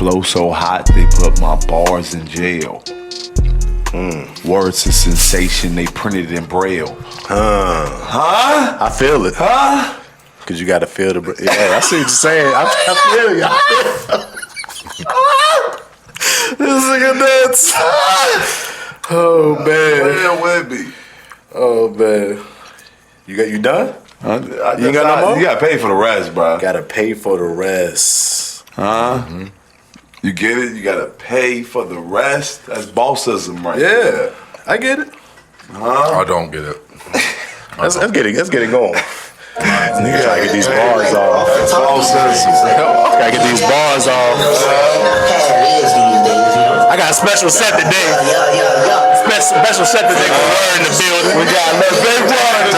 Flow so hot, they put my bars in jail. Words of sensation, they printed in braille. I feel it. Cause you gotta feel the. Yeah, I see what you're saying. I feel you. This nigga nuts. Oh man. Where would be? Oh man. You done? You ain't got no more? You gotta pay for the rest, bro. Gotta pay for the rest. Mm-hmm. You get it? You gotta pay for the rest? That's bossism right there. I get it. I don't get it. Let's get it going. Nigga try to get these bars off. Gotta get these bars off. I got a special set today. Special set today for Word in the building. We got a little big one.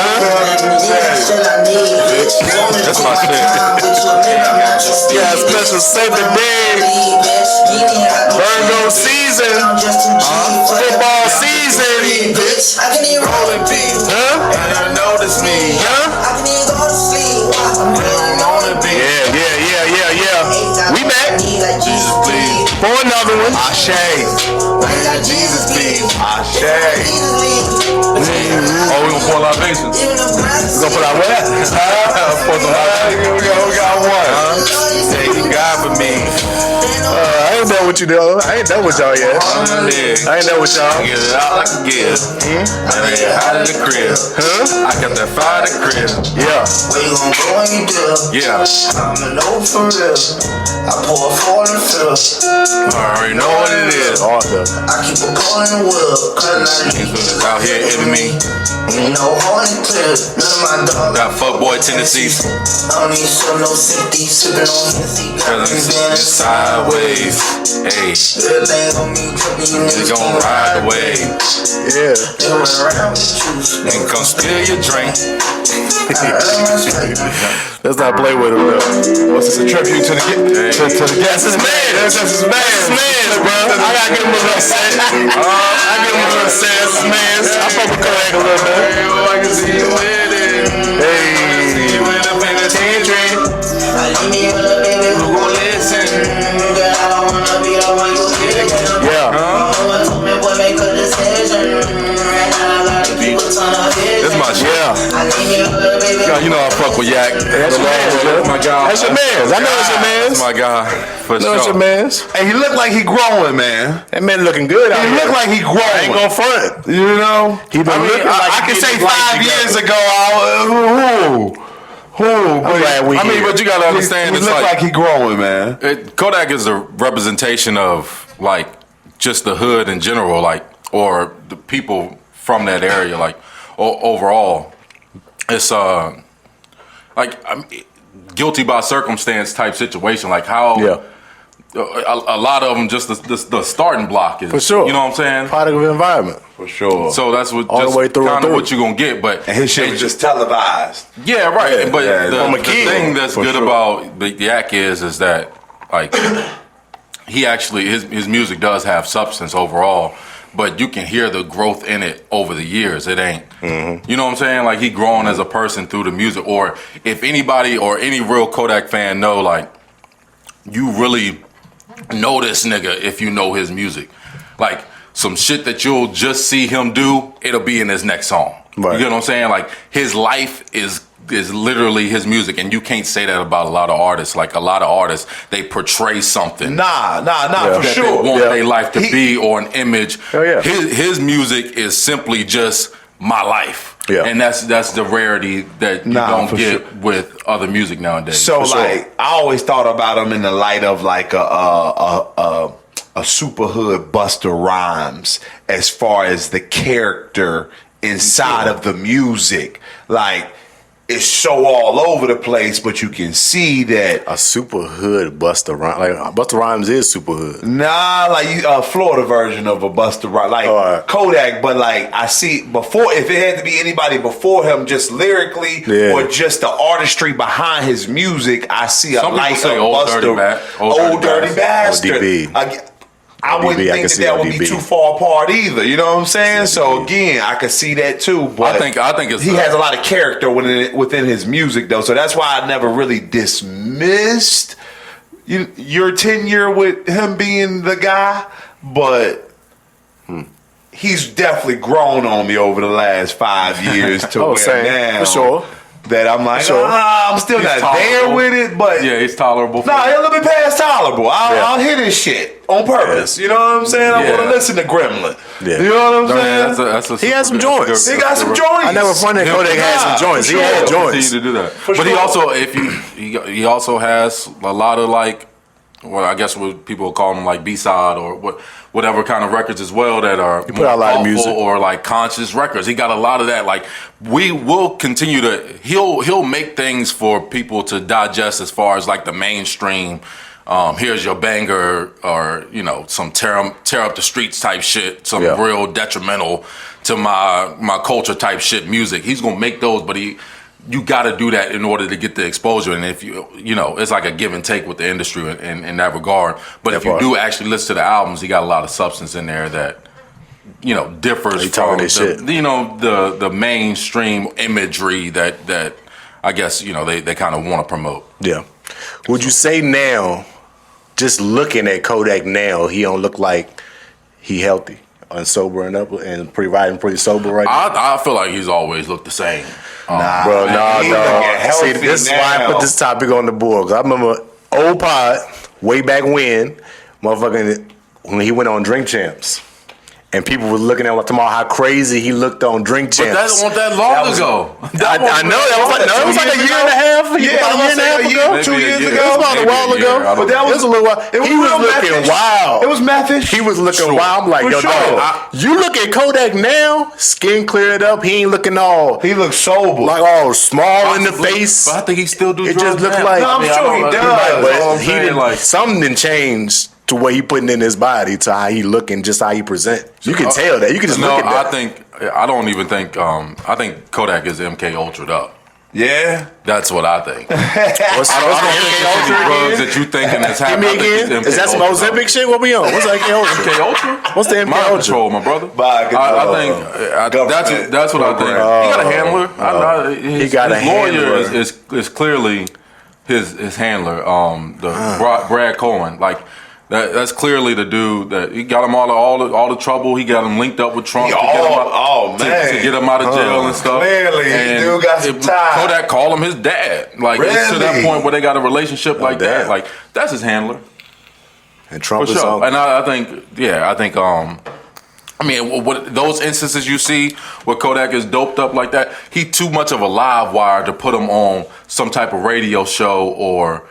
That's my shit. Yeah, special set today. Virgo season. Football season. Rolling beats. And notice me. Yeah. We back. Jesus, please. For another one. Ashe. Jesus, please. Ashe. Oh, we gonna pull our libations. We gonna put our what? We got one. Say he God for me. I ain't done with you though. I ain't done with y'all yet. I ain't done with y'all. Get it out like a gift. And I get hot in the crib. I got that fire in the crib. Yeah. We gon' go and do. Yeah. I'm a no for real. I pour a 4 and fill. I already know what it is. Arthur. I keep a goal in the wheel. Cause I need Out here hitting me. ain't no horn and clear. None of my dogs Got fuckboy tendencies. I don't need show no sympathy. Sippin' on Hennessy. Got Cause I'm me sitting dancing. sideways. Hey, Everything on me drippin'. You niggas niggas gon' ride the wave. Yeah. They run around with juice. And come steal your drink. Let's not play with him though. What's this a tribute to the That's his man. That's his man, bro. I gotta give him a little set. I give him a little set. That's his man. I fuck with Kodak a little bit. I can see you with it. Hey. See you in the penitentiary. I need a little baby Who gon' listen? Girl, I don't wanna be the one you get. Yeah. Someone told me boy make a decision. Right now I gotta keep a ton of vision. That's my shit. Yeah. I need a little baby. You know I fuck with Yak. That's your man. That's my guy. That's your man. I know it's your man. That's my guy. For I know it's sure. your man's. Hey, he look like he growing, man. That man looking good out He here. look like he I growing. ain't gonna front. You know? He been looking like I he can say getting his life 5 years together. ago, But you gotta understand, He it's look like- like he growing, man. Kodak is a representation of like just the hood in general, like, or the people from that area, like overall. It's like guilty by circumstance type situation, like how a lot of them just the starting block is For sure. You know what I'm saying? Product of environment. For sure. So that's what All the just way through and kind of through. what you're gonna get, but And his shit was just televised. yeah, right. But yeah, from a the kid, thing that's for good sure. about the Yak is that like he actually his music does have substance overall, but you can hear the growth in it over the years. It ain't, you know what I'm saying? Like he grown as a person through the music. Or if anybody or any real Kodak fan know, like you really know this nigga if you know his music. Like some shit that you'll just see him do, it'll be in his next song. Right. You get what I'm saying? Like his life is literally his music, and you can't say that about a lot of artists. Like a lot of artists, they portray something Nah, for that sure. they want their life to He- be, or an image. Hell yeah. His music is simply just my life. Yeah. And that's the rarity that you Nah, don't for get sure. with other music nowadays. So For sure. like, I always thought about him in the light of like a super hood Busta Rhymes, as far as the character inside of the music. Like, it's so all over the place, but you can see that. A super hood Busta Rhymes. Like Busta Rhymes is super hood. Nah, like a Florida version of a Busta Rhymes, like Alright. Kodak. But like I see before, if it had to be anybody before him, just lyrically or just the artistry behind his music, I see a Some people light say of Old Busta, Dirty old dirty bastard. ODB. I wouldn't ODB, I think can see that would be ODB. too far apart either. You know what I'm saying? So ODB. again, I could see that too. But I think it's he has a lot of character within his music, though. So that's why I never really dismissed your tenure with him being the guy, but he's definitely grown on me over the last 5 years to where same. now For sure. that I'm like, Sure. I'm still He's not tolerable. there with it, but Yeah, he's tolerable. nah, he's a little bit past tolerable. I'll hit his shit on purpose. You know what I'm saying? I want to listen to Gremlin. Yeah. You know what I'm saying? That's a He has some joints. He got some joints. I never fronted Kodak had some joints. He had joints. Continue to do that. For But he sure. also, he also has a lot of like, well, I guess what people would call them like B-side or whatever kind of records as well that are put out a lot of music. or like conscious records. He got a lot of that. Like we will continue to. He'll make things for people to digest as far as like the mainstream. Here's your banger, or some tear up the streets type shit, some real detrimental to my culture type shit music. He's gonna make those, but you got to do that in order to get the exposure. And if it's like a give and take with the industry in that regard. But if you do actually listen to the albums, he got a lot of substance in there that differs from the mainstream imagery that I guess they kind of want to promote. Yeah. Would you say now, just looking at Kodak now, he don't look like he healthy and sobering up and pretty sober right now? I feel like he's always looked the same. Bro, no. See, this is why I put this topic on the board. 'Cause I remember old pod, way back when he went on Drink Champs. And people were looking at him talking about how crazy he looked on Drink Champs. But that wasn't that long ago. I know that was like a year and a half. About a year and a half ago. 2 years ago. It was about a while ago. But that was a little while. He was looking wild. It was Mathish. He was looking wild. I'm like, yo, sure. dog, you look at Kodak now, skin cleared up. He ain't looking all. He looks sober. Like all small in the face. But I think he still do It drugs just looked now. like. No, I'm sure he does. But he didn't. Something didn't change to what he putting in his body to how he looking, just how he present. You can tell that. You can just look at that. I don't even think. I think Kodak is MK Ultra'd up. Yeah. That's what I think. What's I don't think MK it's any Ultra drugs again? that you thinking is Give happening. me again. Is that some Ozempic shit? What we on? What's MK Ultra? MK Ultra? What's the MK Mind Ultra? control, my brother. Mind control. I think that's what I think. He got a handler. His got a lawyer handler. is clearly his handler. Brad Cohen. Like that's clearly the dude that he got him all the trouble. He got him linked up with Trump to get him out of jail and stuff. Clearly, and dude got some ties. Kodak called him his dad. Like it's to that point where they got a relationship like that. Like that's his handler. And Trump For is sure. on. And I think I mean, what those instances you see where Kodak is doped up like that, he too much of a live wire to put him on some type of radio show or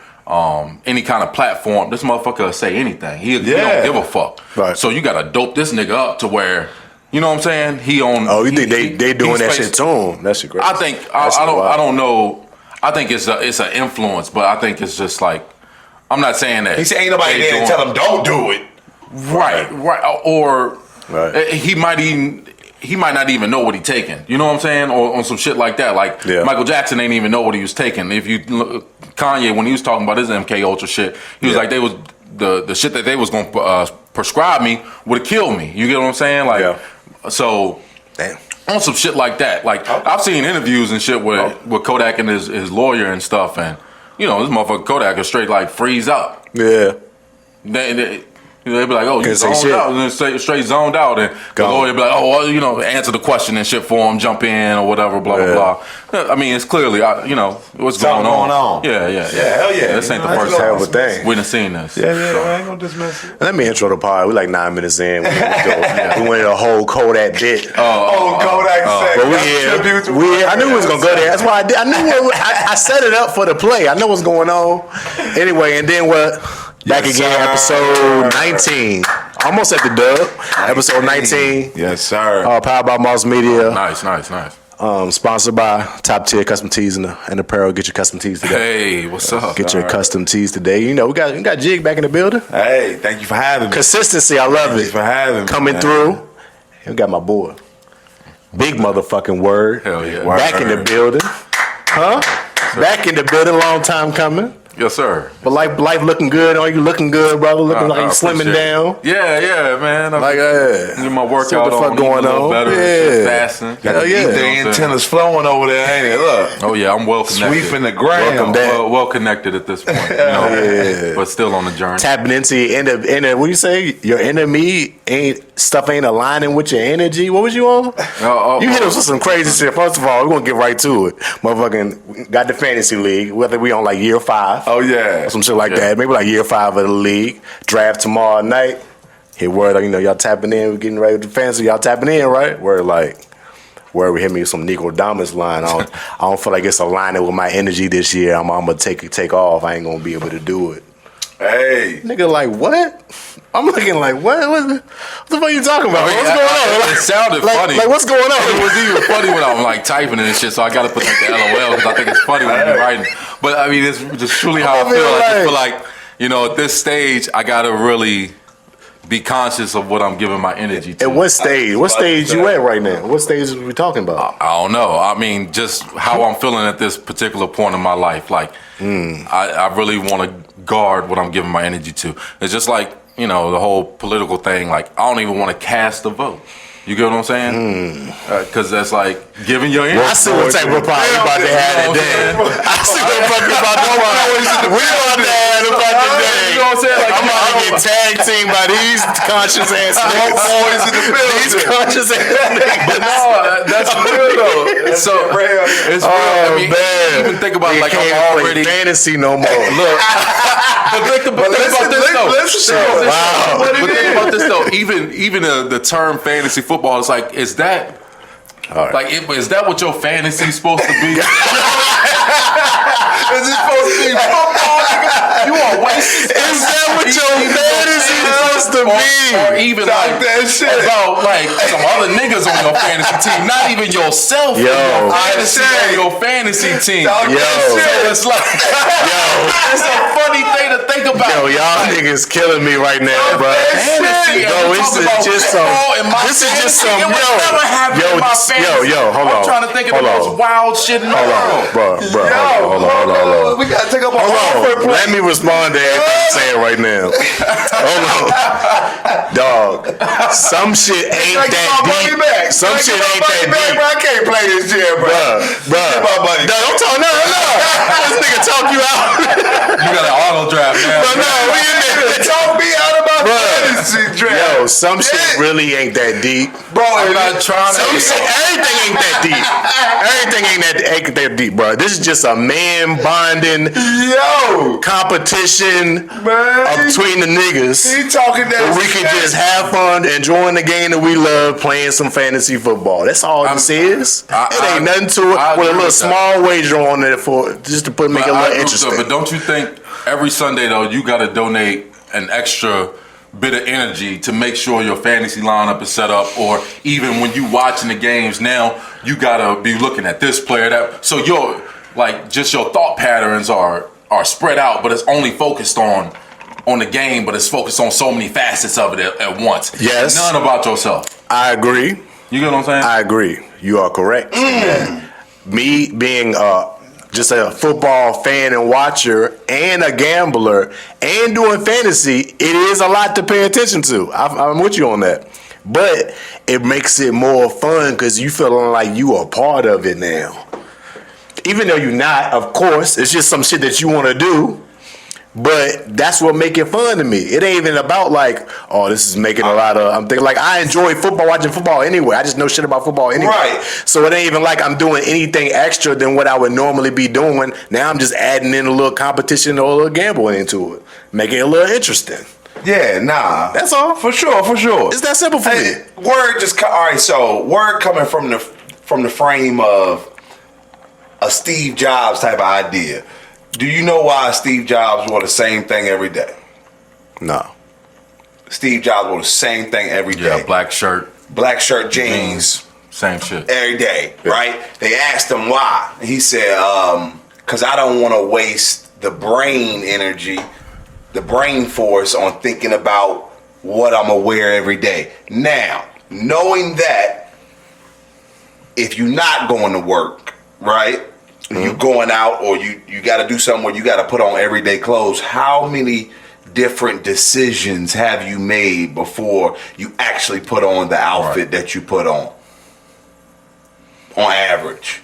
any kind of platform. This motherfucker will say anything. He don't give a fuck. Right. So you gotta dope this nigga up to where, you know what I'm saying? He on. Oh, you think they doing that he's shit to him? That shit crazy. I think I don't know. I think it's an influence, but I think it's just like, I'm not saying that He said ain't nobody there to tell him don't do it. Right. Or Right. he might not even know what he taking. You know what I'm saying? Or on some shit like that. Like Michael Jackson ain't even know what he was taking. If you look, Kanye, when he was talking about his MK Ultra shit, he was like, they was the shit that they was gonna prescribe me would have killed me. You get what I'm saying? Like, so damn. On some shit like that. Like I've seen interviews and shit with Kodak and his lawyer and stuff, and this motherfucker Kodak is straight like freeze up. Yeah. They'd be like, oh, you zoned out, and then straight zoned out, and the lawyer be like, oh, well, answer the question and shit for him, jump in or whatever, blah blah blah. I mean, it's clearly, what's going on. Yeah, hell yeah. This ain't the first time thing. we done seen this. Yeah, I ain't gonna dismiss it. Let me intro the pod. We like 9 minutes in. We went a whole Kodak bit. Kodak But I knew we was gonna go there. That's why I set it up for the play. I know what's going on. Anyway, and then what? Back again, episode 19. Almost at the dub. Episode 19. Yes, sir. Powered by Moss Media. Nice. Sponsored by Top Tier Custom Tees and Apparel. Get your custom tees today. Hey, what's up? Get your custom tees today. We got Jig back in the building. Hey, thank you for having me. Consistency, I love Thanks it. for having me. Coming through. We got my boy. Big motherfucking word. Hell yeah. Back in the building. Huh? Back in the building, long time coming. Yes, sir. But life looking good. Are you looking good, brother? Looking like you slimming down. Yeah, man. Like, get my workout see what the fuck on, going on. better, Yeah. fasting. Got the antennas flowing over there, ain't it? Look. Oh yeah, I'm well connected. Sweeping the ground. Well connected at this point. You know, but still on the journey. Tapping into your inner. What do you say? Your enemy ain't aligning with your energy. What was you on? You hit us with some crazy shit. First of all, we're gonna get right to it. Motherfucking got the fantasy league. Whether we on like year 5. Oh yeah, some shit like that. Maybe like year 5 of the league. Draft tomorrow night. Hit word, y'all tapping in. We're getting ready with the fantasy. Y'all tapping in, right? Where we hit me with some Nico Damas line. I don't feel like it's aligning with my energy this year. I'm gonna take off. I ain't gonna be able to do it. Hey, nigga, like what? I'm looking like what? What the fuck are you talking about? What's going on? It sounded funny. Like what's going on? It was even funny when I'm like typing and shit. So I got to put like the LOL because I think it's funny when you're writing. But I mean, it's just truly how I feel. I just feel like at this stage, I gotta really be conscious of what I'm giving my energy to. At what stage? What stage you at right now? What stage are we talking about? I don't know. I mean, just how I'm feeling at this particular point in my life. Like, I really want to guard what I'm giving my energy to. It's just like, the whole political thing. Like, I don't even want to cast a vote. You get what I'm saying? Because that's like giving your energy. I see what type of reply you about to have today. I see what fuck you about to have. We about to have about today. You know what I'm saying? Like, I'm about to get tag teamed by these conscious ass niggas. boys in the building. These conscious ass niggas. But no, that's real though. It's real. It's real. I mean, even think about like I'm already fantasy no more. Look. But think about this though. Wow. But think about this though. Even the term fantasy football is like, is that is that what your fantasy is supposed to be? Is it supposed to be football? You are wasting. Is that what your fantasy is supposed to be? Or even like that shit about like some other niggas on your fantasy team, not even yourself. Your fantasy team. So it's like, it's a funny thing to think about. Yo, y'all niggas killing me right now, bro. Fantasy. This is just some. Yo, hold on. I'm trying to think of the most wild shit in the world. Bro. Hold on. We gotta take up Let me respond to everything I'm saying right now. Hold on. Dog. Some shit ain't that deep. Some shit ain't that deep. I can't play this shit, bro. Bruh. Don't talk. No. This nigga talk you out. You got an auto draft now. We in there. Talk me out of my fantasy draft. Yo, some shit really ain't that deep. Bro, I'm not trying to. Everything ain't that deep. Everything ain't that deep, bro. This is just a man bonding competition between the niggas. He talking that where we can just have fun, enjoying the game that we love, playing some fantasy football. That's all this is. It ain't nothing to it. With a little small wager on it for just to make it a little interesting. But don't you think every Sunday though you got to donate an extra bit of energy to make sure your fantasy lineup is set up, or even when you watching the games now, you gotta be looking at this player that. So your thought patterns are spread out, but it's only focused on the game, but it's focused on so many facets of it at once. Yes, none about yourself. I agree. You get what I'm saying? I agree. You are correct. Me being just a football fan and watcher and a gambler and doing fantasy, it is a lot to pay attention to. I'm with you on that. But it makes it more fun because you feeling like you are part of it now. Even though you're not, of course, it's just some shit that you want to do. But that's what make it fun to me. It ain't even about like, oh, this is making a lot of. I'm thinking like I enjoy football, watching football anyway. I just know shit about football anyway. Right. So it ain't even like I'm doing anything extra than what I would normally be doing. Now I'm just adding in a little competition or a little gambling into it, making it a little interesting. Yeah, nah. That's all. For sure. It's that simple for me. Word just all right. So word coming from the frame of a Steve Jobs type of idea. Do you know why Steve Jobs wore the same thing every day? No. Steve Jobs wore the same thing every day. Yeah, black shirt, jeans. Same shit. Every day, right? They asked him why. He said, because I don't want to waste the brain energy, the brain force on thinking about what I'm going to wear every day. Now, knowing that if you're not going to work, right? you going out or you got to do something where you got to put on everyday clothes, how many different decisions have you made before you actually put on the outfit that you put on average?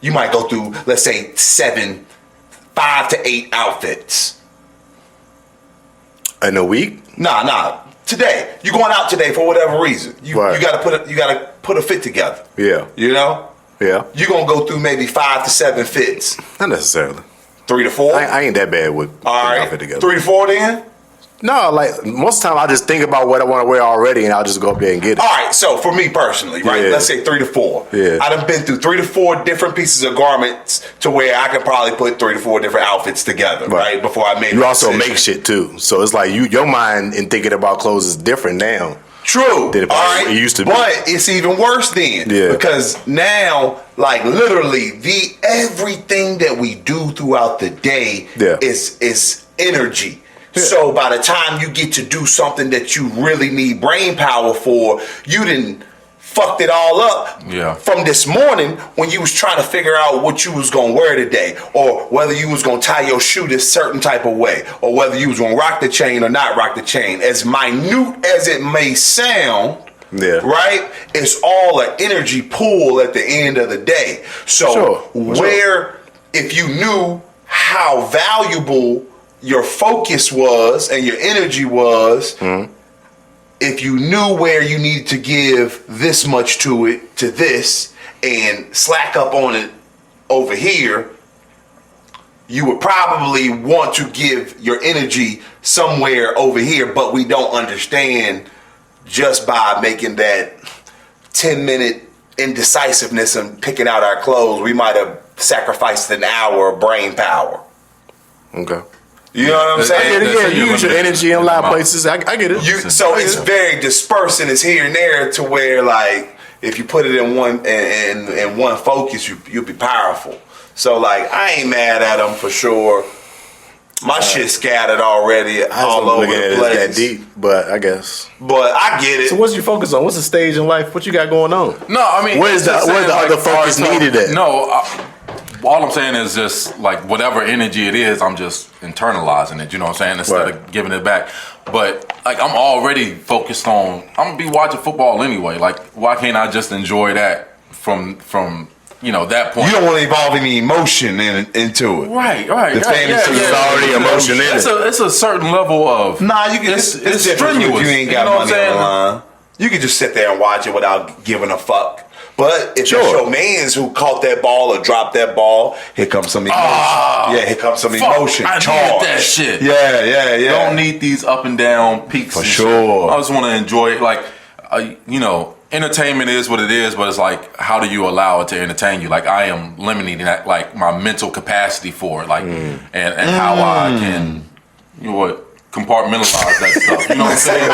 You might go through, let's say, 5 to 8 outfits in a week. Nah. Today, you going out today for whatever reason. You gotta put a fit together. Yeah. You know. Yeah. You're gonna go through maybe 5 to 7 fits. Not necessarily. 3 to 4. I ain't that bad with all right. outfit together. 3 to 4 then. No, like most of the time I just think about what I want to wear already, and I'll just go up there and get it. All right, so for me personally, right? Yeah. Let's say 3 to 4. Yeah. I done been through 3 to 4 different pieces of garments to where I could probably put 3 to 4 different outfits together, right? Before I made. You my also decision. make shit too, so it's like your mind in thinking about clothes is different now. True. Than it used to be. But it's even worse then. Yeah. Because now, like literally, everything that we do throughout the day is energy. Yeah. So by the time you get to do something that you really need brain power for, you didn't fucked it all up from this morning when you was trying to figure out what you was gonna wear today, or whether you was gonna tie your shoe this certain type of way, or whether you was gonna rock the chain or not rock the chain. As minute as it may sound, right? It's all an energy pool at the end of the day. So if you knew how valuable your focus was and your energy was, if you knew where you needed to give this much to it, to this, and slack up on it over here, you would probably want to give your energy somewhere over here, but we don't understand just by making that 10-minute indecisiveness and picking out our clothes, we might have sacrificed an hour of brain power. Okay. You know what I'm saying? You use your energy in a lot of places. I get it. So it's very dispersed and it's here and there to where, like, if you put it in one focus, you'll be powerful. So, like, I ain't mad at them for sure. My shit scattered already all over the place. That deep, but I guess. But I get it. So what's your focus on? What's the stage in life? What you got going on? No, I mean, where's the other focus needed at? No. All I'm saying is just like whatever energy it is, I'm just internalizing it. You know what I'm saying? Instead of giving it back. But like I'm already focused on. I'm gonna be watching football anyway. Like why can't I just enjoy that from that point? You don't want to evolve any emotion into it. Right. The fantasy is already emotion in it. It's a certain level of. Nah, you can. It's strenuous. You ain't got money on the line. You can just sit there and watch it without giving a fuck. But if it's your mans who caught that ball or dropped that ball, here comes some emotion. Here comes some emotion. I need that shit. Yeah. Don't need these up and down peaks. For sure. I just want to enjoy it. Like, entertainment is what it is, but it's like, how do you allow it to entertain you? Like, I am limiting that, like my mental capacity for it, like, and how I can, compartmentalize that stuff. You know what I'm saying?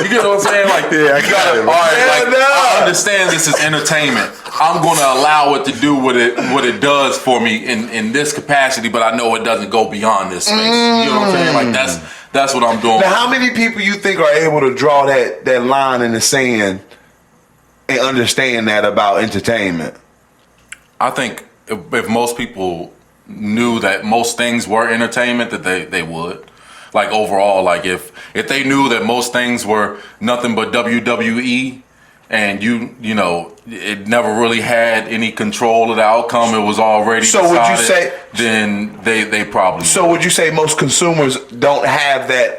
You get what I'm saying? Like, I got it. All right, I understand this is entertainment. I'm going to allow it to do what it does for me in this capacity, but I know it doesn't go beyond this space. You know what I'm saying? Like that's what I'm doing. Now, how many people you think are able to draw that line in the sand and understand that about entertainment? I think if most people knew that most things were entertainment, that they would. Like overall, like if they knew that most things were nothing but WWE, and it never really had any control of the outcome, it was already decided, would you say? Then they probably. So would you say most consumers don't have that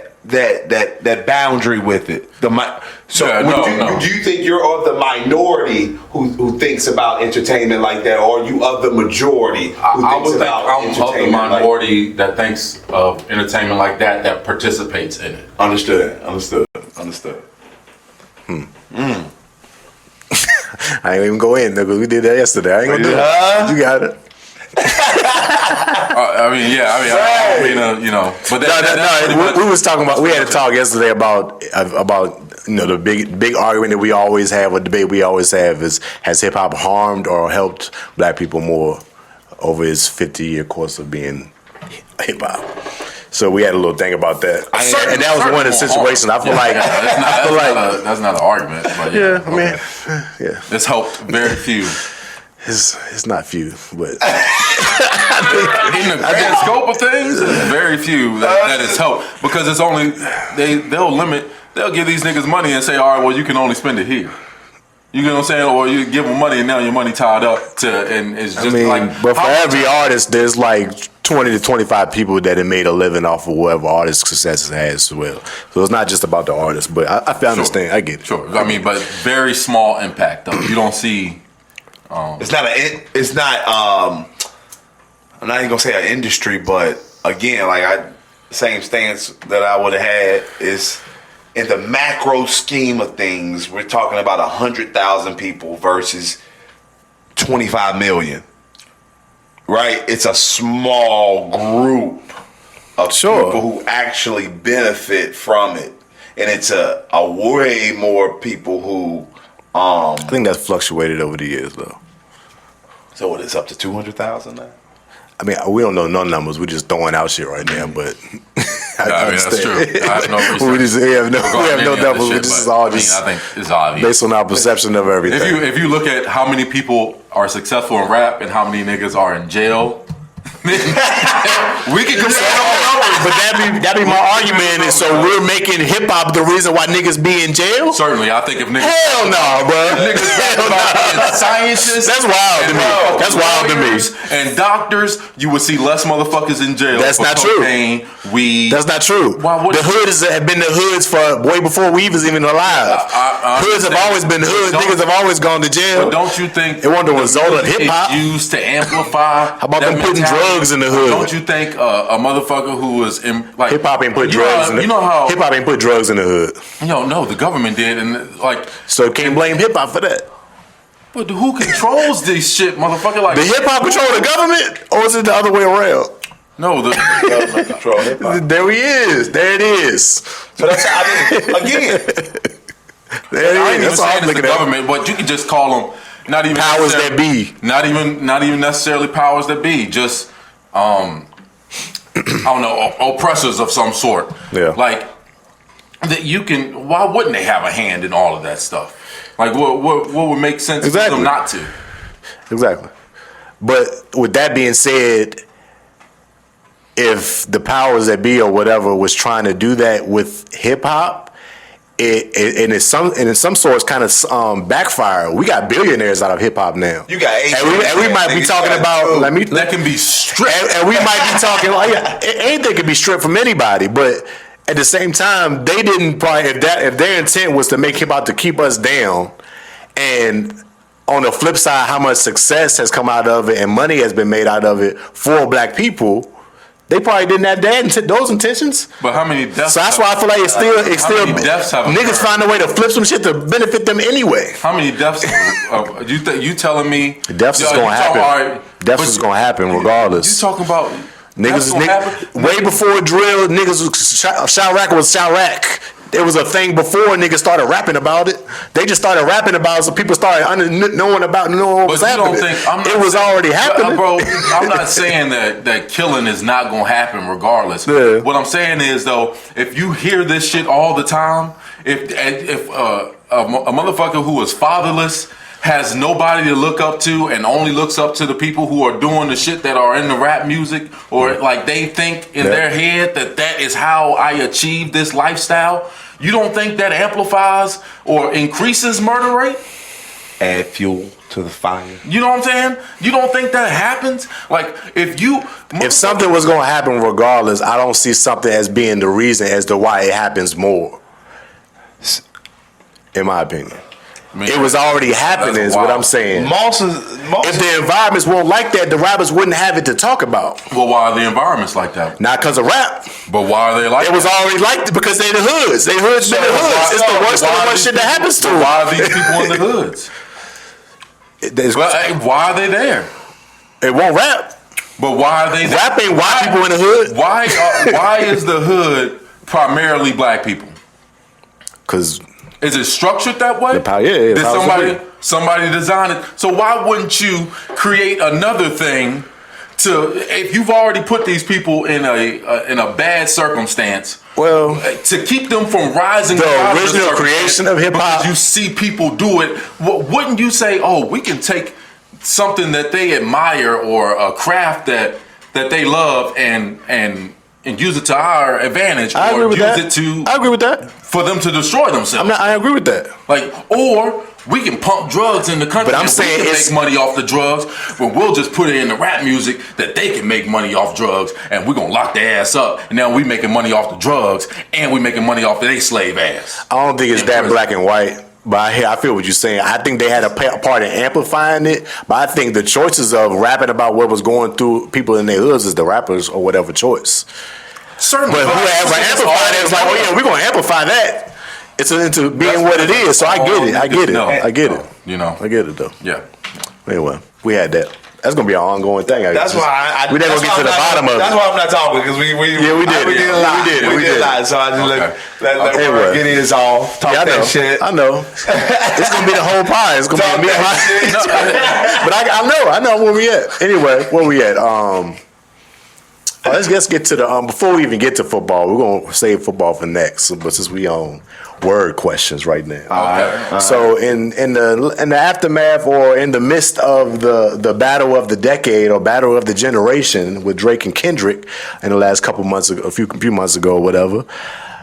boundary with it? Do you think you're of the minority who thinks about entertainment like that, or are you of the majority who thinks about entertainment? I'm of the minority that thinks of entertainment like that participates in it. Understood. I ain't even go in because we did that yesterday. I ain't gonna do it. You got it. But we was talking about. We had a talk yesterday about the big argument that we always have, or debate we always have is: has hip hop harmed or helped Black people more over its 50-year course of being hip hop? So we had a little thing about that, and that was one of the situations. I feel like that's not an argument. But it's helped very few. It's not few, but in the grand scope of things, it's very few that it's helped because it's only they'll give these niggas money and say, all right, well, you can only spend it here. You know what I'm saying? Or you give them money and now your money tied up and it's just but for every artist, there's like 20 to 25 people that have made a living off of whatever artist success has as well. So it's not just about the artist, but I understand. I get it. Sure. I mean, but very small impact though. You don't see. It's not. I'm not even gonna say an industry, but again, same stance that I would have had is in the macro scheme of things. We're talking about 100,000 people versus 25 million, right? It's a small group of people who actually benefit from it, and it's a way more people who. I think that's fluctuated over the years, though. So what? It's up to 200,000 now. I mean, we don't know no numbers. We're just throwing out shit right now, but I mean, that's true. I have no research. we have no numbers. This is all just. I think it's obvious based on our perception of everything. If you look at how many people are successful in rap and how many niggas are in jail. We can compare all numbers, but that be my argument. Is so we're making hip hop the reason why niggas be in jail? Certainly, I think if niggas hell no, bro. Niggas about being scientists, that's wild to me. That's wild to me. And doctors, you would see less motherfuckers in jail. That's not cocaine, true. Weed. That's not true. The hoods have been the hoods for way before we was even alive. Hoods have always been hoods. Niggas have always gone to jail. But don't you think it wasn't the result of hip hop? Used to amplify. How about them putting drugs in the hood? Don't you think a motherfucker who was in like hip hop ain't put drugs in the hood? Hip hop ain't put drugs in the hood. No, the government did, and so can't blame hip hop for that. But who controls this shit, motherfucker? Like the hip hop control the government, or is it the other way around? No, the government control hip hop. There he is. There it is. So that's again. There it is. That's all I'm looking at. Government, but you can just call them not even powers that be. Not even necessarily powers that be. Just I don't know, oppressors of some sort. Yeah. Like that you can. Why wouldn't they have a hand in all of that stuff? Like what would make sense for them not to? Exactly. But with that being said, if the powers that be or whatever was trying to do that with hip hop, in some sorts kind of backfire. We got billionaires out of hip hop now. You got and we might be talking about that can be stripped, and we might be talking like anything can be stripped from anybody, but at the same time, they didn't probably if their intent was to make hip hop to keep us down, and on the flip side, how much success has come out of it and money has been made out of it for black people. They probably didn't have those intentions. But how many deaths? So that's why I feel like it's still niggas find a way to flip some shit to benefit them anyway. How many deaths? You telling me deaths is gonna happen? Deaths is gonna happen regardless. You talking about niggas? Way before drill, niggas Chirac was Chirac. It was a thing before niggas started rapping about it. They just started rapping about it, so people started knowing what was happening. It was already happening. Bro, I'm not saying that killing is not going to happen regardless. Yeah. What I'm saying is, though, if you hear this shit all the time, if a motherfucker who is fatherless has nobody to look up to and only looks up to the people who are doing the shit that are in the rap music, or like they think in their head that is how I achieve this lifestyle, you don't think that amplifies or increases murder rate? Add fuel to the fire. You know what I'm saying? You don't think that happens? Like if something was gonna happen regardless, I don't see something as being the reason as to why it happens more. In my opinion. It was already happening is what I'm saying. If the environments weren't like that, the rappers wouldn't have it to talk about. Well, why are the environments like that? Not because of rap. But why are they like that? It was already like that because they the hoods. They hoods been the hoods. It's the worst shit that happens to them. Why are these people in the hoods? Why are they there? It won't rap. But why are they there? Rap ain't white people in the hood. Why is the hood primarily black people? Because... Is it structured that way? Did somebody design it? So why wouldn't you create another thing if you've already put these people in a bad circumstance? Well, to keep them from rising. The original creation of hip hop. You see people do it. Wouldn't you say, "Oh, we can take something that they admire or a craft that they love and use it to our advantage, I agree or with use that. it to I agree with that. for them to destroy themselves. I agree with that. Like, or we can pump drugs in the country. But I'm and saying we can it's- make money off the drugs, but we'll just put it in the rap music that they can make money off drugs, and we're gonna lock their ass up. And now we making money off the drugs, and we making money off their slave ass. I don't think it's that black and white. But I feel what you're saying. I think they had a part in amplifying it. But I think the choices of rapping about what was going through people in their hoods is the rappers or whatever choice. Certainly, But whoever amplified it was like, oh yeah, we're gonna amplify that. It's into being what it is. So I get it. I get it. No. I get it. You know, I get it though. yeah. Anyway, we had that. That's gonna be an ongoing thing. That's why we never get to the bottom of it. That's why I'm not talking because we did it. we did a lot. We did a lot. So I just let Anyway. get his off. Talk I know. that shit. I know. It's gonna be the whole pie. It's gonna Talk be me and my. that shit. But I know where we at. Anyway, where we at? Let's get to the before we even get to football, we're gonna save football for next. But since we on word questions right now, Okay. so in the aftermath or in the midst of the battle of the decade or battle of the generation with Drake and Kendrick in the last couple months ago, a few months ago, or whatever.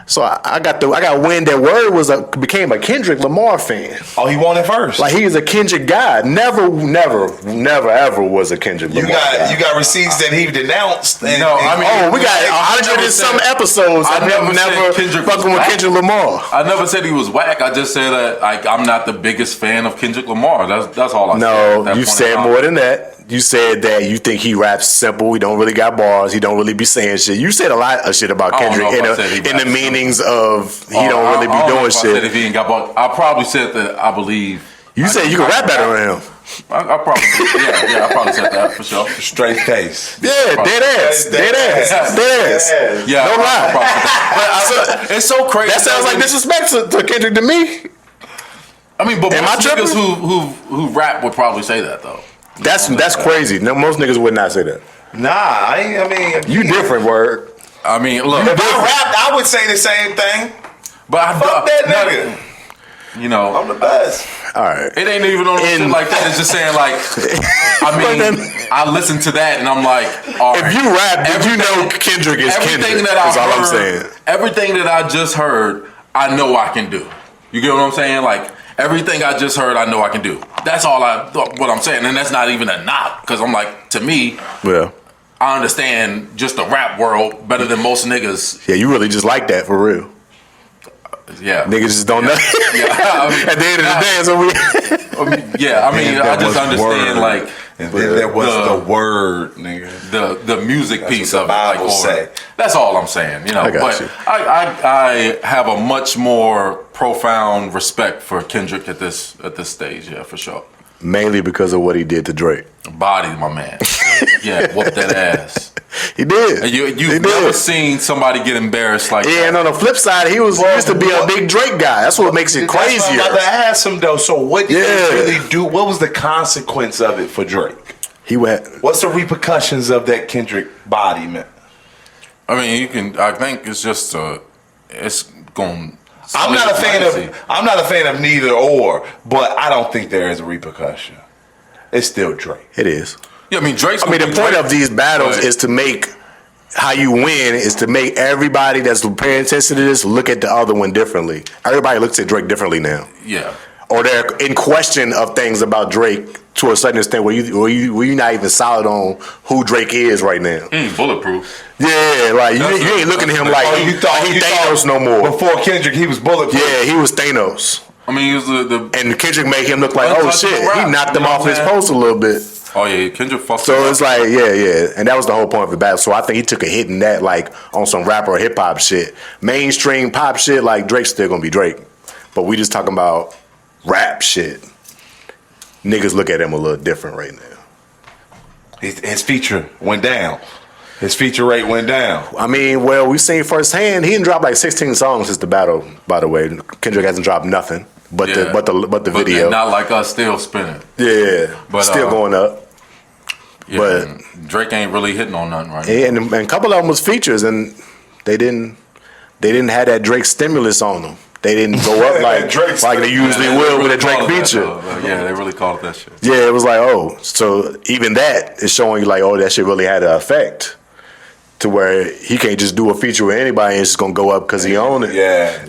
So I got wind that Word became a Kendrick Lamar fan. Oh, he won it first. Like he is a Kendrick guy. Never ever was a Kendrick Lamar guy. You got receipts that he denounced. And, No, I mean, We got 100 and some episodes. I I never never said Kendrick fucking was with whack. Kendrick Lamar. I never said he was whack. I just said that I'm not the biggest fan of Kendrick Lamar. That's all I said. No, at that you point said in time. more than that. You said that you think he raps simple. He don't really got bars. He don't really be saying shit. You said a lot of shit about I don't Kendrick know if I said he in the raps simple. meanings of he don't I really be don't know doing if I said shit. if he ain't got bars. I probably said that I believe. You said you can rap better than him. I probably I probably said that for sure. straight face. Yeah, dead ass. Yeah, Don't lie. But it's so crazy. That sounds like disrespect to Kendrick to me. I mean, but Am I most niggas tripping? who rap would probably say that though. That's crazy. No, most niggas would not say that. Nah, I mean, You different, Word. I mean, look, If I rapped, I would say the same thing. but I Fuck that nigga. You know, I'm the best. All right. it ain't even on no shit like that. It's just saying like, I mean, I listen to that and I'm like, all right. If you rap, then you know Kendrick is Kendrick. That's all I'm saying. Everything that I just heard, I know I can do. You get what I'm saying? Like everything I just heard, I know I can do. That's all what I'm saying, and that's not even a knock because I'm like, to me, Yeah. I understand just the rap world better than most niggas. Yeah, you really just like that for real. Yeah, Niggas just don't know. Yeah, I mean, At the end of the day, it's what we. yeah, I mean, And I that just was understand word. like And then there was the word, nigga. the music That's piece what of the it. Like, Bible or- say. that's all I'm saying, you know. I got But you. I have a much more profound respect for Kendrick at this stage, yeah, for sure. Mainly because of what he did to Drake. Body, my man. Yeah, whoop that ass. He did. And He you've did. never seen somebody get embarrassed like Yeah, and that. on the flip side, he used to be a big Drake guy. That's what makes it That's what I'm crazier. about to ask him though. So what did Yeah. he really do? What was the consequence of it for Drake? He went. What's the repercussions of that Kendrick body, man? I mean, I think it's just it's going. I'm not a fan of neither or, but I don't think there is a repercussion. It's still Drake. It is. Yeah, I mean, Drake's. I mean, the gonna be point Drake, of these battles but- is to make how you win is to make everybody that's paying attention to this look at the other one differently. Everybody looks at Drake differently now, Yeah. or they're in question of things about Drake to a certain extent where you're not even solid on who Drake is right now. He ain't bulletproof. Yeah, like you ain't looking at him like he Thanos no more. Before Kendrick, he was bulletproof. Yeah, he was Thanos. I mean, he was the And Kendrick made him look like, oh Untouchable shit, rap, he knocked you him know off what his I'm saying? post a little bit. Oh yeah, Kendrick fucked. So him it's up. like, yeah. And that was the whole point of the battle. So I think he took a hit in that, like, on some rapper or hip hop shit. Mainstream pop shit, like, Drake's still gonna be Drake. But we just talking about rap shit. Niggas look at him a little different right now. His feature went down. His feature rate went down. I mean, well, we seen firsthand, he didn't drop like 16 songs since the battle, by the way. Kendrick hasn't dropped nothing but Yeah. the video. Not like us still spinning. Yeah, But, still going up. Yeah, But- and Drake ain't really hitting on nothing right now. And a couple of them was features, and they didn't have that Drake stimulus on them. they didn't go up like they usually would with a Drake feature. Yeah, they really called it that shit. Yeah, it was like, oh, so even that is showing you like, oh, that shit really had an effect to where he can't just do a feature with anybody and it's just gonna go up because he own it. Yeah.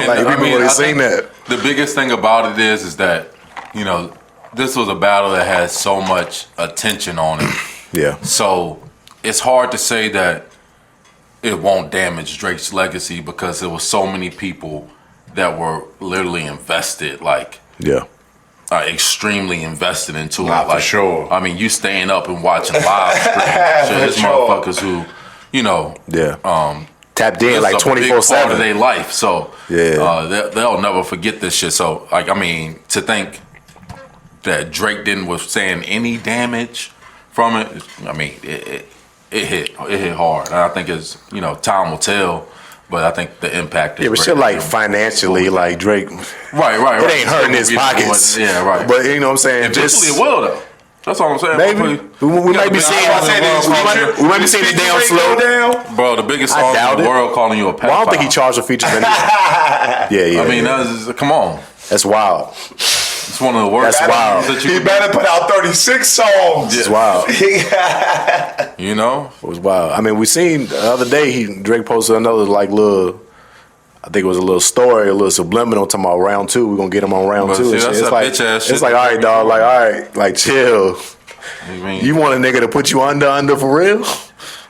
Like people really seen that. The biggest thing about it is that, you know, this was a battle that had so much attention on it. Yeah. So it's hard to say that it won't damage Drake's legacy because there was so many people that were literally invested, like extremely invested into it. Not like, for sure. I mean, you staying up and watching live streams. There's motherfuckers who, you know, tapped in like 24/7 part of their life. So they'll never forget this shit. So like, I mean, to think that Drake didn't withstand any damage from it, I mean, it hit hard. And I think it's, you know, time will tell. But I think the impact is but shit like financially, like Drake, right. It ain't hurting his pockets. Yeah, right. But you know what I'm saying? Eventually it will though. That's all I'm saying. Maybe we might be seeing it down slow. Bro, the biggest song in the world calling you a pedophile. Well, I don't think he charged for features anyway. I mean, come on. That's wild. It's one of the worst. That's wild. He better put out 36 songs. It's wild. You know? It was wild. I mean, we seen the other day, Drake posted another like little, I think it was a little story, a little subliminal talking about round 2. We're going to get him on round 2. See, that's it's like, bitch ass shit. It's like, all right, dog, like, all right, like, chill. You want a nigga to put you under for real?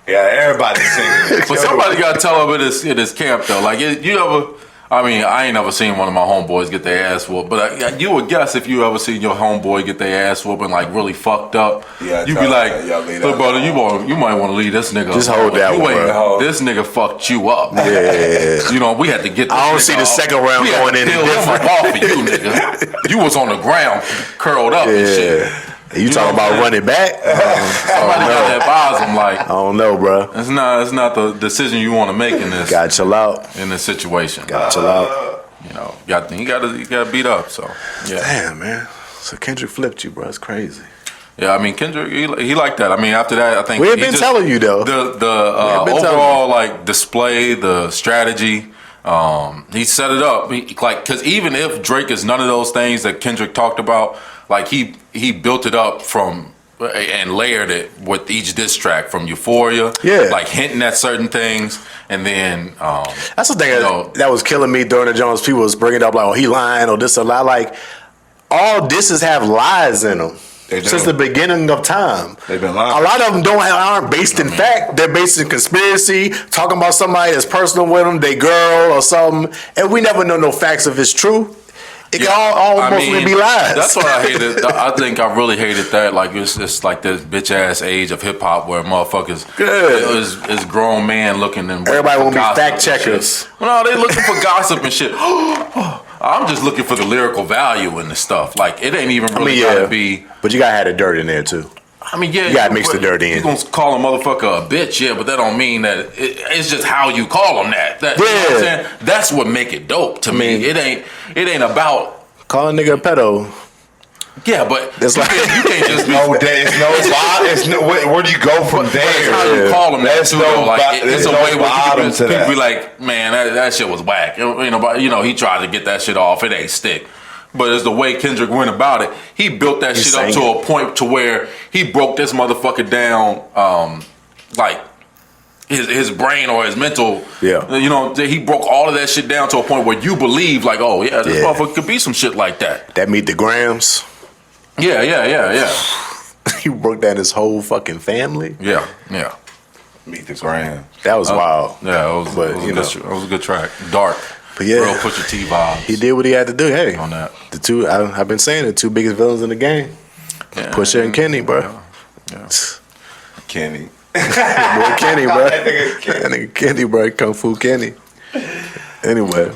Yeah, everybody's singing it. But somebody got to tell him in this camp, though. Like, you ever... I mean, I ain't never seen one of my homeboys get their ass whooped, but you would guess if you ever seen your homeboy get their ass whooped and like really fucked up, you'd be like, look, brother, you might want to leave this nigga. Just hold that one, bro. This nigga fucked you up. Yeah. You know, we had to get this I don't see the second round going in. Off of you, nigga. You was on the ground, curled up and shit. You talking about running back? Somebody got to advise him, like, I don't know, bro. It's not the decision you want to make in this. Gotta chill out. In this situation. Gotta chill out. You know, you gotta beat up. So yeah. Damn, man. So Kendrick flipped you, bro. It's crazy. Yeah, I mean Kendrick, he liked that. I mean, after that, I think we have been telling you though. The overall like display, the strategy. He set it up. Because even if Drake is none of those things that Kendrick talked about, like he built it up from and layered it with each diss track from Euphoria, like hinting at certain things, and then that's the thing that was killing me during the Jones. People was bringing up like, oh, he lying or this or that. Like all disses have lies in them. Since the beginning of time, they've been lying. A lot of them aren't based in fact. They're based in conspiracy, talking about somebody that's personal with them, they girl or something, and we never know no facts if it's true. It can almost be lies. That's what I hated. I think I really hated that. Like it's like this bitch ass age of hip hop where motherfuckers is grown man looking and everybody want to be fact checkers. No, they looking for gossip and shit. I'm just looking for the lyrical value in the stuff. Like it ain't even really gotta be. But you gotta have the dirt in there too. I mean, yeah, you gotta mix the dirt in. You gonna call a motherfucker a bitch, yeah, but that don't mean that it's just how you call him that. You know what I'm saying? That's what make it dope to me. It ain't about calling a nigga a pedo. Yeah, but it's like you can't just be where do you go from there? That's how you call them that too. It's a way where people be like, man, that shit was whack. You know, he tried to get that shit off. It ain't stick. But it's the way Kendrick went about it. He built that shit up to a point to where he broke this motherfucker down, like his brain or his mental. Yeah. You know, he broke all of that shit down to a point where you believe, like, oh yeah, this motherfucker could be some shit like that. That meet the Grams. Yeah. He broke down his whole fucking family. Yeah. Meet the Grams. That was wild. Yeah, it was a good track. Dark. But yeah, real Pusha T vibes. He did what he had to do. Hey, on that, the two I've been saying the two biggest villains in the game, Pusha and Kenny, bro. Yeah. Kenny, boy, Kenny, bro. That nigga Kenny, bro. Kung Fu Kenny. Anyway,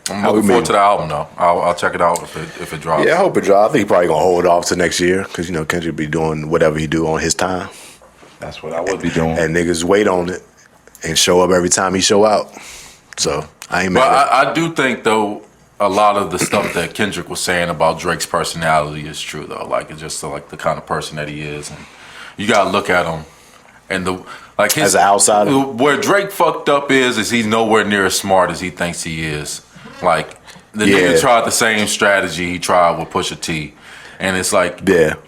I'm looking forward to the album though. I'll check it out if it drops. Yeah, I hope it drops. I think he probably gonna hold off to next year because Kendrick be doing whatever he do on his time. That's what I would be doing. And niggas wait on it and show up every time he show out. So I ain't mad. But I do think though a lot of the stuff that Kendrick was saying about Drake's personality is true though. Like it's just like the kind of person that he is, and you gotta look at him and his as an outsider. Where Drake fucked up is he's nowhere near as smart as he thinks he is. Like the nigga tried the same strategy he tried with Pusha T. And it's like,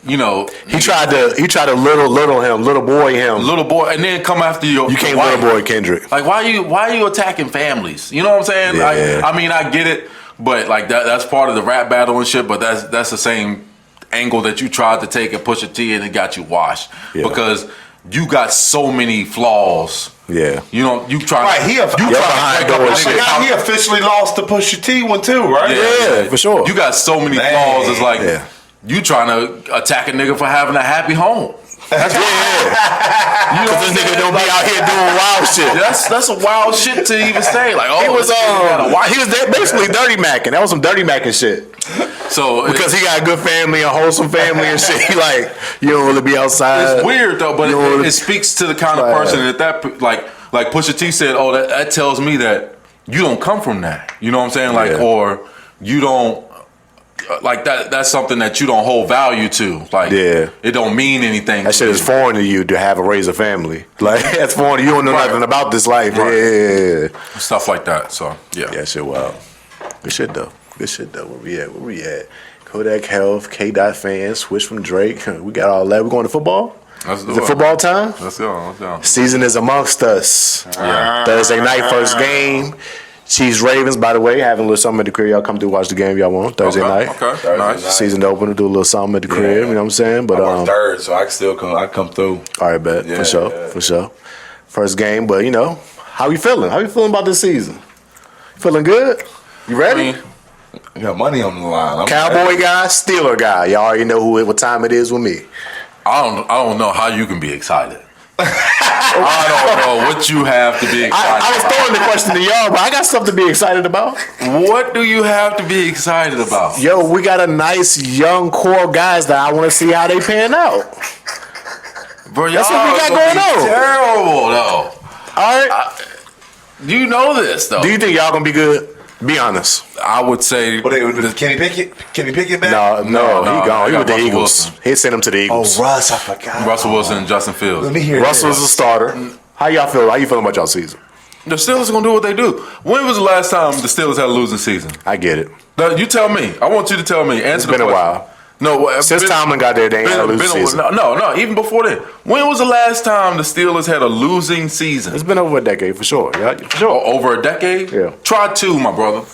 you know, he tried to little boy him, and then come after you. You can't little boy Kendrick. Like, why are you attacking families? You know what I'm saying? Yeah. I mean, I get it, but like that's part of the rap battle and shit. But that's the same angle that you tried to take at Pusha T, and it got you washed because you got so many flaws. Yeah, you know, you try. Right, he officially lost to Pusha T one too, right? Yeah, for sure. You got so many flaws. It's like you trying to attack a nigga for having a happy home. That's you know, this nigga don't be out here doing wild shit. That's a wild shit to even say. Like, he was basically dirty macking. That was some dirty macking shit. So because he got a good family, a wholesome family and shit, he like you don't really be outside. It's weird though, but it speaks to the kind of person that like Pusha T said. Oh, that tells me that you don't come from that. You know what I'm saying? Like, or you don't. Like that's something that you don't hold value to. Like, it don't mean anything. That shit is foreign to you to raise a family. Like, that's foreign to you. You don't know nothing about this life. Right. Yeah. Stuff like that. So, yeah, shit wild. Good shit, though. Where we at? Kodak Health, K-Dot fans, switch from Drake. We got all that. We going to football? Let's do it. Football time? Let's go. Season is amongst us. Thursday night, first game. Chiefs Ravens, by the way, having a little something at the crib. Y'all come through watch the game y'all want Thursday night. Okay, nice. Season opener, do a little something at the crib. You know what I'm saying? But I'm on third, so I can still come. I come through. All right, bet for sure. First game, but you know, how you feeling? How you feeling about this season? Feeling good? You ready? You got money on the line. Cowboy guy, Steeler guy. Y'all already know what time it is with me. I don't know how you can be excited. I don't know what you have to be excited I was throwing the question to y'all, but I got something to be excited about. What do you have to be excited about? Yo, we got a nice young core guys that I want to see how they pan out. Bro, that's what we got going on. Terrible though. All right, you know this though. Do you think y'all gonna be good? Be honest. I would say. What was Kenny Pickett? Kenny Pickett back? No, he gone. He with the Eagles. Wilson. He sent him to the Eagles. Oh, Russ, I forgot. Russell Wilson and Justin Fields. Let me hear Russell's a starter. How y'all feel? How you feeling about y'all season? The Steelers are gonna do what they do. When was the last time the Steelers had a losing season? I get it. No, you tell me. I want you to tell me. Answer it's been a while. No, since Tomlin got there, they ain't had a losing season. No, even before then. When was the last time the Steelers had a losing season? It's been over a decade for sure. Yeah, for sure. Over a decade? Yeah. Try 2, my brother.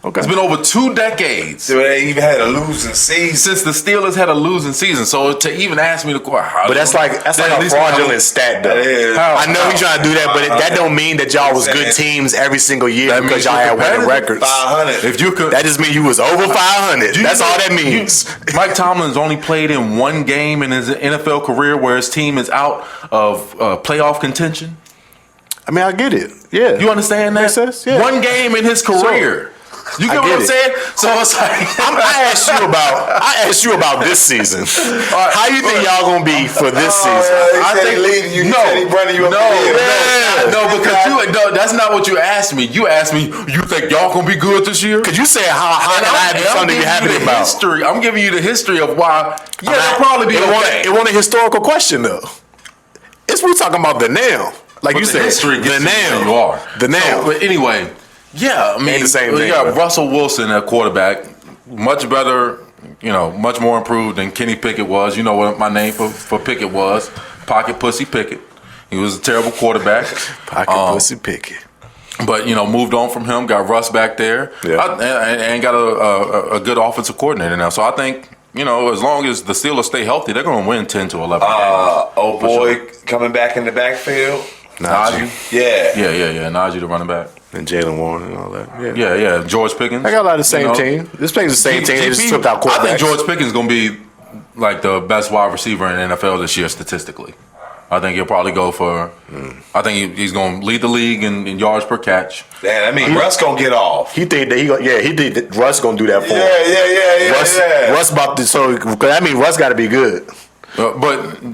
Okay. It's been over 2 decades. So they even had a losing season. Since the Steelers had a losing season. So to even ask me the question, but that's like a fraudulent stat though. I know he's trying to do that, but that don't mean that y'all was good teams every single year because y'all had winning records. 500. If you could, that just means you was over 500. That's all that means. Mike Tomlin's only played in 1 game in his NFL career where his team is out of playoff contention. I mean, I get it. Yeah, you understand that? Makes sense. Yeah. 1 game in his career. You get what I'm saying? So it's like I asked you about this season. How you think y'all gonna be for this season? I think leading you. Because that's not what you asked me. You asked me, you think y'all gonna be good this year? Because you said how can I have something to be happy about? History. I'm giving you the history of why. Yeah, they'll probably be okay. It wasn't a historical question though. It's we talking about the now. Like you said, history the now. You are the now. So, but anyway. Yeah, I mean, the same thing, got Russell Wilson at quarterback, much better, much more improved than Kenny Pickett was. You know what my name for Pickett was? Pocket Pussy Pickett. He was a terrible quarterback. Pocket Pussy Pickett. But, moved on from him, got Russ back there, and got a good offensive coordinator now. So I think, as long as the Steelers stay healthy, they're going to win 10 to 11 games. Coming back in the backfield. Najee. Yeah. Najee, the running back. And Jalen Warren and all that. Yeah. George Pickens. I got a lot of the same team. This thing's the same team. They just flipped out quarterbacks. I think George Pickens is going to be like the best wide receiver in the NFL this year statistically. I think he'll probably go for. I think he's going to lead the league in yards per catch. Yeah, I mean Russ going to get off. He think that he think Russ going to do that for him. Yeah. Russ about to Russ got to be good. When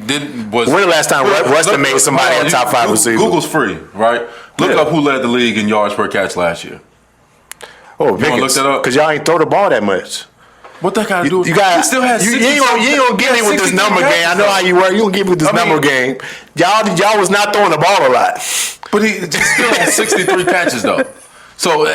the last time Russ made somebody a top 5 receiver? Google's free, right? Look up who led the league in yards per catch last year. Oh, you want to look that up? Because y'all ain't throw the ball that much. What that got to do? You still has. You ain't gonna get me with this number game. I know how you work. You gonna get me with this number game. Y'all was not throwing the ball a lot. But he still had 63 catches though. So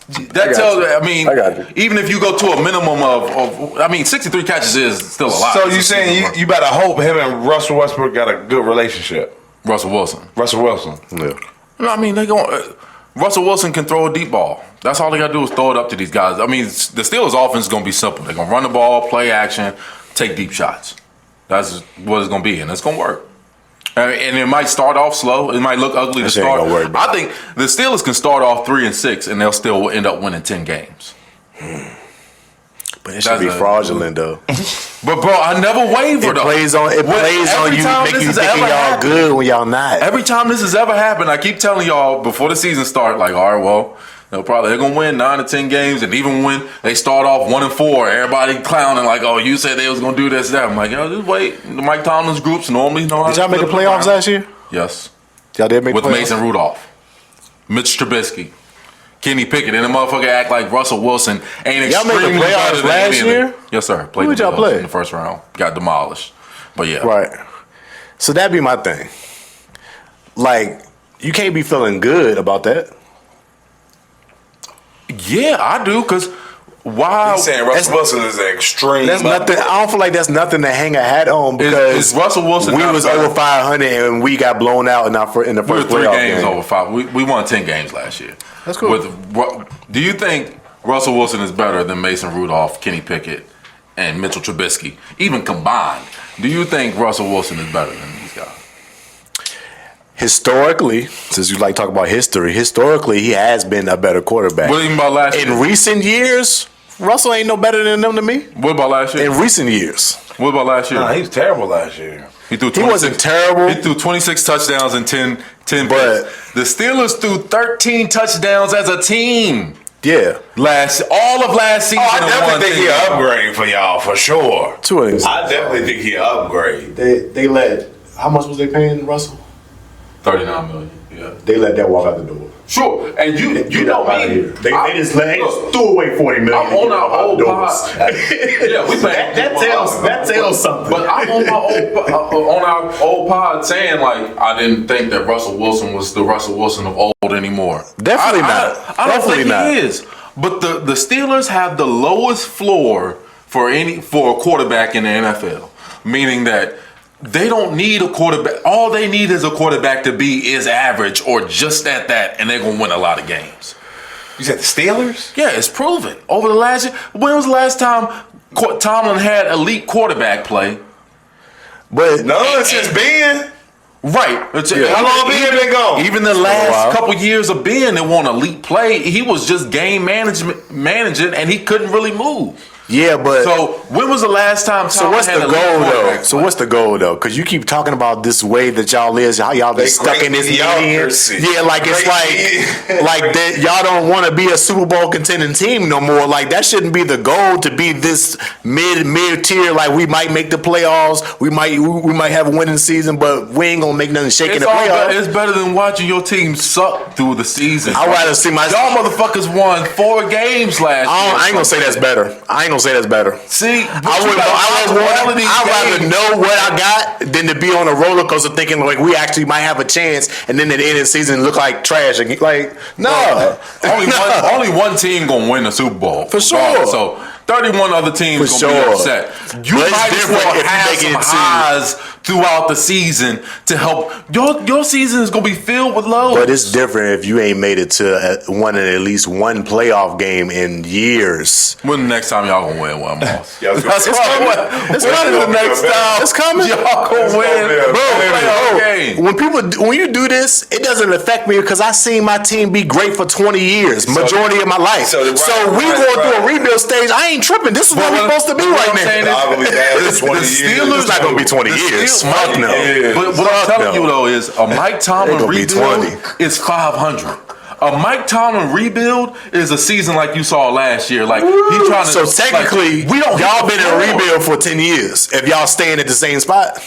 That tells. I mean, I got you. even if you go to a minimum of, I mean, 63 catches is still a lot. So you saying you better hope him and Russell Westbrook got a good relationship? Russell Wilson. Yeah. I mean, Russell Wilson can throw a deep ball. That's all they got to do is throw it up to these guys. I mean, the Steelers' offense is going to be simple. They're going to run the ball, play action, take deep shots. That's what it's going to be, and it's going to work. And it might start off slow. It might look ugly to start. I think the Steelers can start off 3-6, and they'll still end up winning 10 games. But it should be fraudulent, though. But bro, I never waver. It plays on you, make you thinking y'all good when y'all not. Every time this has ever happened, I keep telling y'all before the season start, like, all right, well, they're gonna win 9 to 10 games, and even when they start off 1-4, everybody clowning like, oh, you said they was gonna do this, that. I'm like, just wait. The Mike Tomlin's groups normally know how Did y'all make the playoffs last year? Yes. Y'all did make with the playoffs? Mason Rudolph, Mitch Trubisky, Kenny Pickett, and the motherfucker act like Russell Wilson ain't y'all made the playoffs last year? Yes, sir. Who did y'all play in the first round? Got demolished. But yeah. Right. So that'd be my thing. Like, you can't be feeling good about that. Yeah, I do, because why? He's saying Russell Wilson is an extreme. That's nothing. I don't feel like that's nothing to hang a hat on because is Russell Wilson we was over 500 and we got blown out in the first we were 3 playoff games game. over 5. We won 10 games last year. That's cool. Do you think Russell Wilson is better than Mason Rudolph, Kenny Pickett, and Mitchell Trubisky, even combined? Do you think Russell Wilson is better than these guys? Historically, since you like to talk about history, he has been a better quarterback. What even about last year? In recent years, Russell ain't no better than them to me. What about last year? In recent years. What about last year? Nah, he was terrible last year. He wasn't terrible. He threw 26 touchdowns and 10 But picks. The Steelers threw 13 touchdowns as a team. Yeah. All of last season. I definitely think he'll upgrade for y'all, for sure. I definitely think he'll upgrade. They let, how much was they paying Russell? $39 million. Yeah. They let that walk out the door. Sure, and you know me. They just threw away $40 million. I'm on our old pod. Yeah, we that tells something. But I'm on our old pod saying like I didn't think that Russell Wilson was the Russell Wilson of old anymore. Definitely not. I don't think he is. But the Steelers have the lowest floor for a quarterback in the NFL, meaning that they don't need a quarterback. All they need is a quarterback to be average or just at that, and they're going to win a lot of games. You said the Steelers? Yeah, it's proven. Over the last year, when was the last time Tomlin had elite quarterback play? But none since Ben. Right. How long Ben been gone? Even the last couple years of Ben, they won elite play. He was just game managing, and he couldn't really move. Yeah, but so when was the last time? So what's the goal though? So what's the goal though? Because you keep talking about this way that y'all is, how y'all be stuck in this median. Yeah, like it's like that. Y'all don't want to be a Super Bowl contending team no more. Like that shouldn't be the goal to be this mid tier. Like we might make the playoffs, we might have a winning season, but we ain't gonna make nothing shaking the playoffs. It's better than watching your team suck through the season. I'd rather see y'all motherfuckers won 4 games last year. I ain't gonna say that's better. I ain't gonna say that's better. See, I'd rather know what I got than to be on a roller coaster thinking like we actually might have a chance, and then at the end of the season look like trash. Like no, only one team gonna win the Super Bowl for sure. So 31 other teams gonna be upset. You might as well have some highs throughout the season to help. Your season is gonna be filled with lows. But it's different if you ain't made it to winning at least one playoff game in years. When the next time y'all gonna win one, boss? It's coming. It's coming. The next time it's coming. Y'all gonna win, bro. When you do this, it doesn't affect me because I seen my team be great for 20 years, majority of my life. So we going through a rebuild stage. I ain't tripping. This is where we're supposed to be right now. It's not gonna be 20 years. Fuck no. But what I'm telling you though is a Mike Tomlin rebuild is 500. A Mike Tomlin rebuild is a season like you saw last year. Like he's trying to. So technically, y'all been in a rebuild for 10 years. If y'all staying at the same spot,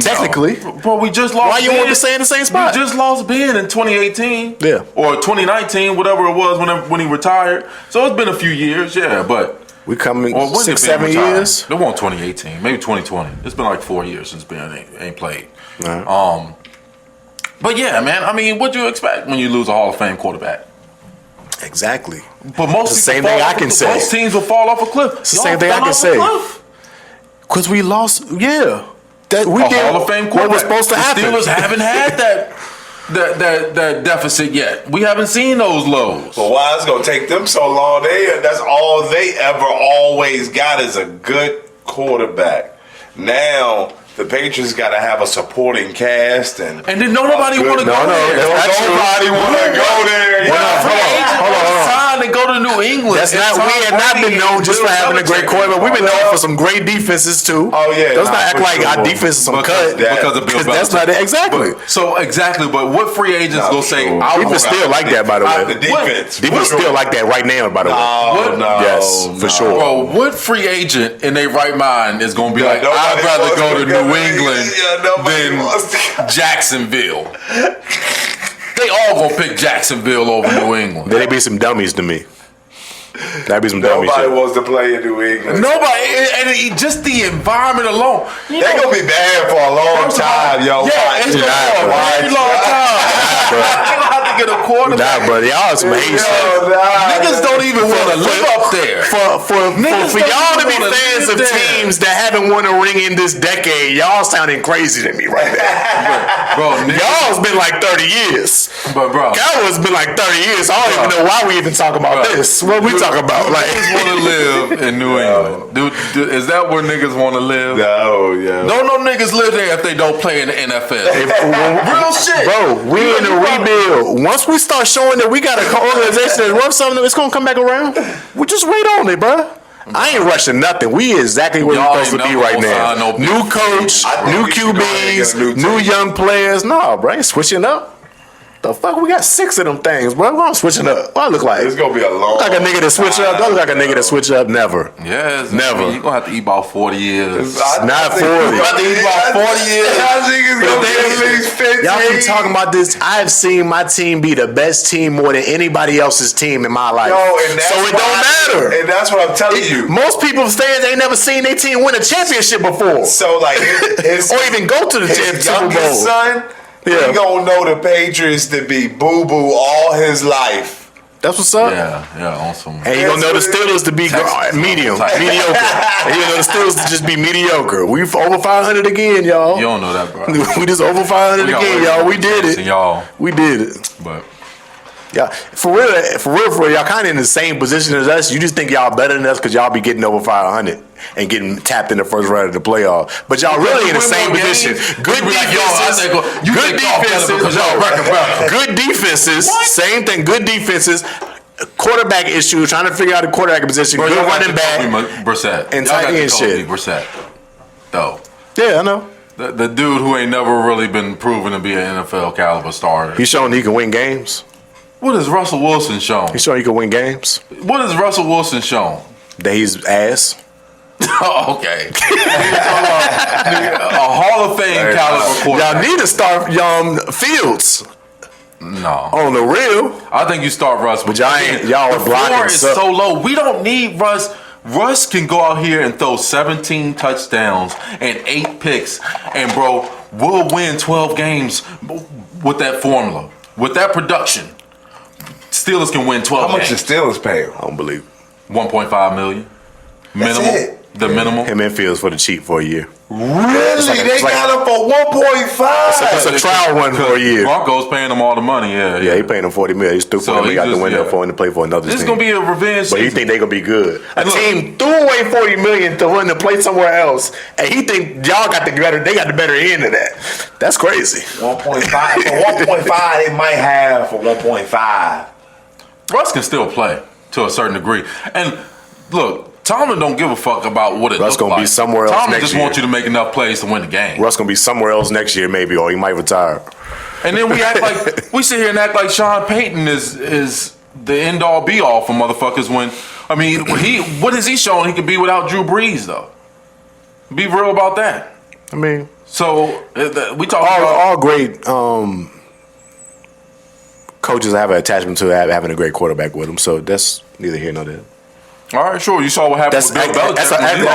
technically, but we just lost. Why you want to stay in the same spot? We just lost Ben in 2018, yeah, or 2019, whatever it was when he retired. So it's been a few years, yeah, but. We coming 6-7 years. They won 2018, maybe 2020. It's been like 4 years since Ben ain't played. Right. But yeah, man. I mean, what do you expect when you lose a Hall of Fame quarterback? Exactly. But most It's the same thing I can say. Most teams will fall off a cliff. It's the same thing I can say. Because we lost. Yeah. That we A did Hall of Fame what quarterback. was supposed to happen. The Steelers haven't had that deficit yet. We haven't seen those lows. But why it's gonna take them so long? That's all they ever always got is a good quarterback. Now the Patriots got to have a supporting cast, and then nobody want to go there. Nobody want to go there. Hold on. Time to go to New England. That's not. We have not been known just for having a great quarterback. We've been known for some great defenses too. Oh yeah. Let's not act like our defense is some cut because of Bill Belichick. That's not it. Exactly. But what free agents go say? People still like that, by the way. The defense. Defense still like that right now, by the way. Yes, for sure. Bro, what free agent in their right mind is going to be like, I'd rather go to New England than Jacksonville? They all gonna pick Jacksonville over New England. There'd be some dummies to me. That'd be some dummies. Nobody wants to play in New England. Nobody, and just the environment alone. They're gonna be bad for a long time, yo. Yeah, it's gonna be a very long time. They gonna have to get a quarterback. Nah, bro, y'all some Haitians. Niggas don't even want to live up there. For y'all to be fans of teams that haven't won a ring in this decade, y'all sounding crazy to me right now. Bro, y'all's been like 30 years. But bro, Cowboys been like 30 years. I don't even know why we even talk about this. What we talk about? Like, niggas want to live in New England. Dude, is that where niggas want to live? No, yeah. No niggas live there if they don't play in the NFL. Real shit. Bro, we in a rebuild. Once we start showing that we got an organization that's worth something, it's gonna come back around. We just wait on it, bro. I ain't rushing nothing. We exactly where we're supposed to be right now. New coach, new QBs, new young players. No, bro, ain't switching up. The fuck, we got 6 of them things, bro. We're switching up. What I look like? It's gonna be a long. Like a nigga to switch up. I look like a nigga to switch up. Never. Yes, never. You're gonna have to eat about 40 years. Not 40. You have to eat about 40 years. I think it's gonna be at least 15. Y'all keep talking about this. I've seen my team be the best team more than anybody else's team in my life. So it don't matter. And that's what I'm telling you. Most people stands ain't never seen their team win a championship before. So like, or even go to the Super Bowl. Son, he gonna know the Patriots to be boo boo all his life. That's what's up. Yeah, awesome. And he gonna know the Steelers to be mediocre. And he gonna know the Steelers to just be mediocre. We over 500 again, y'all. You don't know that, bro. We just over 500 again, y'all. We did it. Y'all, we did it. But yeah, for real, y'all kind of in the same position as us. You just think y'all better than us because y'all be getting over 500 and getting tapped in the first round of the playoff. But y'all really in the same position. Good defenses. Good defenses. Same thing. Good defenses. Quarterback issue. Trying to figure out a quarterback position. Good running back. Brissett. And tight end shit. Brissett. Though. Yeah, I know. The dude who ain't never really been proven to be an NFL caliber starter. He's showing he can win games. What has Russell Wilson shown? He's showing he can win games. What has Russell Wilson shown? That he's ass. Oh, okay. A Hall of Fame caliber quarterback. Y'all need to start Fields. No. On the real. I think you start Russ. But y'all are blocking. The floor is so low. We don't need Russ. Russ can go out here and throw 17 touchdowns and 8 picks. And, bro, we'll win 12 games with that formula. With that production. Steelers can win 12 How much games. the Steelers pay? I don't believe it. $1.5 million. Minimum. That's it. The minimum. Him and Fields for the cheap for a year. Really? They got him for 1.5. It's a trial run for a year. Broncos paying him all the money. Yeah, he paying him $40 million. He's stupid. So he got the window yeah. for him to play for another team. This is gonna be a revenge. But he think they gonna be good. A team threw away $40 million to run to play somewhere else, and he think y'all got the better. They got the better end of that. That's crazy. 1.5 for 1.5. They might have for 1.5. Russ can still play to a certain degree. And look, Tomlin don't give a fuck about what it looks like. Russ gonna be somewhere else Tomlin next just year. wants you to make enough plays to win the game. Russ gonna be somewhere else next year, maybe, or he might retire. And then we act like we sit here and act like Sean Payton is the end all be all for motherfuckers. When I mean, what has he shown he can be without Drew Brees though? Be real about that. I mean, so we talk about all great coaches have an attachment to having a great quarterback with them. So that's neither here nor there. All right, sure. You saw what happened with Bill Belichick.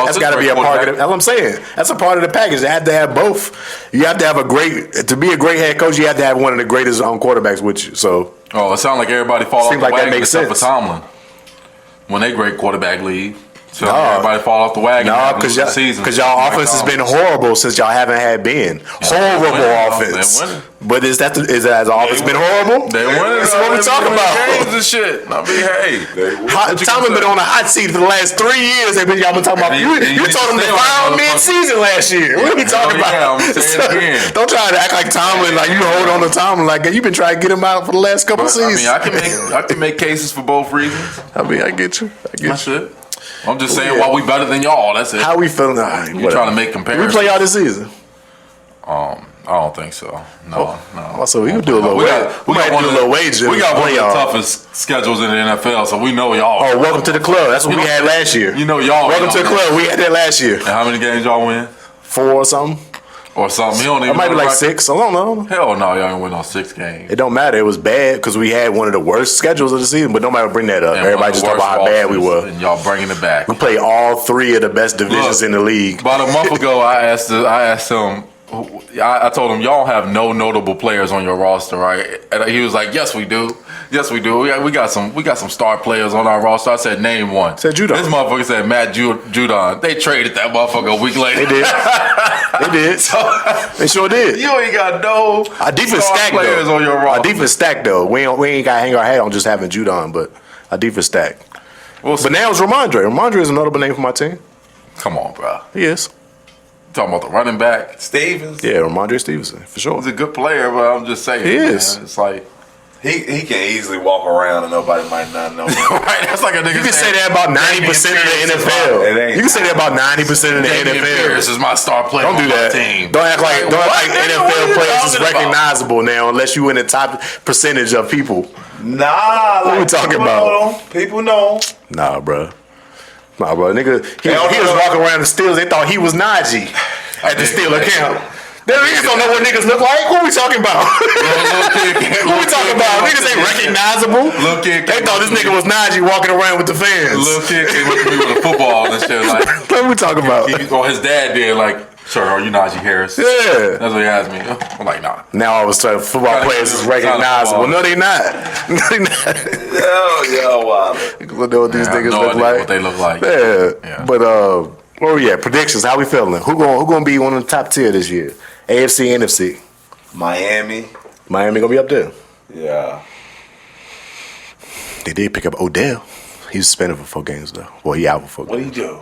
That's got to be a part of it. That's what I'm saying. That's a part of the package. They have to have both. You have to have to be a great head coach. You have to have one of the greatest quarterbacks with you. So Oh, it sounds like everybody fall off Seems the like that wagon makes except for sense. Tomlin. When they great quarterback leave. So No. everybody fall off the wagon. No, because y'all offense has been horrible since y'all haven't had Ben. Horrible offense. They're winning. But has the offense been horrible? They winning. That's what we talking about. Games and shit. I mean, hey. Tomlin been on a hot seat for the last 3 years. Y'all been talking about. You told him to fire mid-season last year. What are we talking about? Yeah, I'm saying it again. Don't try to act like Tomlin, like you hold on to Tomlin, like you've been trying to get him out for the last couple of seasons. I mean, I can make cases for both reasons. I mean, I get you. That's it. I'm just saying why we better than y'all. That's it. How we feeling? You trying to make comparisons? We play y'all this season. I don't think so. No. So we can do a little. We might do a little wager. We got one of the y'all. toughest schedules in the NFL, so we know y'all. Oh, welcome to the club. That's what we had last year. You know y'all. Welcome to the club. We had that last year. And how many games y'all win? 4 or something. Or something. He don't even. It might be like record. 6. I don't know. Hell no, y'all ain't win on 6 games. It don't matter. It was bad because we had one of the worst schedules of the season. But nobody bring that up. And Everybody just talk about how bad we were. And y'all bringing it back. We played all 3 of the best divisions in the league. About a month ago, I asked him. I told him, y'all have no notable players on your roster, right? And he was like, yes, we do. Yes, we do. We got some star players on our roster. I said, name one. Said Judon. This motherfucker said Matt Judon. They traded that motherfucker a week later. They did. They did. They sure did. You ain't got no Our defense star stacked players though. on your Our roster. defense stacked though. We ain't got to hang our hat on just having Judon, but our defense stacked. But now it's Ramondre. Ramondre is a notable name for my team. Come on, bro. He is. Talking about the running back. Stevens. Yeah, Ramondre Stevenson for sure. He's a good player, but I'm just saying. He is. Man, it's like. He can easily walk around and nobody might not know. Right, that's like a nigga. You can say that about 90% of the NFL. You can say that about 90% of the Damian NFL. Pierce is my star player. Don't do on my that. team. Don't act like What? NFL What are you players is talking about? recognizable now unless you in the top percentage of people. Nah, What we talking about? People know. Nah, bro. Nigga, he was walking around the Steelers. They thought he was Najee at the Steeler camp. They niggas don't know what niggas look like. What we talking about? What we talking about? Niggas ain't recognizable. They thought this nigga was Najee walking around with the fans. Little kid came up to me with a football and shit. Like, What we talking about? or his dad did. Like, sir, are you Najee Harris? Yeah. That's what he asked me. I'm like, nah. Now all of a sudden, football players is recognizable. No, they not. No, they not. Yo, wow. Niggas know what these I have niggas no look idea like. what they look like. Yeah. But where we at? Predictions. How we feeling? Who gonna be one of the top tier this year? AFC, NFC. Miami. Miami gonna be up there. Yeah. They did pick up Odell. He's suspended for 4 games though. Well, he out for 4 What games. do you do?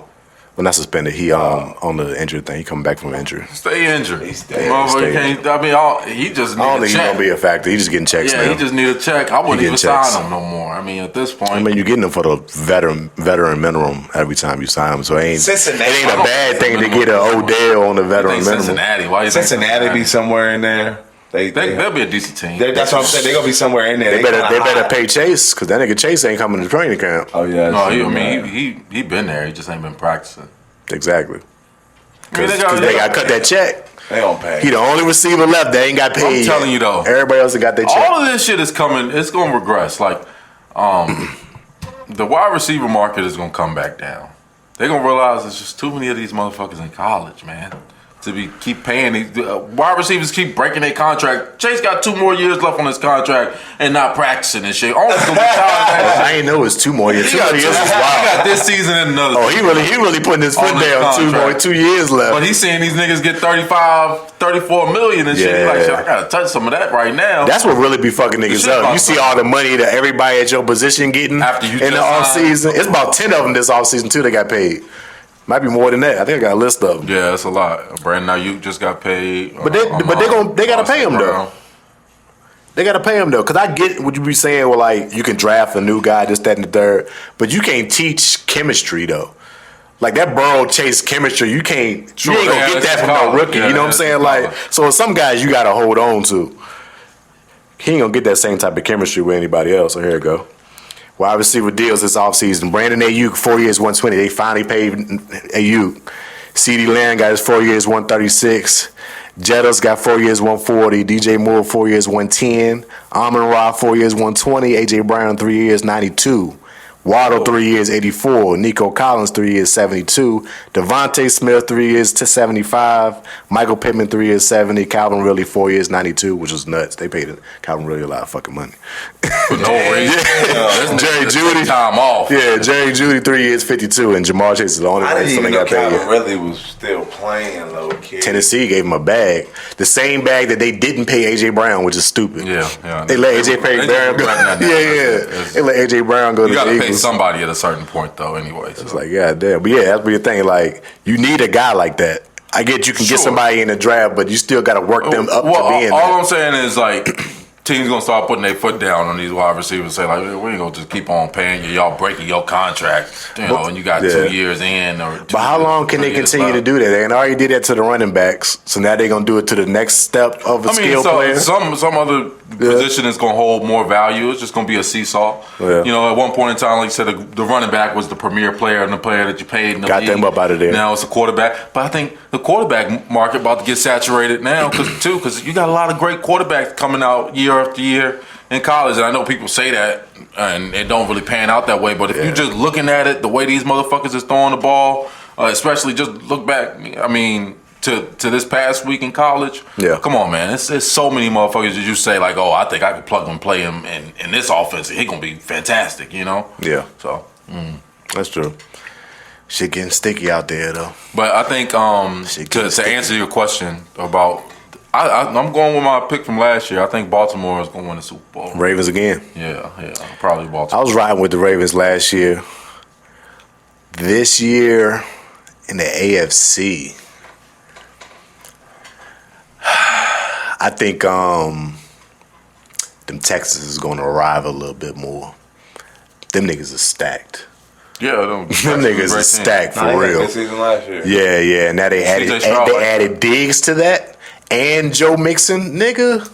Well, not suspended. He on the injured thing. He coming back from injury. Stay injured. He stay- Motherfucker stay can't. I mean, he just need I don't a think he's check. gonna be a factor. He just getting checks Yeah, now. he just need a check. I wouldn't getting even checks. sign him no more. I mean, at this point. I mean, you're getting him for the veteran minimum every time you sign him. So it ain't Cincinnati. a bad thing to get an Odell on the veteran think minimum. Cincinnati. Why you think Cincinnati be somewhere in there. They'll be a decent team. That's what I'm saying. They gonna be somewhere in there. They better kinda high. pay Chase because that nigga Chase ain't coming to training camp. Oh yeah. No, true, he been there. He just ain't been practicing. Exactly. I mean, Because they got to cut that check. They don't pay. He the only receiver left that ain't got paid. I'm telling yet. you though. Everybody else that got their check. All of this shit is coming. It's going to regress. Like, the wide receiver market is going to come back down. They're going to realize there's just too many of these motherfuckers in college, man. To keep paying these wide receivers keep breaking their contract. Chase got 2 more years left on his contract and not practicing and shit. Only gonna be tired. I ain't know it's 2 more years. 2 He more years is got wild. this season and another. Oh, he really putting his foot On his down. contract. 2 years left. But he's seeing these niggas get 35, 34 million and shit. He's like, Yeah. shit, I gotta touch some of that right now. That's what really be fucking niggas shit up. about You see something. all the money that everybody at your position getting After you in the just off signed. season. It's about 10 of them this off season too. They got paid. Might be more than that. I think I got a list of them. Yeah, that's a lot. Brandon Ayuk just got paid. But they gotta pay him though. They gotta pay him though, cause I get what you be saying. Well, like you can draft a new guy, this, that, and the third, but you can't teach chemistry though. Like that Burrow Chase chemistry, you can't. Sure, you ain't they gonna had get it that in from no college. rookie. Yeah, you know what I'm they saying? had it in Like, college. so some guys you gotta hold on to. He ain't gonna get that same type of chemistry with anybody else. So here it go. Wide receiver deals this offseason. Brandon Ayuk, 4 years, 120. They finally paid Ayuk. CeeDee Lamb got his 4 years, 136. Jettas got 4 years, 140. DJ Moore, 4 years, 110. Amon Ra, 4 years, 120. AJ Brown, 3 years, 92. Waddle 3 years 84. Nico Collins 3 years 72. Devontae Smith 3 years to 75. Michael Pittman 3 years 70. Calvin Ridley 4 years 92, which was nuts. They paid Calvin Ridley a lot of fucking money. For no reason. Jerry Jeudy time off. Yeah, Jerry Jeudy 3 years 52, and Jamar Chase is the only one I that didn't still even ain't know got paid Calvin yet. Ridley was still playing low key. Tennessee gave him a bag, the same bag that they didn't pay AJ Brown, which is stupid. Yeah. They let AJ Brown go. They let AJ Brown go to You the got to pay Eagles. somebody at a certain point, though. Anyway, so. It's like, yeah, damn. But yeah, that's what you're thinking. Like, you need a guy like that. I get you can get somebody in the draft, but you still got to work them up to being all there. I'm saying is, like, teams going to start putting their foot down on these wide receivers and say, like, we ain't going to just keep on paying you. Y'all breaking your contract, and you got 2 years in. But how long can they continue to do that? They already did that to the running backs, so now they're going to do it to the next step of a skill player. Some other position is going to hold more value. It's just going to be a seesaw. Yeah. You know, at one point in time, like you said, the running back was the premier player and the player that you paid in the Got league. them up out of there. Now it's the quarterback. But I think the quarterback market about to get saturated now because you got a lot of great quarterbacks coming out year after year in college. And I know people say that and it don't really pan out that way. But if you're just looking at it, the way these motherfuckers is throwing the ball, especially just look back, I mean, to this past week in college. Yeah. Come on, man. It's so many motherfuckers that you say, like, oh, I think I could plug and play him in this offense. He going to be fantastic, you know? Yeah. So. That's true. Shit getting sticky out there, though. But I think to answer your question about, I'm going with my pick from last year. I think Baltimore is going to win the Super Bowl. Ravens again. Yeah, probably I Baltimore. was riding with the Ravens last year. This year in the AFC, I think them Texans is going to arrive a little bit more. Them niggas are stacked. Yeah, them niggas are stacked for real. Good season last year. Yeah. Now they added Diggs to that and Joe Mixon, nigga.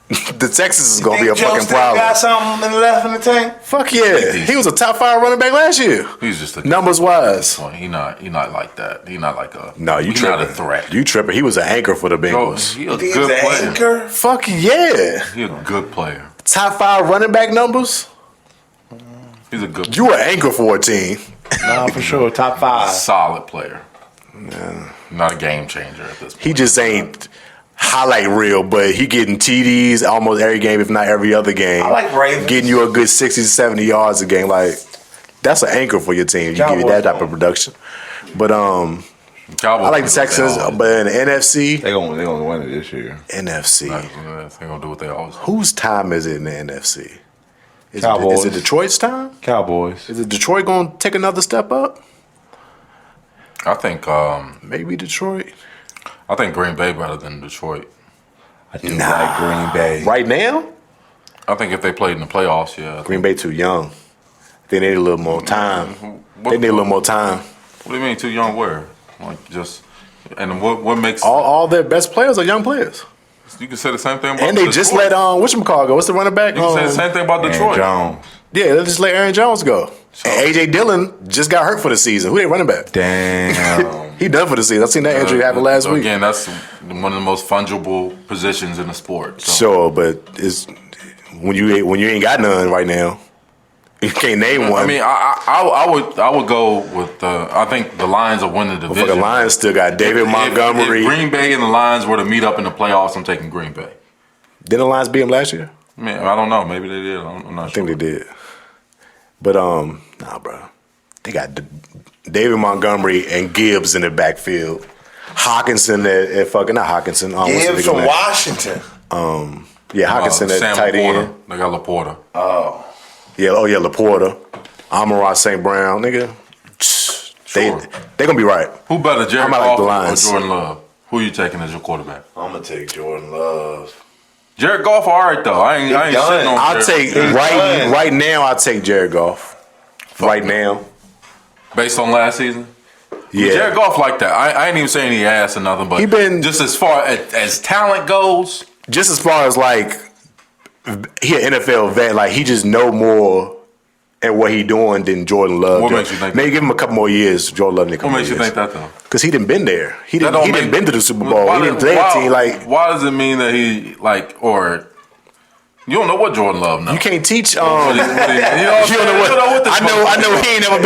The Texans is gonna be a fucking problem. Got something left in the tank? Fuck yeah, he was a top 5 running back last year. He's just a numbers wise. He not like that. He not like a He's not a threat. You tripping? He was an anchor for the Bengals. He a good player. Anchor? Fuck yeah, He a good player. top 5 running back numbers. He's a good. You an anchor for a team. Nah, for sure. Top 5. Solid player. Yeah. Not a game changer at this point. He just ain't highlight reel, but he getting TDs almost every game, if not every other game. I like Ravens. Getting you a good 60 to 70 yards a game. Like, that's an anchor for your team. You give you that type of production. But Cowboys I like the Texans, but in the NFC. They're gonna win it this year. NFC. They're going to do what they always do. Whose time is it in the NFC? Cowboys. Is it Detroit's time? Cowboys. Is it Detroit going to take another step up? I think Maybe Detroit. I think Green Bay better than Detroit. I do like Green Bay. Right now? I think if they played in the playoffs, yeah. Green Bay too young. They need a little more time. They need a little more time. What do you mean too young? Where? Like just and what makes All their best players are young players. you can say the same thing about And they Detroit. just let whatchamacallit go? What's the running back? You can say the same thing about Detroit. Jones. Yeah, they just let Aaron Jones go. And AJ Dillon just got hurt for the season. Who they running back? Damn. He done for the season. I seen that injury happen last week. Again, that's one of the most fungible positions in the sport. So. Sure, but it's when you ain't got none right now. You can't name one. I mean, I would go with I think the Lions will win the division. The Lions still got David Montgomery. If Green Bay and the Lions were to meet up in the playoffs, I'm taking Green Bay. Didn't the Lions beat them last year? Man, I don't know. Maybe they did. I'm not sure. I think they did. But nah, bro. They got David Montgomery and Gibbs in the backfield. Hawkinson at fucking not Hawkinson. Gibbs from Washington. Yeah, Hawkinson at Sam tight Laporta. end. They got Laporta. Yeah, Laporta. Amon-Ra St. Brown, nigga. Sure. They gonna be right. Who better, Jared I'm out like the Goff or Lions. Jordan Love? Who you taking as your quarterback? I'm gonna take Jordan Love. Jared Goff, all right though. I ain't shitting on I'll Jared. take right now. I'll take Jared Goff. Right now, Based on last season. yeah. Jared Goff like that. I ain't even saying he ass or nothing, but He been- just as far as talent goes. Just as far as like he an NFL vet, like he just know more and what he doing than Jordan Love. What did. makes you think Maybe that? give him a couple more years. Jordan Love need a couple What makes more you years. think that though? Because he didn't been there. He That didn't. don't He make- didn't been to the Super Bowl. Why He didn't does- play a why- team like. Why does it mean that he like or You don't know what Jordan Love knows. You can't teach. You don't know what I know he ain't never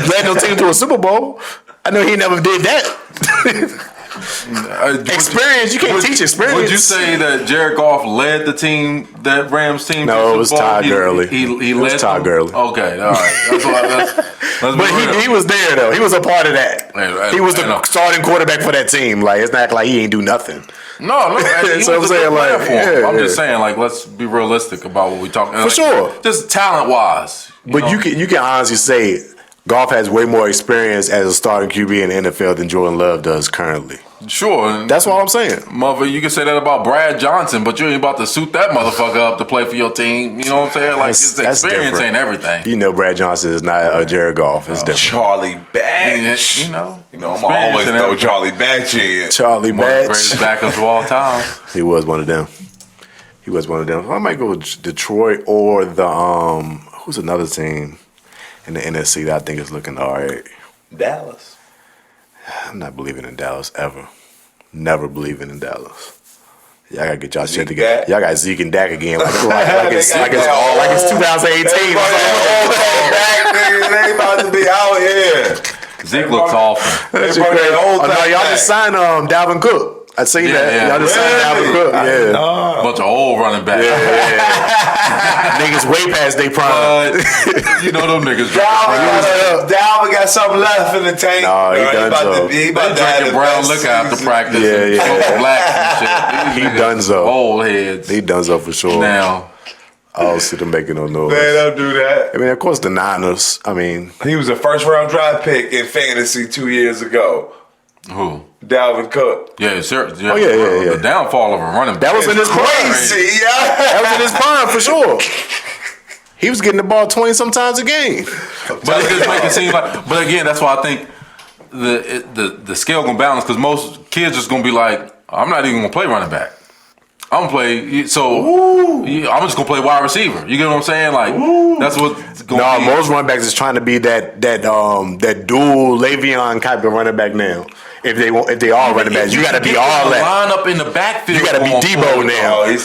led no team to a Super Bowl. I know he never did that. Experience, you can't teach experience. Would you say that Jared Goff led the team, that Rams team? No, it was Todd Gurley. He led Todd Gurley. Okay, all right. But he was there though. He was a part of that. He was the starting quarterback for that team. Like it's not like he ain't do nothing. No, he so was I'm saying like, I'm just saying like let's be realistic about what we talking. For sure, just talent wise. But you can honestly say Goff has way more experience as a starting QB in the NFL than Jordan Love does currently. Sure. That's what I'm saying. Mother, you can say that about Brad Johnson, but you ain't about to suit that motherfucker up to play for your team. You know what I'm saying? Like, his experience ain't everything. You know Brad Johnson is not a Jared Goff. It's different. Charlie Batch. You know, I'm always throw Charlie Batch in. Charlie one of the Batch. greatest backers of all time. He was one of them. I might go with Detroit or the who's another team in the NFC that I think is looking all right. Dallas. I'm not believing in Dallas ever. Never believing in Dallas. Y'all gotta get y'all shit together. Y'all got Zeke and Dak again, like it's 2018. They about to be out here. Zeke looks awful. That's crazy. Y'all just signed Dalvin Cook. I seen that. Yeah. Y'all just signed Dalvin Cook. Yeah. Bunch of old running backs. Niggas way past their prime. You know them niggas. Dalvin got something left in the tank. No, he done so. They drinking brown liquor after practice. Yeah. Black and shit. He done so. Old heads. He done so for sure. Now. I don't see them making no noise. Man, don't do that. I mean, of course, the Niners. I mean, he was a first round draft pick in fantasy 2 years ago. Who? Dalvin Cook. Yeah, sure. Oh, yeah. The downfall of a running back. That was in his prime. Crazy, yeah. That was in his prime for sure. He was getting the ball 20 sometimes a game. But it just make it seem like. But again, that's why I think the scale gonna balance because most kids just gonna be like, I'm not even gonna play running back. I'm gonna play. So I'm just gonna play wide receiver. You get what I'm saying? Like that's what's going. No, most running backs is trying to be that dual Le'Veon type of running back now. If they are running backs, you got to be all that. Line up in the backfield. You got to be Debo now. He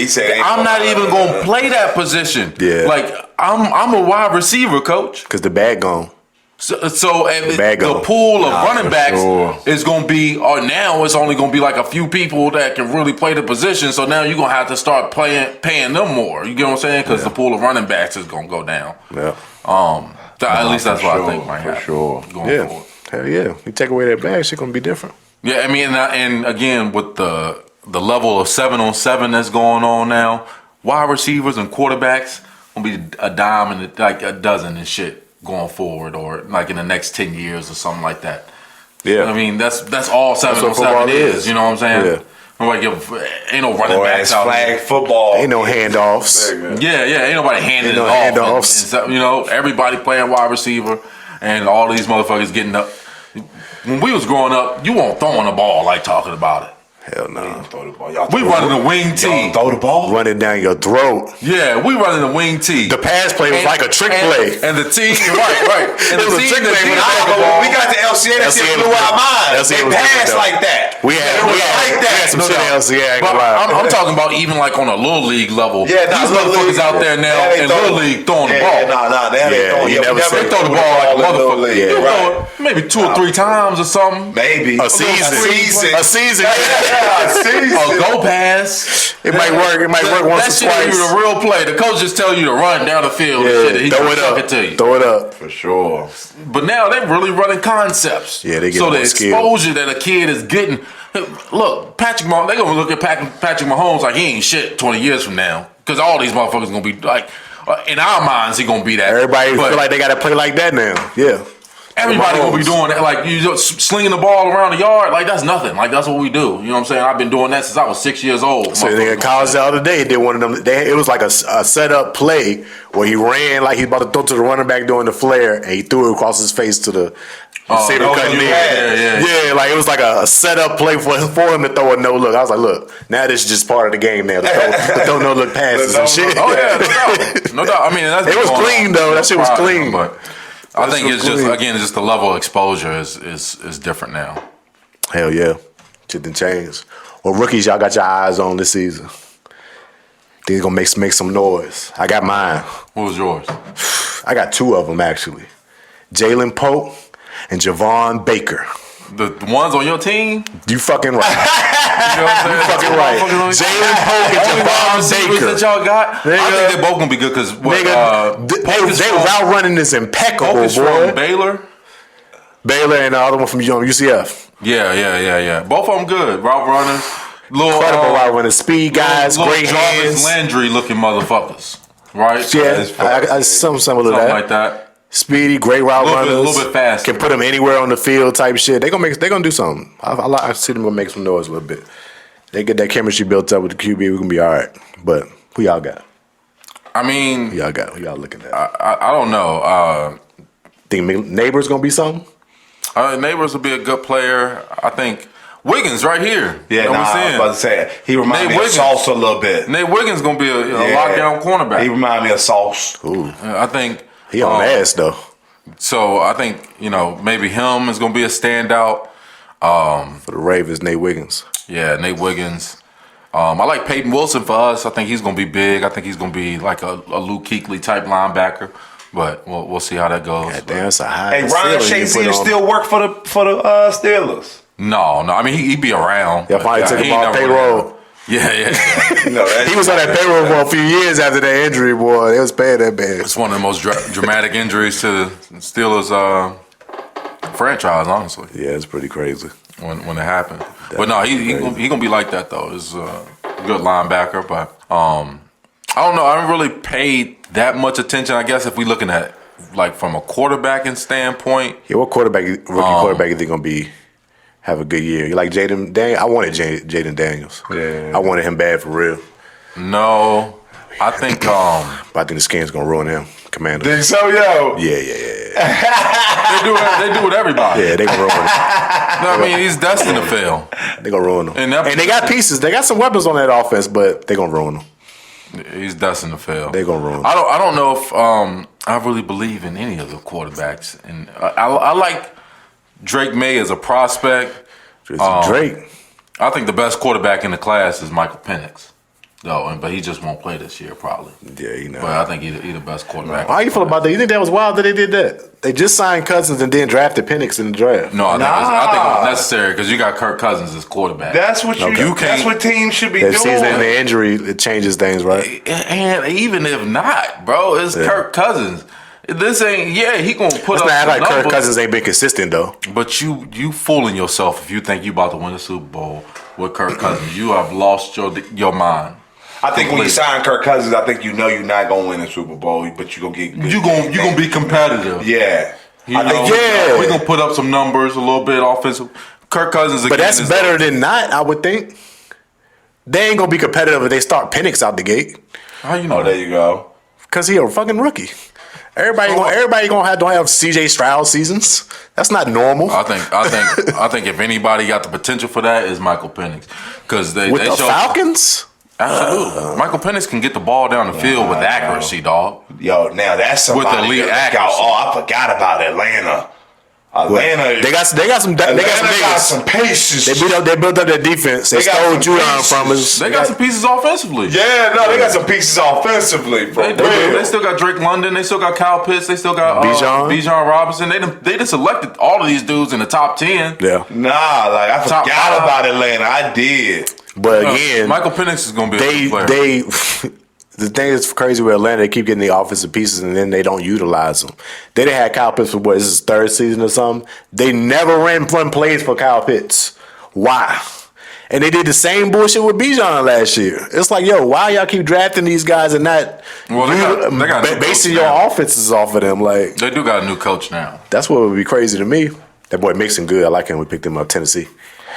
said. I'm not even gonna play that position. Yeah. Like I'm a wide receiver, coach. Because the bag gone. So the pool of running backs is going to be, or now it's only going to be like a few people that can really play the position. So now you're going to have to start paying them more. You get what I'm saying? Because the pool of running backs is going to go down. Yeah. At least that's what I think might happen. For sure. Going forward. Hell yeah. You take away that bag, shit going to be different. Yeah, I mean, and again, with the level of 7-on-7 that's going on now, wide receivers and quarterbacks going to be a dime and like a dozen and shit going forward, or like in the next 10 years or something like that. Yeah, I mean that's all 7-on-7 is. You know what I'm saying? Yeah. Nobody ain't no running backs out flag here. football. Ain't no handoffs. Yeah, ain't nobody handing it off. Handoffs. And, you know, everybody playing wide receiver, and all these motherfuckers getting up. When we was growing up, you weren't throwing the ball like talking about it. Hell no. We running the wing tee. Throw the ball. Run it down your throat. Yeah, we running the wing tee. The pass play was like a trick play. And the team, right. And it was a trick play. We got the LCA. That shit blew our minds. They passed like that. We had some shit LCA. I'm talking about even like on a little league level. Yeah, these motherfuckers out there now in little league throwing the ball. They throw the ball like a motherfucker. You throw it maybe 2 or 3 times or something. Maybe a season. A go pass. It might work. It might work once or twice. That shit is a real play. The coach just tell you to run down the field. Yeah, and throw it up. It to you. Throw it up for sure. But now they're really running concepts. Yeah, they get so the skill. exposure that a kid is getting. Look, Patrick Mahomes. They're gonna look at Patrick Mahomes like he ain't shit 20 years from now because all these motherfuckers gonna be like. In our minds, he gonna be that. Everybody feel like they gotta play like that now. Yeah. Everybody gonna be doing that, like you just slinging the ball around the yard, like that's nothing. Like that's what we do. You know what I'm saying? I've been doing that since I was 6 years old. So in college the other day, did one of them. It was like a set up play where he ran like he about to throw to the running back doing the flare, and he threw it across his face to the receiver cutting in. Yeah, like it was like a set up play for him to throw a no look. I was like, look, now this is just part of the game now. To throw no look passes and shit. Oh yeah, no doubt. I mean, it was clean though. That shit was clean. But I think it's just again, just the level of exposure is different now. Hell yeah, shit done changed. Well, rookies, y'all got your eyes on this season. They're gonna make some noise. I got mine. What was yours? I got 2 of them actually. Jalen Pope and Javon Baker. The ones on your team? You fucking right. You know what I'm saying? You fucking right. Jalen Pope and Javon Baker. That y'all got? Nigga, I think they both gonna be good because they route running is impeccable, Pope is boy. from Baylor. Baylor and the other one from UCF. Yeah. Both of them good. Route runners. Incredible route runners. Speed guys, great hands. Jarvis Landry looking motherfuckers. Right? Yeah, I something similar to that. Like that. Speedy, great route runners. A little bit faster. Can put them anywhere on the field type shit. They gonna do something. I see them gonna make some noise a little bit. They get that chemistry built up with the QB. We're gonna be all right. But who y'all got? I mean, Who y'all looking at? I don't know. Think Neighbors gonna be something? Neighbors will be a good player. I think Wiggins right here. Yeah, I was about to say he reminds me of Sauce a little bit. Nate Wiggins gonna be a lockdown cornerback. He reminds me of Sauce. Ooh, I think he on ass though. So I think maybe him is gonna be a standout. For the Ravens, Nate Wiggins. Yeah, Nate Wiggins. I like Peyton Wilson for us. I think he's gonna be big. I think he's gonna be like a Luke Kuechly type linebacker. But we'll see how that goes. Yeah, damn, that's a high. Hey, Ryan Shazier still work for the Steelers? No. I mean he'd be around. Yeah, probably took him off payroll. Yeah. He was on that payroll for a few years after that injury, boy. They was paying that bad. It's one of the most dramatic injuries to the Steelers franchise, honestly. Yeah, it's pretty crazy when it happened. But no, he gonna be like that though. He's a good linebacker, but I don't know. I haven't really paid that much attention. I guess if we looking at like from a quarterbacking standpoint. Yeah, what rookie quarterback you think gonna have a good year? You like Jaden Daniels? I wanted Jaden Daniels. Yeah, I wanted him bad for real. No, I think but I think the Skins gonna ruin him. Commander. Think so, yo? Yeah. They do with everybody. Yeah, they gonna ruin him. No, I mean he's destined to fail. They gonna ruin him. And they got pieces. They got some weapons on that offense, but they gonna ruin him. He's destined to fail. They gonna ruin him. I don't know if I really believe in any of the quarterbacks, and I like Drake May as a prospect. Drake. I think the best quarterback in the class is Michael Penix. But he just won't play this year probably. Yeah, But I think he's the best quarterback. How you feel about that? You think that was wild that they did that? They just signed Cousins and then drafted Penix in the draft. No, I think it was necessary because you got Kirk Cousins as quarterback. That's what that's what teams should be doing. Season the injury, it changes things, right? And even if not, bro, it's Kirk Cousins. This ain't he gonna put up. It's not like numbers, Kirk Cousins ain't been consistent though. But you fooling yourself if you think you about to win the Super Bowl with Kirk Cousins. You have lost your mind. I think when you sign Kirk Cousins, I think you're not gonna win a Super Bowl, but you're gonna get good. You gonna be competitive. Yeah. We're gonna put up some numbers a little bit offensive. Kirk Cousins, but that's better than not. I would think they ain't gonna be competitive if they start Penix out the gate. How you know? Oh, there you go. Because he a fucking rookie. Everybody gonna have CJ Stroud seasons. That's not normal. I think if anybody got the potential for that is Michael Penix because they the Falcons. Absolutely. Michael Penix can get the ball down the field with accuracy, dog. Yo, now that's somebody with elite accuracy. I forgot about Atlanta. They got some pieces. They built up their defense. They stole Judon from us. They got some pieces offensively. Yeah, they got some pieces offensively. They still got Drake London. They still got Kyle Pitts. They still got Bijan Robinson. They just selected all of these dudes in the top 10. Yeah. I forgot about Atlanta. I did. But again, Michael Penix is going to be a good player. The thing that's crazy with Atlanta, they keep getting the offensive pieces and then they don't utilize them. They didn't have Kyle Pitts for this is his third season or something. They never ran plays for Kyle Pitts. Why? And they did the same bullshit with Bijan last year. It's like, why y'all keep drafting these guys and not they got basing your offenses off of them? Like they do got a new coach now. That's what would be crazy to me. That boy Mixon good. I like him. We picked him up Tennessee.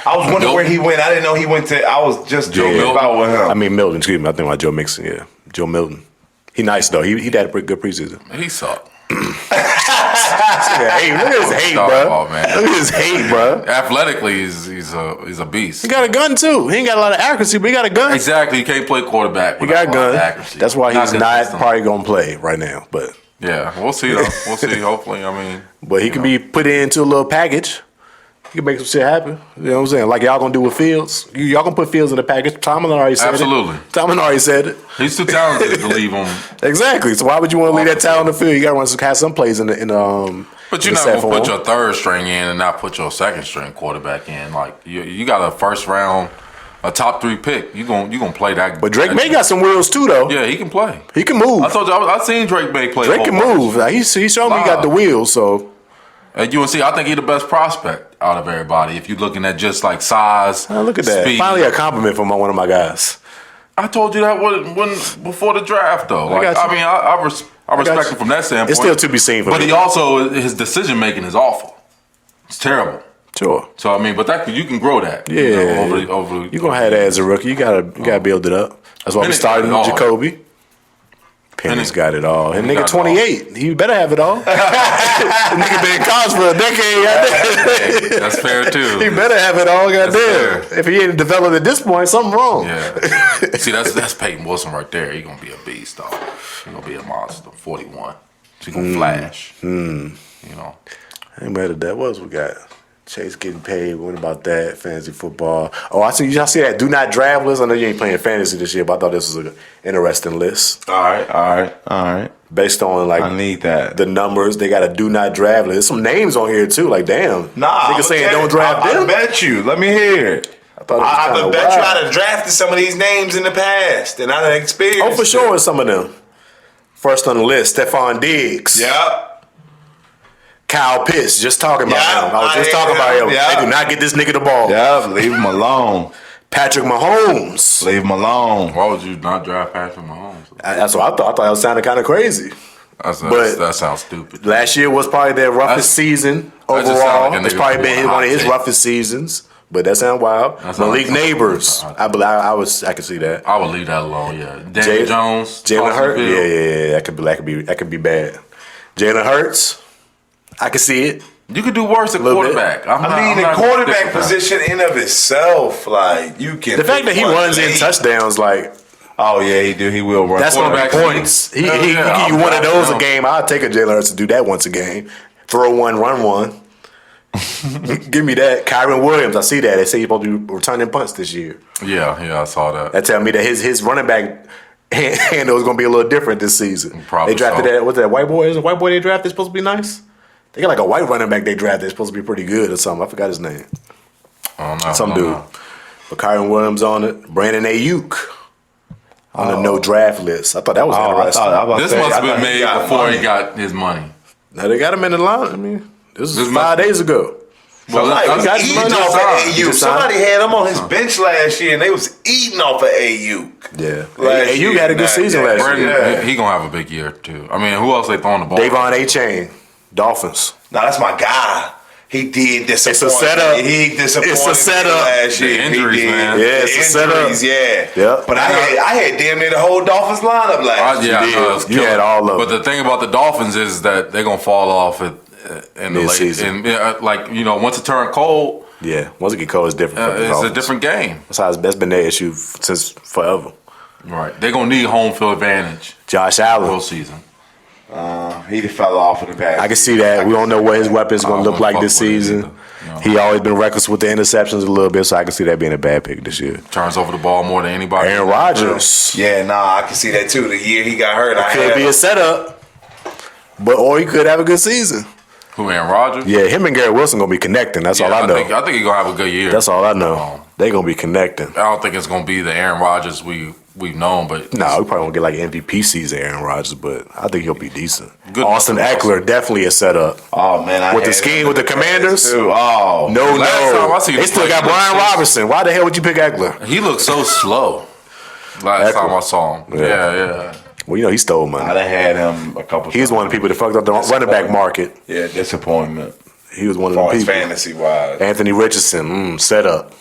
I was wondering where he went. I didn't know he went to. I was just joking about with him. I mean Milton. Excuse me. I think about Joe Mixon. Yeah, Joe Milton. He nice though. He had a pretty good preseason. He sucked. Look at his hate, bro. Look at his hate, bro. Athletically, he's a beast. He got a gun too. He ain't got a lot of accuracy, but he got a gun. Exactly. You can't play quarterback. He got a gun. Accuracy. That's why he's not probably gonna play right now. But yeah, we'll see though. We'll see. Hopefully, but he can be put into a little package. You can make some shit happen. You know what I'm saying? Like y'all gonna do with Fields. Y'all gonna put Fields in the package. Tomlin already said Absolutely. it. Tomlin already said it. He's too talented to leave him. Exactly. So why would you want to leave that talent on the field? You gotta have some plays in the But you're not gonna put your third string in and not put your second string quarterback in. Like you got a first round, a top 3 pick. You gonna play that. But Drake May got some wheels too, though. Yeah, he can play. He can move. I told you I seen Drake May play. Drake can move. Like, he showed me he got the wheels. So at UNC, I think he's the best prospect out of everybody. If you're looking at just like size, look at that. speed. Finally, a compliment from one of my guys. I told you that when before the draft though. Like, I respect him from that standpoint. It's still to be seen for me. But he also his decision making is awful. It's terrible. Sure. So I mean, but you can grow that. Yeah. You know, over you're gonna have that as a rookie. You gotta build it up. That's why we started with Jacoby. Penny's got it all. And nigga 28. He better have it all. Nigga been in college for a decade. Hey, that's fair too. He better have it all, goddamn. If he ain't developed at this point, something wrong. Yeah. See, that's Peyton Wilson right there. He gonna be a beast, dog. He gonna be a monster. 41. He gonna flash. You know. I ain't mad at that. What else we got? Chase getting paid. What about that? Fantasy football. Oh, y'all see that do not draft list? I know you ain't playing fantasy this year, but I thought this was an interesting list. All right. Based on like I need that. The numbers, they got a do not draft list. There's some names on here too. Like damn, niggas saying don't draft them. I bet you. Let me hear it. I bet you I done drafted some of these names in the past, and I done experienced. Oh, for sure, some of them. First on the list, Stephon Diggs. Yep. Kyle Pitts, just talking about him. I was just talking about him. Yep. They do not get this nigga the ball. Yeah, leave him alone. Patrick Mahomes. Leave him alone. Why would you not draft Patrick Mahomes? That's what I thought. I thought that was sounding kind of crazy. That sounds stupid. Last year was probably their roughest season overall. It's probably been one of his roughest seasons. But that sounds wild. Malik Neighbors. I can see that. I would leave that alone. Yeah. Daniel Jones. Jalen Hurts. Yeah. That could be bad. Jalen Hurts. I can see it. You could do worse at quarterback. The quarterback position in of itself, like you can. The fact that he runs in touchdowns, like. Oh yeah, he do. He will run. That's one of the points. He give you one of those a game. I'll take a Jalen Hurts to do that once a game. Throw one, run one. Give me that. Kyron Williams, I see that. They say he's supposed to be returning punts this year. Yeah, I saw that. That tell me that his running back handle is going to be a little different this season. Probably they drafted that. What's that white boy? Is a white boy they drafted supposed to be nice? They got like a white running back they drafted. It's supposed to be pretty good or something. I forgot his name. I don't know. Some dude. But Kyron Williams on it. Brandon Ayuk on the no draft list. I thought that was interesting. This must have been made before he got his money. Now they got him in the line. I mean, this was 5 days ago. Somebody was eating off of Ayuk. Somebody had him on his bench last year, and they was eating off of Ayuk. Yeah, Ayuk had a good season last year. He gonna have a big year too. I mean, who else they throwing the ball? Davon A-Chain, Dolphins. No, that's my guy. He did disappoint. It's a setup. He disappointed. It's a setup. Last year. The injuries, man. Yeah, it's a setup. Yeah. But I had damn near the whole Dolphins lineup last year. You had all of them. But the thing about the Dolphins is that they're gonna fall off in the late season. Like once it turns cold. Yeah, once it get cold, it's different. It's a different game. That's been their issue since forever. Right. They're gonna need home field advantage. Josh Allen. Full season. He fell off in the past. I can see that. We don't know what his weapon's going to look like this season. He always been reckless with the interceptions a little bit, so I can see that being a bad pick this year. Turns over the ball more than anybody. Aaron Rodgers. Yeah, I can see that too. The year he got hurt, could be a setup, or he could have a good season. Who, Aaron Rodgers? Yeah, him and Garrett Wilson going to be connecting. That's all I know. I think he's going to have a good year. That's all I know. They going to be connecting. I don't think it's going to be the Aaron Rodgers we've known, but we probably won't get like MVP season Aaron Rodgers, but I think he'll be decent. Good. Austin Eckler definitely a setup. Oh man, with the scheme with the Commanders. Oh no, they still got Brian Robinson. Why the hell would you pick Eckler? He looked so slow last time I saw him. Yeah. Well, he stole money. I done had him a couple. He's one of the people that fucked up the running back market. Yeah, disappointment. He was one of the people. Fantasy wise, Anthony Richardson, setup.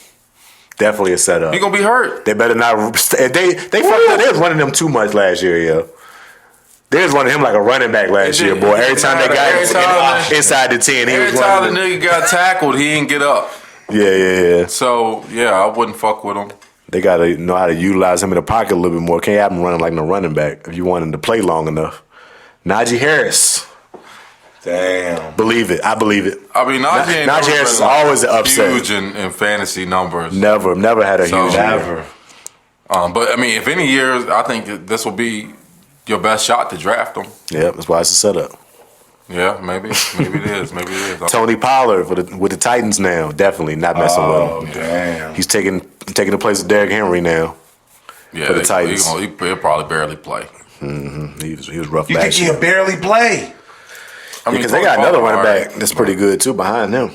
Definitely a setup. He gonna be hurt. They better not. They fucked up. They was running him too much last year, yo. They was running him like a running back last year, boy. Every time they got him inside the 10, he was running. Every time the nigga got tackled, he didn't get up. Yeah. So I wouldn't fuck with him. They gotta know how to utilize him in the pocket a little bit more. Can't have him running like no running back if you want him to play long enough. Najee Harris. Damn. Believe it. I believe it. I mean, Najee ain't Najee never Harris is been, always an upset. huge in fantasy numbers. Never had a huge year. Never. But I mean, if any years, I think this will be your best shot to draft him. Yeah, that's why it's a setup. Yeah, maybe it is. Maybe it is. Tony Pollard with the Titans now, definitely not messing with him. Damn. He's taking the place of Derrick Henry now. Yeah, for the Titans. He'll probably barely play. He was rough You think last year. he'll barely play? I mean, Because they got another running Pollard, back that's pretty good too behind him.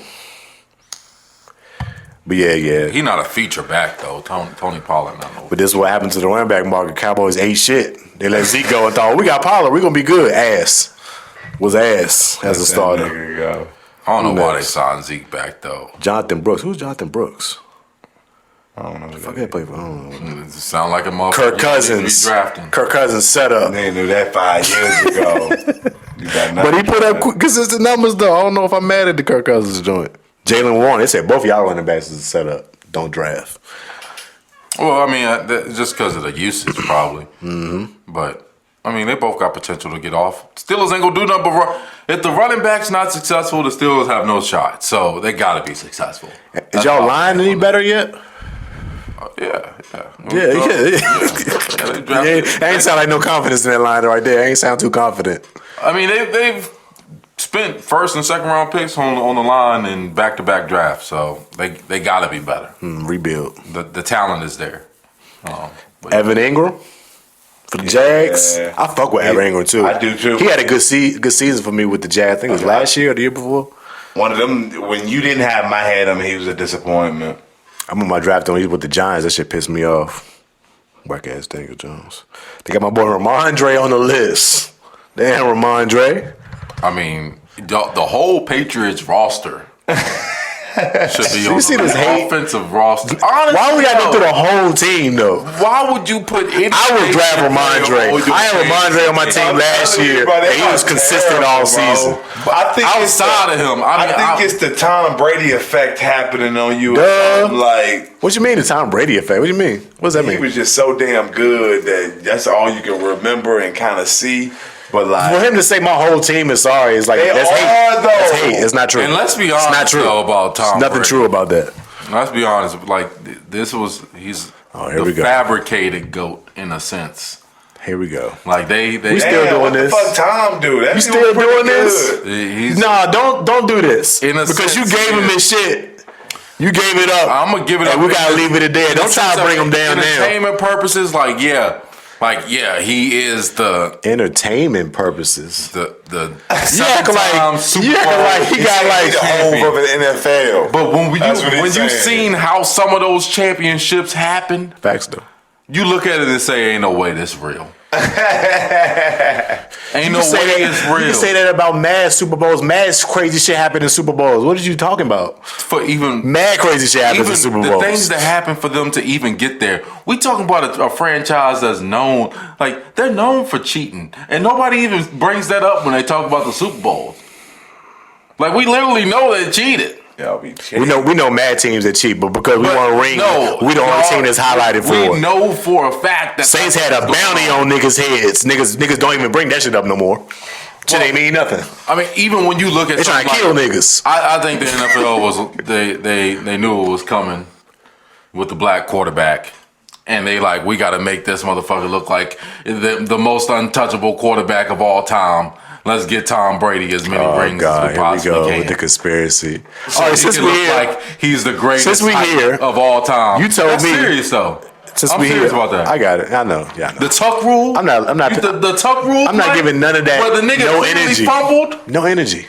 But yeah. He's not a feature back though. Tony Pollard, not. But this is what happened to the running back market. Cowboys ate shit. They let Zeke go and thought, we got Pollard, we're gonna be good. Ass was ass as a starter. There you go. I don't know why they Next. signed Zeke back though. Jonathan Brooks. Who's Jonathan Brooks? I don't know. Fuck that play for. I don't know. It sound like a motherfucker. Kirk you need Cousins. to be drafting. Kirk Cousins set up. They knew that 5 years ago. You got But he put up consistent numbers though. I don't know if I'm mad at the Kirk Cousins joint. Jalen Warren, they said both y'all running backs is a setup. Don't draft. Well, I mean, just because of the usage, probably. But I mean, they both got potential to get off. Steelers ain't gonna do nothing but run. If the running back's not successful, the Steelers have no shot. So they gotta be successful. Is y'all line any better yet? Yeah. Yeah. Ain't sound like no confidence in that line right there. Ain't sound too confident. I mean, they've spent first and second round picks on the line in back-to-back drafts, so they got to be better. Rebuild. The talent is there. But Evan Ingram for the Jags. Yeah. I fuck with Evan Ingram too. I do, too. He had a good season for me with the Jags. I think it was last year or the year before. one of them. When you didn't have my head on him, he was a disappointment. I'm on my draft on. He's with the Giants. That shit pissed me off. Whack ass Daniel Jones. They got my boy Ramondre on the list. Damn, Ramondre. I mean, the whole Patriots roster should be on see the this hate? offensive roster. Honestly, Why we gotta go through the whole team though? Why would you put any? I would draft Ramondre. I had Ramondre on my team last year, and he was consistent all season. But I think Outside of him, I mean, it's the Tom Brady effect happening on you. Duh. Like, What you mean the Tom Brady effect? What do you mean? What does that he mean? was just so damn good that's all you can remember and kind of see. But like, For him to say my whole team is sorry is like They that's are, hate. though. That's hate. It's not true. And let's be It's not honest true. though about Tom There's nothing Brady. true about that. Let's be honest. Like he's Here we go. fabricated GOAT in a sense. Here we go. Like they We still damn, doing what this? the fuck Tom do? That You nigga still was pretty doing this? good. he's. Nah, don't do this. In a Because you sense, gave him yeah. his shit. You gave it up. I'm gonna give it and up. we gotta leave it there. Don't try to bring him down now. Entertainment purposes, he is the Entertainment purposes. the You act seven-time like Super you act Bowl like he got like the home of an NFL. But when That's what you he's when you saying. seen how some of those championships happen, facts though. you look at it and say, "Ain't no way this real." Ain't no say way that, it's you real. can say that about mad Super Bowls. Mad crazy shit happened in Super Bowls. What are you talking about? For even Mad crazy shit happens in Super the Bowls. things that happen for them to even get there. We talking about a franchise that's known, like they're known for cheating, and nobody even brings that up when they talk about the Super Bowls. Like we literally know they cheated. Y'all be we know mad teams that cheat, but because we But want to ring, we the only team that's highlighted for We it. know for a fact that Saints that's had a what's bounty going on niggas' heads. Niggas don't even bring that shit up no more. Shit ain't mean nothing. I mean, even when you look at They trying to something kill like- niggas. I think the NFL was they knew it was coming with the black quarterback, and they like we got to make this motherfucker look like the most untouchable quarterback of all time. Let's get Tom Brady as many rings as we Here we possibly go can. with the conspiracy. So All right, he since can we look here, like he's the greatest Since we type here, of all time. you told That's me- serious though. since I'm we serious here, about that. I got it. I know. Yeah, I know. The tuck rule. I'm not. The tuck rule. I'm not play, giving none of that. Where the nigga no clearly energy. fumbled. No energy,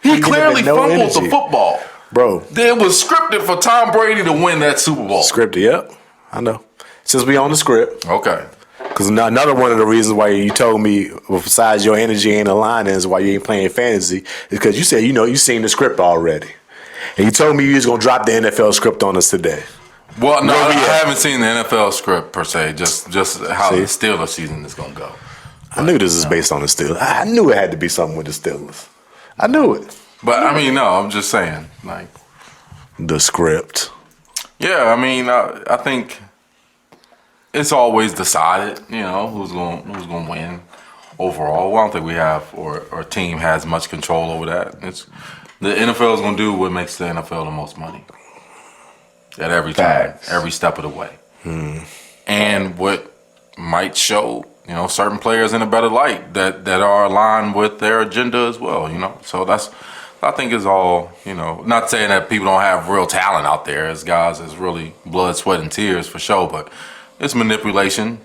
He giving clearly it no fumbled energy. the football. bro. It was scripted for Tom Brady to win that Super Bowl. Scripted. Yep, I know. Since we on the script, Okay. because another one of the reasons why you told me, besides your energy ain't aligning, is why you ain't playing fantasy, is because you said you seen the script already, and you told me you was gonna drop the NFL script on us today. Well, no, Where I we at? haven't seen the NFL script per se. Just how See? the Steelers season is gonna go. I knew this is based on the Steelers. I knew it had to be something with the Steelers. I knew it. But I mean, no, I'm just saying. Like, The script. yeah, I mean, I think it's always decided. You know who's gonna win. overall. I don't think we have or our team has much control over that. The NFL is going to do what makes the NFL the most money at every time, every step of the way, and what might show certain players in a better light that are aligned with their agenda as well. So I think it's all Not saying that people don't have real talent out there. As guys, it's really blood, sweat, and tears for sure. But it's manipulation,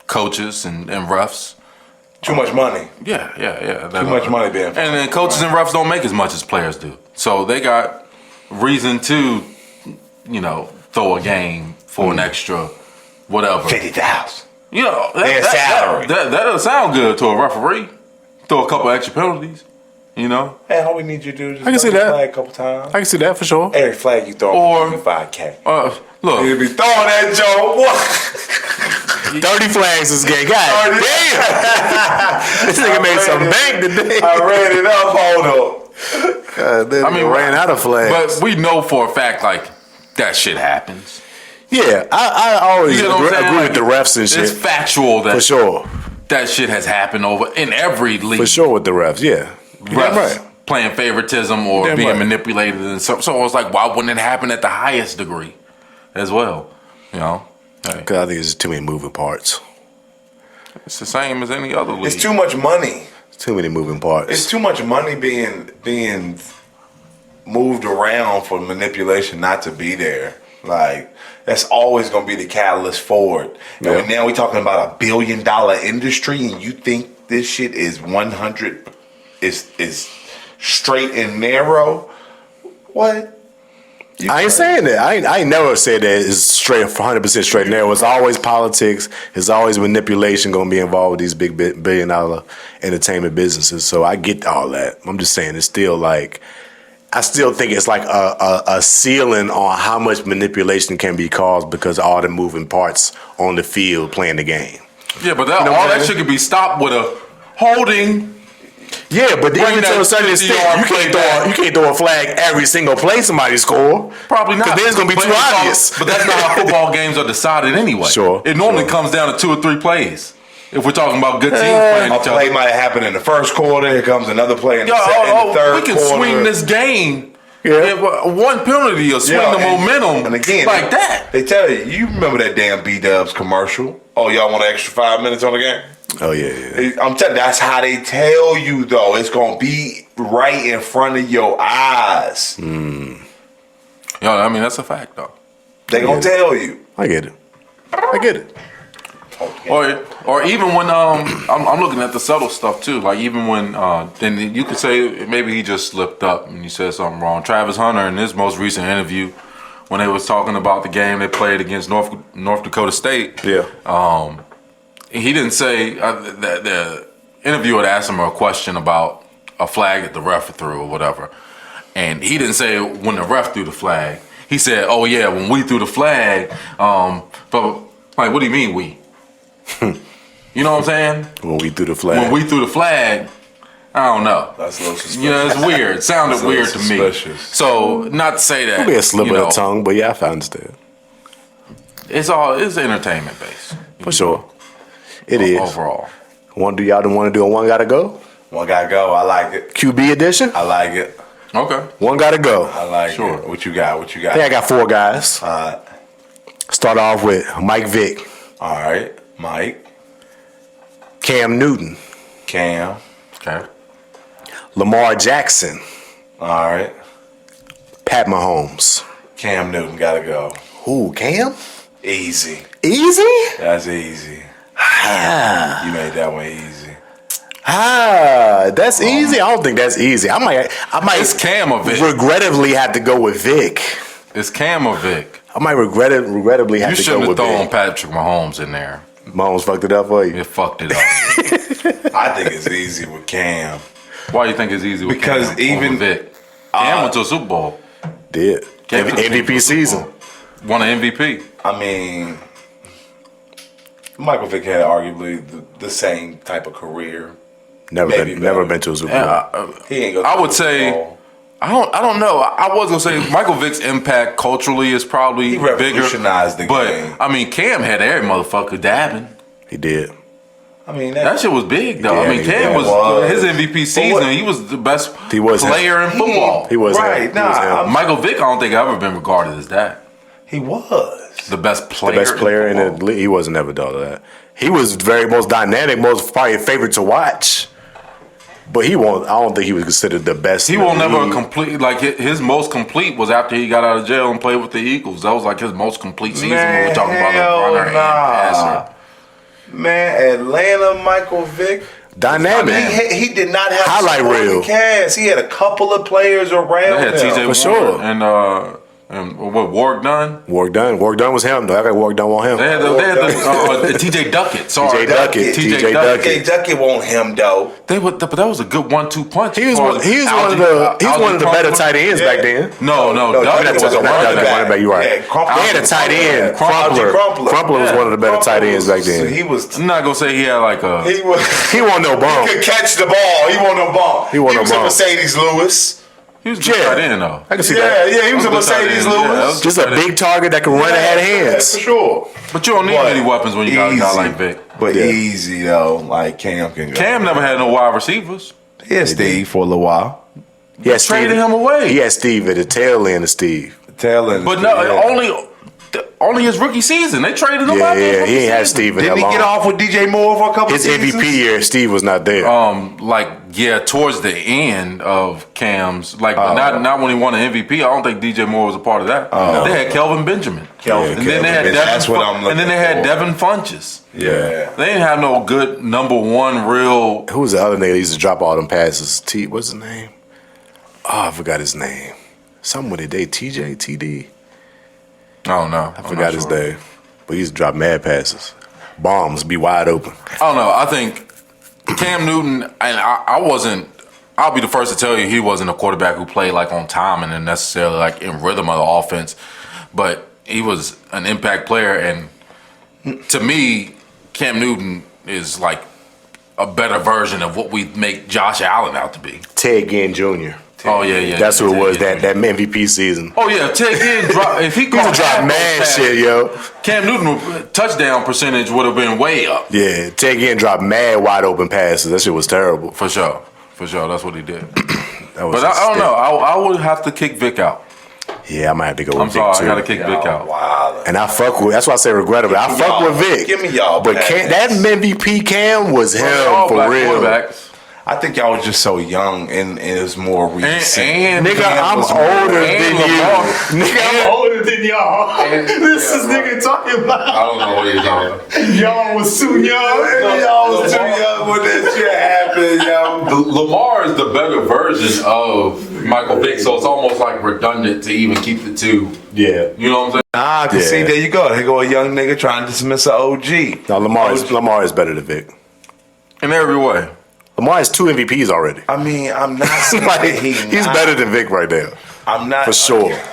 coaches and refs. Too much money. Yeah. Too much money being. And then coaches and refs don't make as much as players do. So they got reason to, throw a game for an extra whatever. 50,000. Their salary. That doesn't sound good to a referee. Throw a couple extra penalties. Hey, all we need you to do is just I can see throw the that. flag a couple times. I can see that for sure. Every flag you throw, Or- $5K. Look, You be throwing that joke. What? 30 flags this game. God damn. This nigga made some bank today. I read it up. Hold up. God damn, ran out of flags. but we know for a fact that shit happens. Yeah, I always You know what I'm saying? agree with the refs and It's shit. factual that For sure. that shit has happened in every league. For sure with the refs, yeah. You're Refs right. playing favoritism or Damn being right. manipulated, and so it's like, why wouldn't it happen at the highest degree as well? Hey, Because I think there's too many moving parts. it's the same as any other league. It's too much money. Too many moving parts. It's too much money being moved around for manipulation not to be there. Like, that's always going to be the catalyst for it. Yeah. And now we're talking about $1 billion industry, and you think this shit is 100 is straight and narrow? What? I ain't saying that. I ain't never said that it's straight 100% straight and narrow. It's always politics. It's always manipulation going to be involved with these big $1 billion entertainment businesses. So I get all that. I'm just saying it's still like, I still think it's like a ceiling on how much manipulation can be caused because of all the moving parts on the field playing the game. Yeah, but You know all what I'm that saying? shit could be stopped with a holding. Yeah, but Bring even that to a certain 50 extent, yard you play can't back. throw a flag every single play somebody score. Probably not. Because then it's going to be But too it's all- obvious. But that's not how football games are decided anyway. Sure, It normally sure. comes down to 2 or 3 plays. If we're talking about good teams playing A each play other. might have happened in the first quarter. Here comes another play in the, in the third we can quarter. swing this game. Yeah. One penalty or swing the momentum And again, like that. They tell you remember that damn B-Dubs commercial? Oh, y'all want an extra 5 minutes on the game? Oh, yeah. I'm telling you, that's how they tell you, though. It's going to be right in front of your eyes. I mean, that's a fact, though. They going to tell you. I get it. Or even when I'm looking at the subtle stuff too. Like even when then you could say maybe he just slipped up and he said something wrong. Travis Hunter in his most recent interview, when they was talking about the game they played against North Dakota State, Yeah. he didn't say the interviewer had asked him a question about a flag that the ref threw or whatever, and he didn't say when the ref threw the flag. He said, "Oh yeah, when we threw the flag." But like, what do you mean we? You know what I'm saying? When we threw the flag. When we threw the flag, I don't know. That's a little suspicious. It's weird. It sounded That's a little weird to me. suspicious. So not to say that. Could be a slip you of know, the tongue, but yeah, I understand. It's entertainment based. For sure. It is. Overall. Want to do y'all don't want to do a one gotta go? One got to go. I like it. QB edition? I like it. Okay. One gotta go. I like Sure. it. What you got? I think I got 4 guys. All right. Start off with Mike Vick, All right. Mike. Cam Newton, Cam. Okay. Lamar Jackson, All right. Pat Mahomes. Cam Newton got to go. Ooh, Cam? Easy. Easy? That's easy. Ah. You made that one easy. That's easy. I don't think that's easy. I might It's Cam or Vic. regrettably have to go with Vic. It's Cam or Vic. I might regrettably have You to shouldn't go have with thrown Vic. Patrick Mahomes in there. Mahomes fucked it up for you. It fucked it up. I think it's easy with Cam. Why do you think it's easy with Because Cam even- over Vic? Cam went to a Super Bowl. Did. Cam went to a MVP Super season. Bowl. Won an MVP. I mean, Michael Vick had arguably the same type of career. Never Maybe better. been to a Super Bowl. Yeah, He ain't go. I would to the Super say Bowl. I don't know. I was gonna say Michael Vick's impact culturally is probably He bigger. revolutionized the but game. I mean, Cam had every motherfucker dabbing. He did. I mean, That shit was big though. Yeah, I mean, Cam was his MVP season. He was the best player in football. He was right. him. Nah, Michael Vick, I don't think I've ever been regarded as that. He was The best player. The best player in the league. He wasn't ever done that. He was very most dynamic, most probably favorite to watch. But he won't. I don't think he was considered the best. He will never complete. Like his most complete was after he got out of jail and played with the Eagles. That was like his most complete season. When we're talking about a runner and passer. Man, Atlanta, Michael Vick. Dynamic. He did not have highlight reel cast. He had a couple of players around They had him. TJ for sure. And what Warwick Dunn? Warwick Dunn was him though. I got Warwick Dunn on him. They had the TJ Duckett. Sorry, TJ Duckett. TJ Duckett want him though. But that was a good 1-2 punch. He was one of the better tight ends back then. No, Duckett was a running back. You're right. Yeah, they had a tight end. Crumpler was one of the better tight ends back then. So he was. I'm not gonna say he had like a. He wasn't no bum. He could catch the ball. He wasn't no bum. He wasn't was no a bum. Mercedes Lewis. He was a good tight end though. I can see that. Yeah, he was a Mercedes Lewis. Just a big target that can run and had hands. For sure. But you don't need many weapons when you got a guy like Vic. But easy though, like Cam can go. Cam never had no wide receivers. He had Steve for a little while. Yeah, Traded him away. He had Steve at the tail end of Steve. Tail end. But no, only his rookie season. They traded him out. Yeah, he ain't had Steve in Didn't that he long. get off with DJ Moore for a couple His seasons? MVP year, Steve was not there. Towards the end of Cam's, not when he won an MVP. I don't think DJ Moore was a part of that. They had Kelvin Benjamin. Kelvin And then they had Benjamin. That's what I'm looking And then they had for. Devin Funches. Yeah. They didn't have no good number one real. Who was the other nigga that used to drop all them passes? What's his name? Oh, I forgot his name. Something with it. TJ, TD. I don't know. I forgot his name. But he used to drop mad passes. Bombs be wide open. I don't know. I think Cam Newton, and I'll be the first to tell you he wasn't a quarterback who played like on time and then necessarily like in rhythm of the offense. But he was an impact player. And to me, Cam Newton is like a better version of what we make Josh Allen out to be. Ted Ginn Jr. Oh yeah. That's who it was that MVP season. Oh yeah, Ted Ginn drop. If he He used to drop mad shit, yo. Cam Newton touchdown percentage would have been way up. Yeah, Ted Ginn dropped mad wide open passes. That shit was terrible. For sure. That's what he did. That was But I don't know. I would have to kick Vic out. Yeah, I might have to go I'm with Vic sorry, too. I got to kick Vic out. Wow. And I fuck with. That's why I say regrettable. I fuck with Vic. Give me y'all. But that MVP Cam was him All for black real. quarterbacks. I think y'all was just so young and it was more recent. And Nigga, I'm was older and than Lamar. you. Nigga, I'm older than y'all. This is nigga talking about. I don't know what he's talking about. Y'all was too young. Y'all was too young when that shit happened, yo. Lamar is the better version of Michael Vick, so it's almost like redundant to even keep the two. Yeah. You know what I'm saying? I can see, there you go. Here go a young nigga trying to dismiss an OG. No, Lamar is better than Vic. In every way. Lamar has 2 MVPs already. I mean, I'm not saying Like, that he's better than Vic right now. I'm not. For sure. Man,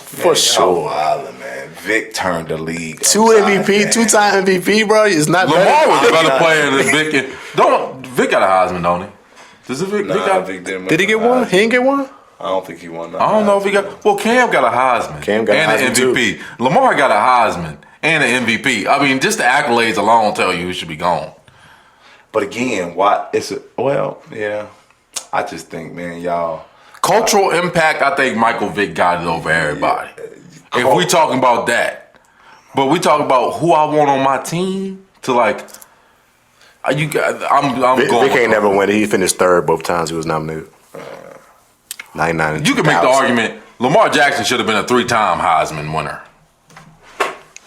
For sure. Wildin', man. Vic turned the league. 2 upside MVP, down. 2-time MVP, bro. It's not Lamar better. was a better player than Vic. Vic got a Heisman, don't he? Does it Vic? Nah, Vic got, Vic didn't Did he get one? He didn't get one? I don't think he won that. I don't know if he got. Well, Cam got a Heisman. Cam got a and Heisman, an MVP. Lamar got a Heisman and an MVP. I mean, just the accolades alone tell you who should be gone. But again, yeah. I just think, man, y'all. Cultural impact, I think Michael Vick got it over everybody. If we talking about that, but we talk about who I want on my team to like. I'm Vic going. ain't never win. He finished 3rd both times he was nominated. 99 and You can make the 2000. argument Lamar Jackson should have been a 3-time Heisman winner.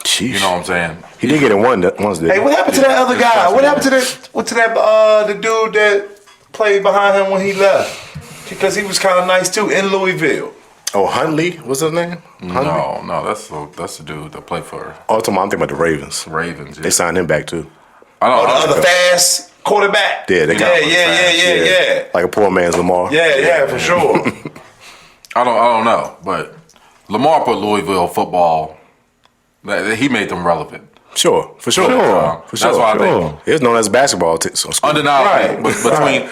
Sheesh. You know what I'm saying? He did get it once, did Hey, what happened to that other guy? What happened to the dude that played behind him when he left? Because he was kind of nice too in Louisville. Oh, Huntley? What's his name? Huntley? No, that's the dude that played for Oh, I'm thinking about the Ravens. Ravens. Yeah. They signed him back too. I don't Oh, the know. other fast quarterback. Yeah, they got him Yeah. Like a poor man's Lamar. Yeah, for sure. I don't know, but Lamar put Louisville football. He made them relevant. Sure, for sure. That's why I think. It was known as a basketball school. Undeniable. Right.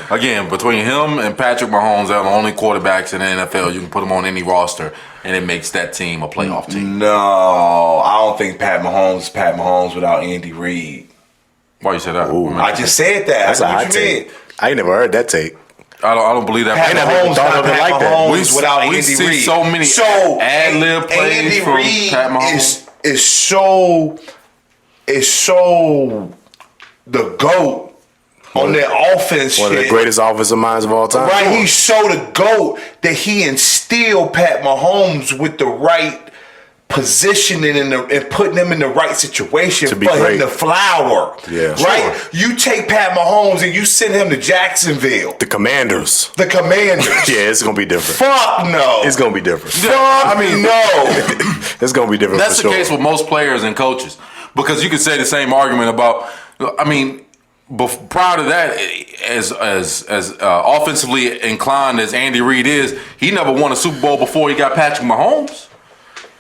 But between him and Patrick Mahomes, they're the only quarterbacks in the NFL. You can put them on any roster, and it makes that team a playoff team. No, I don't think Pat Mahomes without Andy Reid. Why you say that? I just said that. That's a hot what you take. mean. I ain't never heard that take. I don't believe that. Pat never Mahomes thought not of it Pat like that. Mahomes without we Andy see Reid. so many ad-lib plays Andy from Reid Pat Mahomes. is so the GOAT on their offense. One of the greatest offensive minds of all time. Right, he's so the GOAT that he instilled Pat Mahomes with the right positioning and putting him in the right situation To for be great. him to flower. Yeah, right. sure. You take Pat Mahomes and you send him to Jacksonville, The Commanders. the Commanders. Yeah, it's gonna be different. Fuck no. It's gonna be different. Fuck no. It's gonna be different. That's for the sure. case with most players and coaches, because you could say the same argument about. I mean, prior to that, as offensively inclined as Andy Reid is, he never won a Super Bowl before he got Patrick Mahomes.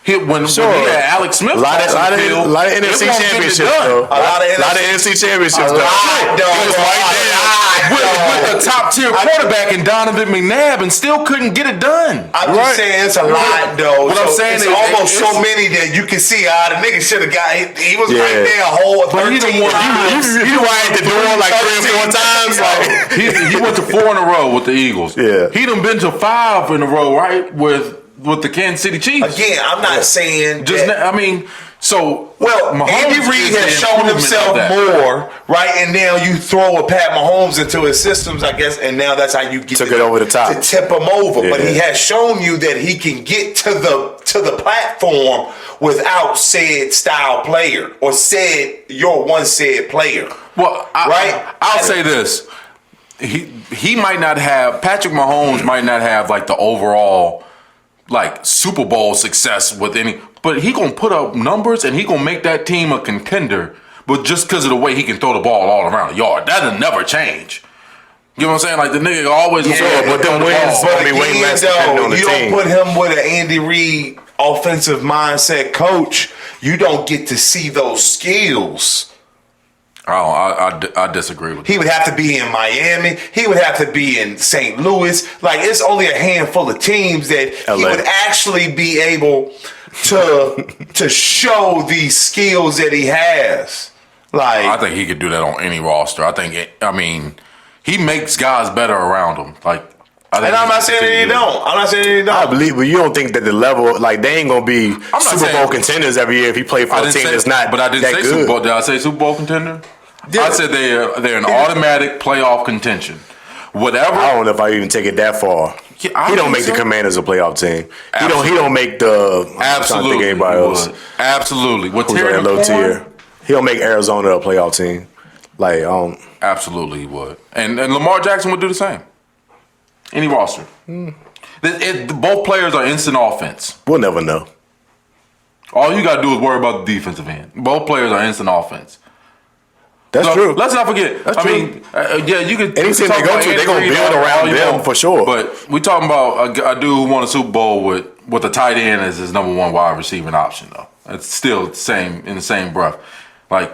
When he had Alex Smith, A lot of NFC championships, though. A lot of NFC championships, A though. lot, though. He was right there with a top tier quarterback in Donovan McNabb and still couldn't get it done. I'm just saying it's a lot, though. What I'm saying it's is almost it's- so many that you can see the nigga should have got. He was right Yeah. there a whole But he 13 done won- times. You wired the door like 3 or 4 times. Like, He went to 4 in a row with the Eagles. Yeah. He done been to 5 in a row, right, with the Kansas City Chiefs. Again, I'm not saying Just that. I mean, so Well, Mahomes Andy is Reid the has shown improvement himself of that. more, right? And now you throw a Pat Mahomes into his systems, I guess, and now that's how you get Took it over the top. to tip him over. But Yeah. he has shown you that he can get to the platform without said style player or your one said player. Well, I'll say this: he might not have Patrick Mahomes might not have like the overall like Super Bowl success with any, but he gonna put up numbers and he gonna make that team a contender. But just because of the way he can throw the ball all around the yard, that'll never change. You know what I'm saying? Like the nigga always but them wins, But I mean, way again, less depending on the you team. don't put him with an Andy Reid offensive mindset coach. You don't get to see those skills. I disagree with He would have to be in Miami. He would have to be in St. Louis. Like, it's only a handful of teams that he LA. would actually be able to show these skills that he has. Like, I think he could do that on any roster. I mean, he makes guys better around him. Like, and I'm not saying that he don't. I'm not saying that he I don't. believe, but you don't think that the level, like, they ain't gonna be not Super saying- Bowl contenders every year if he played for I a didn't team say, that's not but I didn't that say good. Super Bowl. Did I say Super Bowl contender? Yeah. I said they're an automatic playoff contention. Whatever. I don't know if I even take it that far. Yeah, I He don't think make the so. Commanders a playoff team. Absolutely. He don't make the I'm trying to Absolutely, think of anybody he else would. Absolutely. With who's on Terry that low McLaurin, tier. He don't make Arizona a playoff team. Like, absolutely, he would. And Lamar Jackson would do the same. Any roster. Both players are instant offense. we'll never know. All you got to do is worry about the defensive end. Both players are instant offense. That's So, true. Let's not forget. That's I true. mean, yeah, you could. Any team talk they go about to, they Andy gonna Reid build all around you them want, for sure. But we talking about a dude who won a Super Bowl with a tight end as his number one wide receiving option, though. It's still the same in the same breath. Like,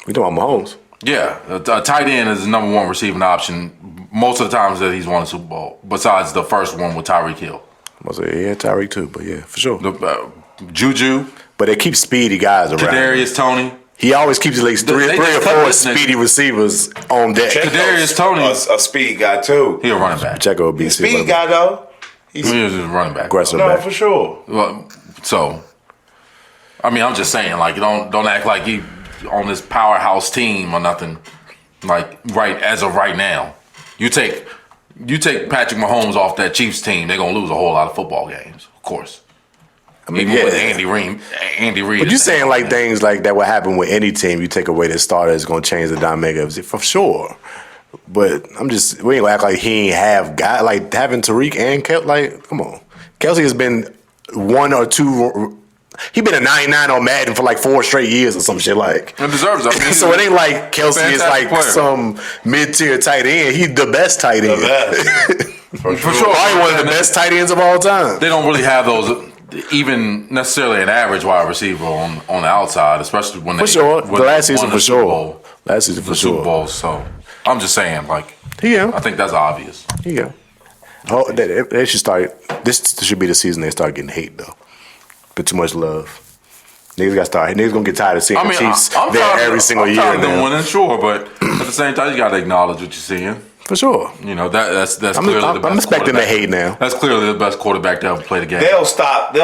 We talking about Mahomes. yeah, a tight end is his number one receiving option most of the times that he's won a Super Bowl. Besides the first one with Tyreek Hill, I was like, yeah, Tyreek too, but yeah, for sure. Juju, But they keep speedy guys around. Kadarius Toney. He always keeps at least three They or just cut four this nigga. speedy receivers on deck. Kadarius Toney. a speed guy too. He a running back. Checo will be Speed guy though. He was just a running back. aggressive No, back. for sure. Well, so, I mean, I'm just saying, like, don't act like he on this powerhouse team or nothing. Like, right as of right now, you take Patrick Mahomes off that Chiefs team, they're gonna lose a whole lot of football games, of course. I mean, Even yeah. with Andy Reid. But you is the saying head like coach. things like that would happen with any team. You take away the starter is going to change the dynamic of it for sure. But we ain't gonna act like he ain't have guy like having Tariq and Kelsey. Like, come on, Kelsey has been one or two. He been a 99 on Madden for like 4 straight years or some shit like. It deserves it. I mean, So it ain't like Kelsey is fantastic like player. some mid-tier tight end. He's the best tight end. For sure. Probably one of the best tight ends of all time. They don't really have those, even necessarily an average wide receiver on the outside, especially when For they sure. when The last they season won for Super sure. Bowl. Last season for The Super sure. Bowl. So I'm just saying, like, Yeah. I think that's obvious. Yeah. Oh, they should start. This should be the season they start getting hate though. But too much love. Niggas got started. Niggas gonna get tired of seeing the Chiefs I'm there tired every of, single I'm year. tired of them Now. winning, sure, but at the same time, you got to acknowledge what you're seeing. For sure. You know that's clearly the best. I'm expecting the quarterback. hate now. That's clearly the best quarterback to ever play the game. They'll stop.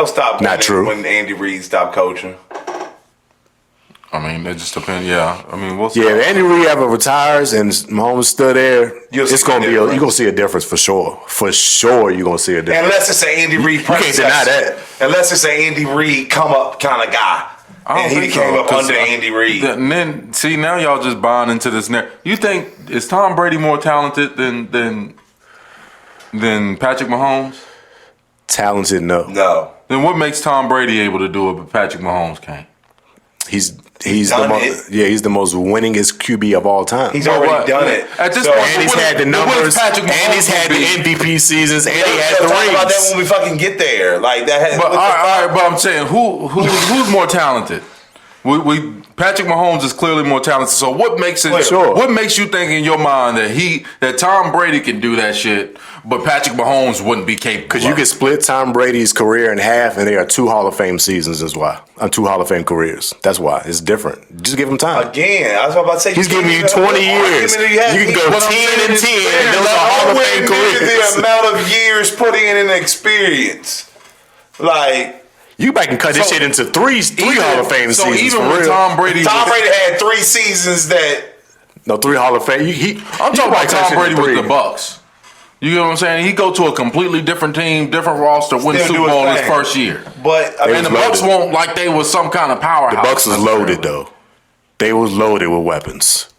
Not true. When Andy Reid stopped coaching. I mean, it just depends. Yeah, I mean, we'll see. Yeah, if Andy Reid ever retires and Mahomes is still there, it's gonna be you're gonna see a difference for sure. For sure, you're gonna see a difference. Unless it's an Andy Reid You can't deny that. Unless it's an Andy Reid come up kind of guy. And he came up under Andy Reid. And then see now y'all just buying into this. You think is Tom Brady more talented than Patrick Mahomes? Talented, no. No. Then what makes Tom Brady able to do it, but Patrick Mahomes can't? He's he's the most winningest QB of all time. He's already done it. At this point, and he's had the numbers, and he's had the MVP seasons, and he had the talk about that rings. when we fucking get there. Like that. But all right, but I'm saying who's more talented? Patrick Mahomes is clearly more talented. So what makes it? Sure. What makes you think in your mind that Tom Brady can do that shit, but Patrick Mahomes wouldn't be capable? Because you can split Tom Brady's career in half, and they are 2 Hall of Fame seasons. Is why 2 Hall of Fame careers. That's why it's different. Just give him time. Again, I was about to say He's giving you 20 years. You can go 10 and 10, and those are Hall of Fame careers. The amount of years put in experience, like. You back and cut this shit into three Hall of Fame seasons. Even for when real. Tom Brady had 3 seasons that. No, 3 Hall of Fame. I'm talking about Tom Brady with the Bucks. You get what I'm saying? He go to a completely different team, different roster, win Still Super do his Bowl his thing. first year. But I mean, And the Bucks won't like they was some kind of powerhouse. The Bucks was loaded though. They was loaded with weapons.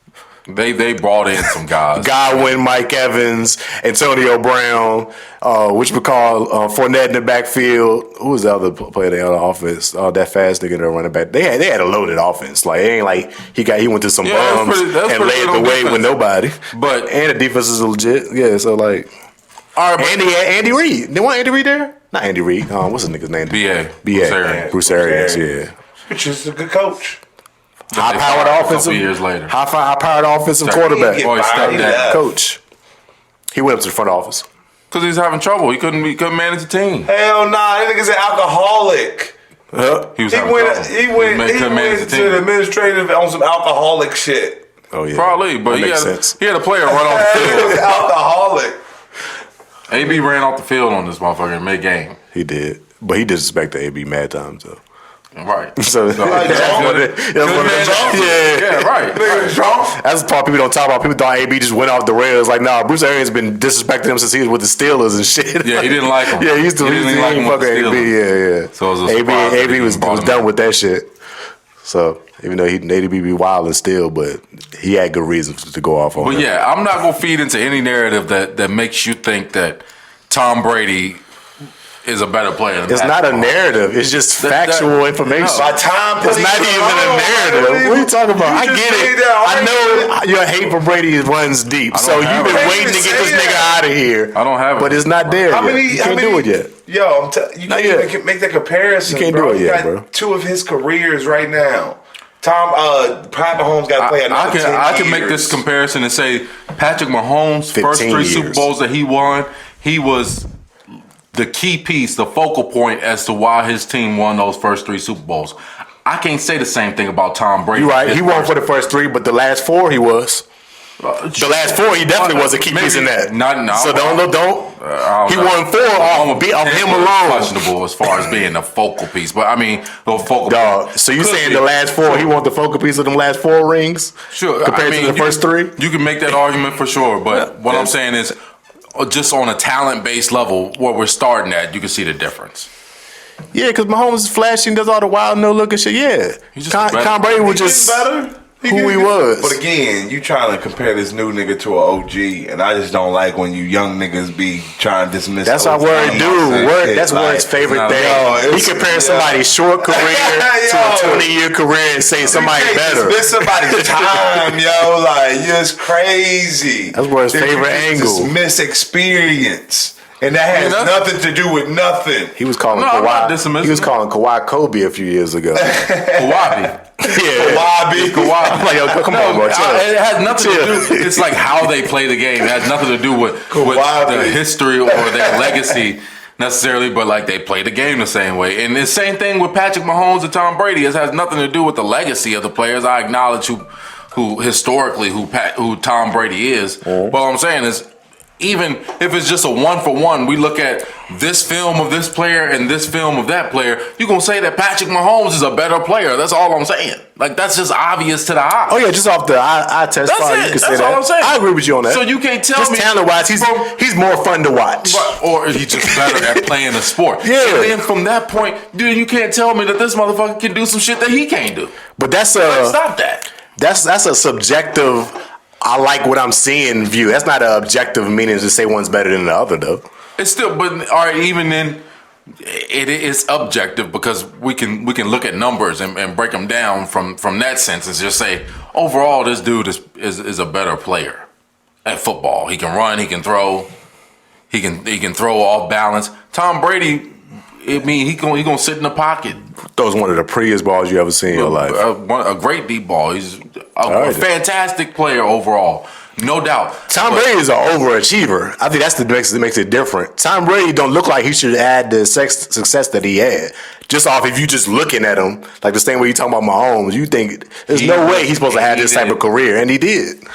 They brought in some guys. Godwin, Mike Evans, Antonio Brown, which we call Fournette in the backfield. Who was the other player they had on offense? That fast nigga that running back. They had a loaded offense. Like it ain't like he went to some bums and laid the way with nobody. But and the defense is legit. Yeah, so like. All right, and he had Andy Reid. They want Andy Reid there? Not Andy Reid. What's the nigga's name? B.A. Bruce Arians, yeah. Which is a good coach. High-powered offensive. Years later, high-powered offensive quarterback. Coach. He went up to the front office because he was having trouble. He couldn't manage the team. Hell nah, that nigga's an alcoholic. He went to the administrative on some alcoholic shit. Oh yeah, probably. But he had a player run off the field. Alcoholic. AB ran off the field on this motherfucker in mid-game. He did, but he disrespected AB mad times though. Right. So that's right. That's the part people don't talk about. People thought AB just went off the rails. Like, nah, Bruce Arians been disrespecting him since he was with the Steelers and shit. Yeah, he didn't like him. Yeah, he used to like him fucking AB. Yeah. So it was AB was done with that shit. So even though ADB be wild and still, but he had good reasons to go off on. But yeah, I'm not gonna feed into any narrative that makes you think that Tom Brady is a better player than It's not a narrative. It's just factual information. By time it's not even a narrative. What are you talking about? I get it. I know your hate for Brady runs deep. So you've been waiting to get this nigga out of here. I don't have it. But it's not there yet. You can't do it yet. Yo, you can't even make that comparison. You can't do it yet, bro. 2 of his careers right now. Pat Mahomes got to play another 10 years. I can make this comparison and say Patrick Mahomes' first 3 Super Bowls that he won, he was the key piece, the focal point as to why his team won those first 3 Super Bowls. I can't say the same thing about Tom Brady. You're right. He won for the first 3, but the last 4 he was. The last 4 he definitely was a key piece in that. So don't. He won 4 off him alone. Questionable as far as being the focal piece, but I mean the focal. Dog. So you saying the last 4 he won the focal piece of them last 4 rings? Sure. Compared to the first 3, you can make that argument for sure. But what I'm saying is, just on a talent-based level, where we're starting at, you can see the difference. Yeah, because Mahomes is flashy and does all the wild no-looking shit. Yeah. Tom Brady was just better. Who he was. But again, you trying to compare this new nigga to an OG, and I just don't like when you young niggas be trying to dismiss. That's our word, dude. That's Word's favorite thing. He compares somebody's short career to a 20-year career and say somebody better. Dismiss somebody's time, yo. Like, it's crazy. That's Word's favorite angle. Dismiss experience. And that has nothing to do with nothing. He was calling Kawhi. He was calling Kawhi Kobe a few years ago. Kawhi. Yeah, Kawhi. I'm like, yo, come on, bro. It has nothing to do. It's like how they play the game. It has nothing to do with the history or their legacy. necessarily, but like they play the game the same way. And the same thing with Patrick Mahomes and Tom Brady. It has nothing to do with the legacy of the players. I acknowledge who historically who Tom Brady is. But what I'm saying is, even if it's just a 1-for-1, we look at this film of this player and this film of that player, you're going to say that Patrick Mahomes is a better player. That's all I'm saying. Like, that's just obvious to the eye. Oh, yeah, just off the eye test. That's probably, it. You can That's say all that. I'm saying. I agree with you on that. So you can't tell just me. Just talent-wise, he's more fun to watch. Or he's just better at playing the sport. Yeah. And then from that point, dude, you can't tell me that this motherfucker can do some shit that he can't do. But that's stop that. That's a subjective, I like what I'm seeing view. That's not an objective meaning to say one's better than the other, though. It's still, but all right, even then, it is objective because we can look at numbers and break them down from that sense and just say overall this dude is a better player at football. He can run, he can throw, he can throw off balance. Tom Brady, I mean, he gonna sit in the pocket. Throws one of the prettiest balls you ever seen in your life. A great deep ball. He's a fantastic player overall. No doubt. Tom Brady is an overachiever. I think that's the makes it different. Tom Brady don't look like he should add the success that he had. Just off if you just looking at him, like the same way you talking about Mahomes, you think there's no way he's supposed to have this type of career, and he did.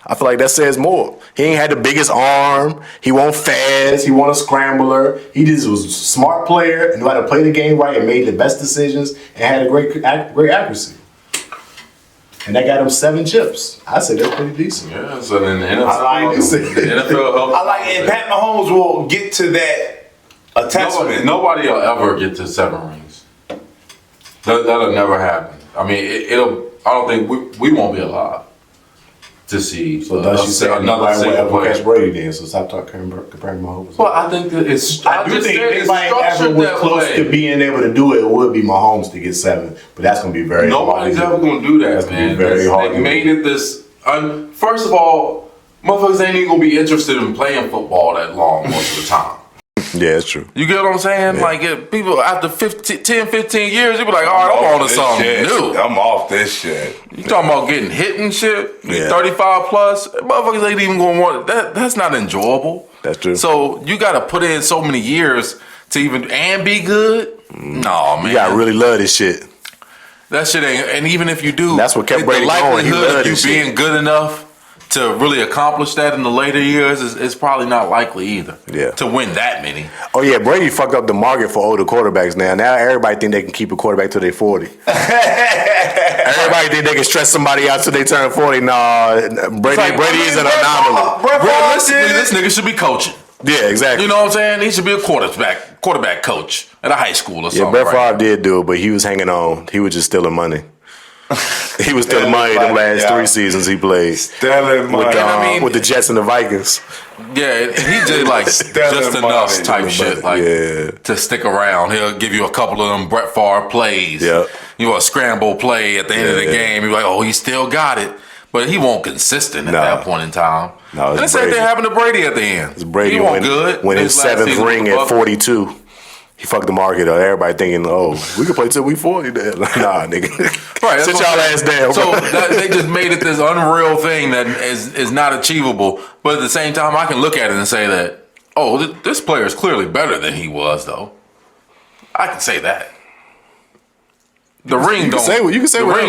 I feel like that says more. He ain't had the biggest arm. He wasn't fast. He wasn't a scrambler. He just was a smart player and knew how to play the game right and made the best decisions and had a great accuracy. And that got him 7 chips. I said that's pretty decent. Yeah, so then the NFL, I like this. the NFL helps. I like it. And Pat Mahomes will get to that attachment. Nobody will ever get to 7 rings. That'll never happen. I mean, it'll. I don't think we won't be alive to see. So thus you say another single player. Catch Brady then, so stop comparing Mahomes. Well, I think that it's. I do think anybody ever was close to being able to do it would be Mahomes to get 7, but that's going to be very hard. Nobody's ever going to do that, that's man. Be very hard. They made it this. First of all, motherfuckers ain't even going to be interested in playing football that long most of the time. Yeah, it's true. You get what I'm saying? Yeah. Like, people after 10, 15 years, they be like, all right, I'm on to something new. I'm off this shit. You talking about getting hit and shit? Yeah. 35 plus? Motherfuckers ain't even going to want it. That's not enjoyable. That's true. So you got to put in so many years to even, and be good? No, man. You got to really love this shit. That shit ain't, and even if you do, that's what kept Brady going. He loved you being good enough to really accomplish that in the later years is probably not likely either. Yeah. To win that many. Oh yeah, Brady fucked up the market for older quarterbacks now. Now everybody think they can keep a quarterback till they 40. Everybody think they can stretch somebody out till they turn 40. Nah, Brady is an anomaly. Realistically, this nigga should be coaching. Yeah, exactly. You know what I'm saying? He should be a quarterback coach at a high school or something. Yeah, Brett Favre did do it, but he was hanging on. He was just stealing money. He was stealing money the last 3 seasons he played. Stealing money. With the Jets and the Vikings. Yeah, he did like just enough type shit to stick around. He'll give you a couple of them Brett Favre plays. Yeah. You know, a scramble play at the end of the game. You're like, oh, he still got it. But he won't consistent at that point in time. No, and the same thing happened to Brady at the end. It's Brady he won't good. When his 7th ring at 42. He fucked the market up. Everybody thinking, oh, we can play till we 40. Nah, nigga. Right, sit y'all ass down. So they just made it this unreal thing that is not achievable. But at the same time, I can look at it and say that, oh, this player is clearly better than he was, though. I can say that. The ring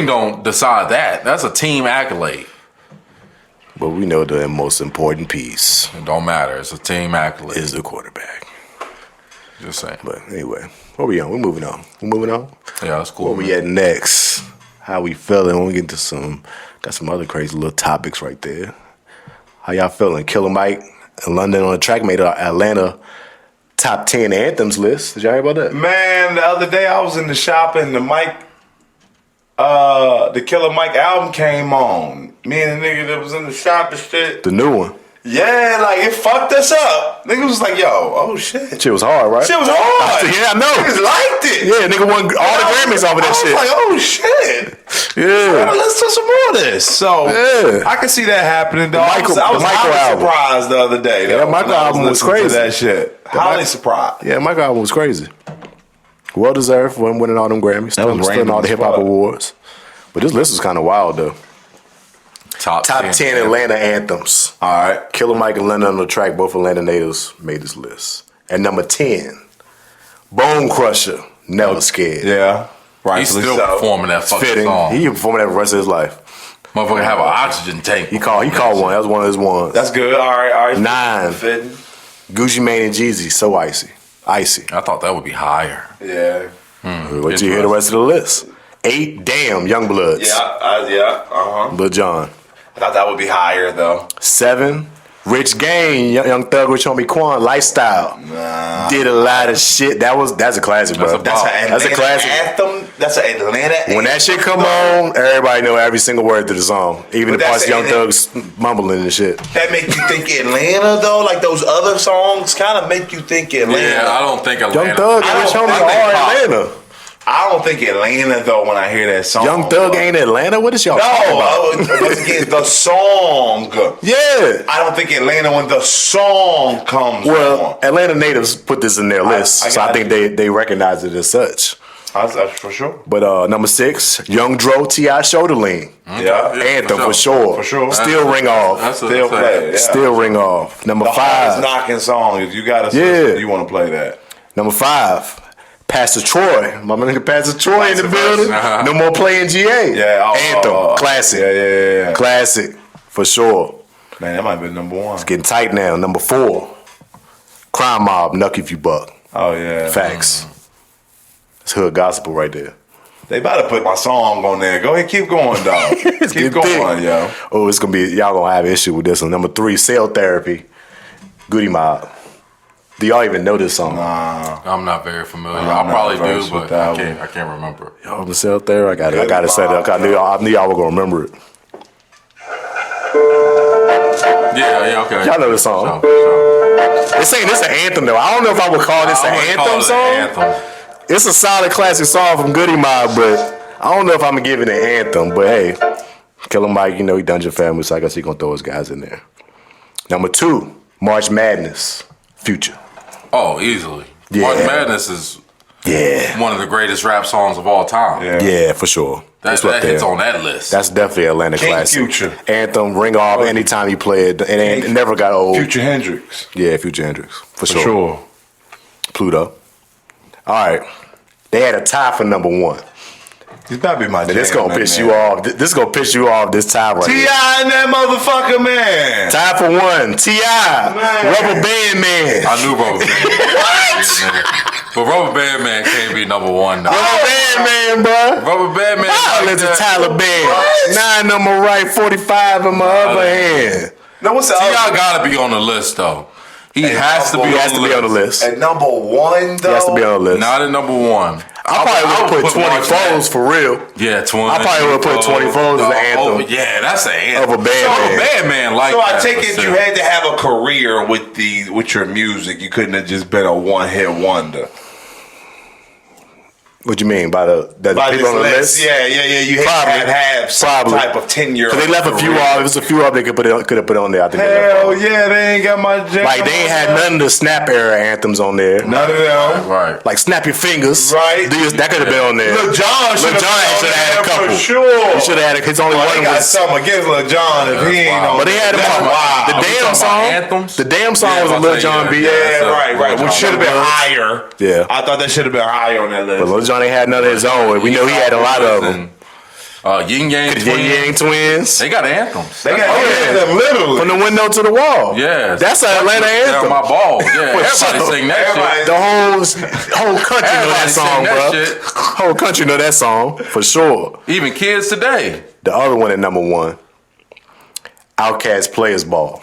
don't decide that. That's a team accolade. But we know the most important piece. It don't matter. It's a team accolade. Is the quarterback. Just saying. But anyway, what we on? We're moving on. Yeah, that's cool. Where we at next? How we feeling? When we get into got some other crazy little topics right there. How y'all feeling? Killer Mike in London on the track made our Atlanta top 10 anthems list. Did y'all hear about that? Man, the other day I was in the shop and the Killer Mike album came on. Me and the nigga that was in the shop and shit. The new one. Yeah, like it fucked us up. Nigga was like, yo, oh shit. Shit was hard, right? Shit was hard. Yeah, I know. Niggas liked it. Yeah, nigga won all the Grammys off of that shit. I was like, oh shit. Yeah. Let's do some more of this. So I can see that happening, though. I was highly surprised the other day. Yeah, Michael album was crazy. That shit. Highly surprised. Yeah, Michael album was crazy. Well deserved for him winning all them Grammys. Still all the hip hop awards. But this list is kind of wild though. Top 10 Atlanta anthems. All right. Killer Mike and London on the track, both Atlanta natives, made this list. At number 10, Bone Crusher, Never Scared. Yeah. He's still performing that fucking Fitting. song. He performing that for the rest of his life. Motherfucker have an oxygen tank. He called one. That was one of his ones. That's good. All right. 9, Fitting. Gucci Mane and Jeezy, So Icy. Icy. I thought that would be higher. Yeah. Wait till you hear the rest of the list. 8, Damn, Youngbloods. Yeah. Lil Jon. I thought that would be higher though. 7, Rich Gang, Young Thug, Rich Homie Quan, Lifestyle. Did a lot of shit. That's a classic, bro. That's a classic anthem. That's an Atlanta anthem. When that shit come on, everybody know every single word to the song. Even the parts Young Thug's mumbling and shit. That make you think Atlanta though? Like those other songs kind of make you think Atlanta. Yeah, I don't think Atlanta. Young Thug and Rich Homie are Atlanta. I don't think Atlanta though when I hear that song. Young Thug ain't Atlanta? What is y'all talking about? No, again, the song. Yeah. I don't think Atlanta when the song comes on. Atlanta natives put this in their list, so I think they recognize it as such. That's for sure. But number 6, Young Dro, T.I. Shoulder Lean. Yeah. Anthem for sure. Still ring off. Still play. Yeah. Still ring off. Number 5. Hardest knocking song. If you got a system, you want to play that. Number 5. Pastor Troy, my nigga Pastor Troy in the building. No more playing GA. Yeah, Anthem, classic. Yeah. Classic for sure. Man, that might be number 1. It's getting tight now. Number 4, Crime Mob, Nuck If You Buck. Oh yeah, Facts. It's hood gospel right there. They about to put my song on there. Go ahead, keep going, dog. Keep going, yo. Oh, it's gonna be y'all gonna have an issue with this one. Number 3, Cell Therapy, Goody Mob. Do y'all even know this song? Nah, I'm not very familiar. I probably do, but I can't remember. Y'all been Cell Therapy? I got to set it up. I knew y'all were gonna remember it. Yeah, okay. Y'all know the song. Sure. This an anthem though. I don't know if I would call this an anthem song. It's a solid classic song from Goody Mob, but I don't know if I'm gonna give it an anthem. But hey, Killer Mike, he Dungeon Family, so I guess he gonna throw his guys in there. Number 2, March Madness, Future. Oh, easily. Yeah. March Madness is one of the greatest rap songs of all time. Yeah, for sure. That hits on that list. That's definitely Atlanta classic. Future. Anthem, ring off anytime you play it. It never got old. Future Hendrix. Yeah, Future Hendrix. For sure. Pluto. All right. They had a tie for number 1. He's about to be my jam. This gonna piss you off. This gonna piss you off. This tie right here. T.I. and that motherfucker, man. Tie for 1. T.I. Rubber Band Man. I knew Rubber Band Man. What? But Rubber Band Man can't be number 1 now. Rubber Band Man, bro. Rubber Band Man. Violence of Taliban. 9 on my right, 45 in my other hand. No, what's the T.I. gotta be on the list though. He has to be on the list. At number 1, though. He has to be on the list. Not at number 1. I probably would put 24s for real. Yeah, 20. I probably would put 24s as an anthem. Oh, yeah, that's an anthem. Of a band man. A band man like so that. I take it you had to have a career with your music. You couldn't have just been a one-hit wonder. What you mean by the people on the list? Yeah. You had to have some type of tenure. Because they left a few off. There's a few off they could have put on there. I think. Hell yeah, they ain't got my jam. Like they ain't had none of the Snap era anthems on there. None of them. Right. Like Snap Your Fingers. Right. That could have been on there. Lil Jon should have had a couple. For sure. He should have had his only one got was something against Lil Jon if he ain't on. But they had him on. The damn song. The damn song was a Lil Jon beat. Yeah, right. Which should have been higher. Yeah. I thought that should have been higher on that list. But Lil Jon ain't had none of his own. We know he had a lot of them. Yin Yang Twins. They got anthems. They got anthems literally. From the window to the wall. Yeah. That's an Atlanta anthem. My balls. Yeah. Everybody sing that shit. The whole country know that song, bro. Whole country know that song for sure. Even kids today. The other one at number 1, Outkast Players Ball.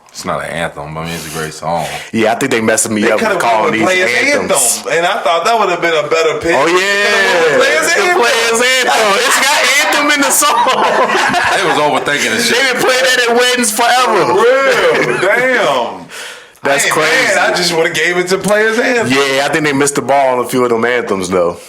It's not an anthem. I mean, it's a great song. Yeah, I think they messing me up with calling these anthems. And I thought that would have been a better pick. Oh yeah, Players Anthem. It's got anthem in the song. They was overthinking the shit. They been playing that at weddings forever. Real, damn. That's crazy. Man, I just would have gave it to Players Anthem. Yeah, I think they missed the ball on a few of them anthems though.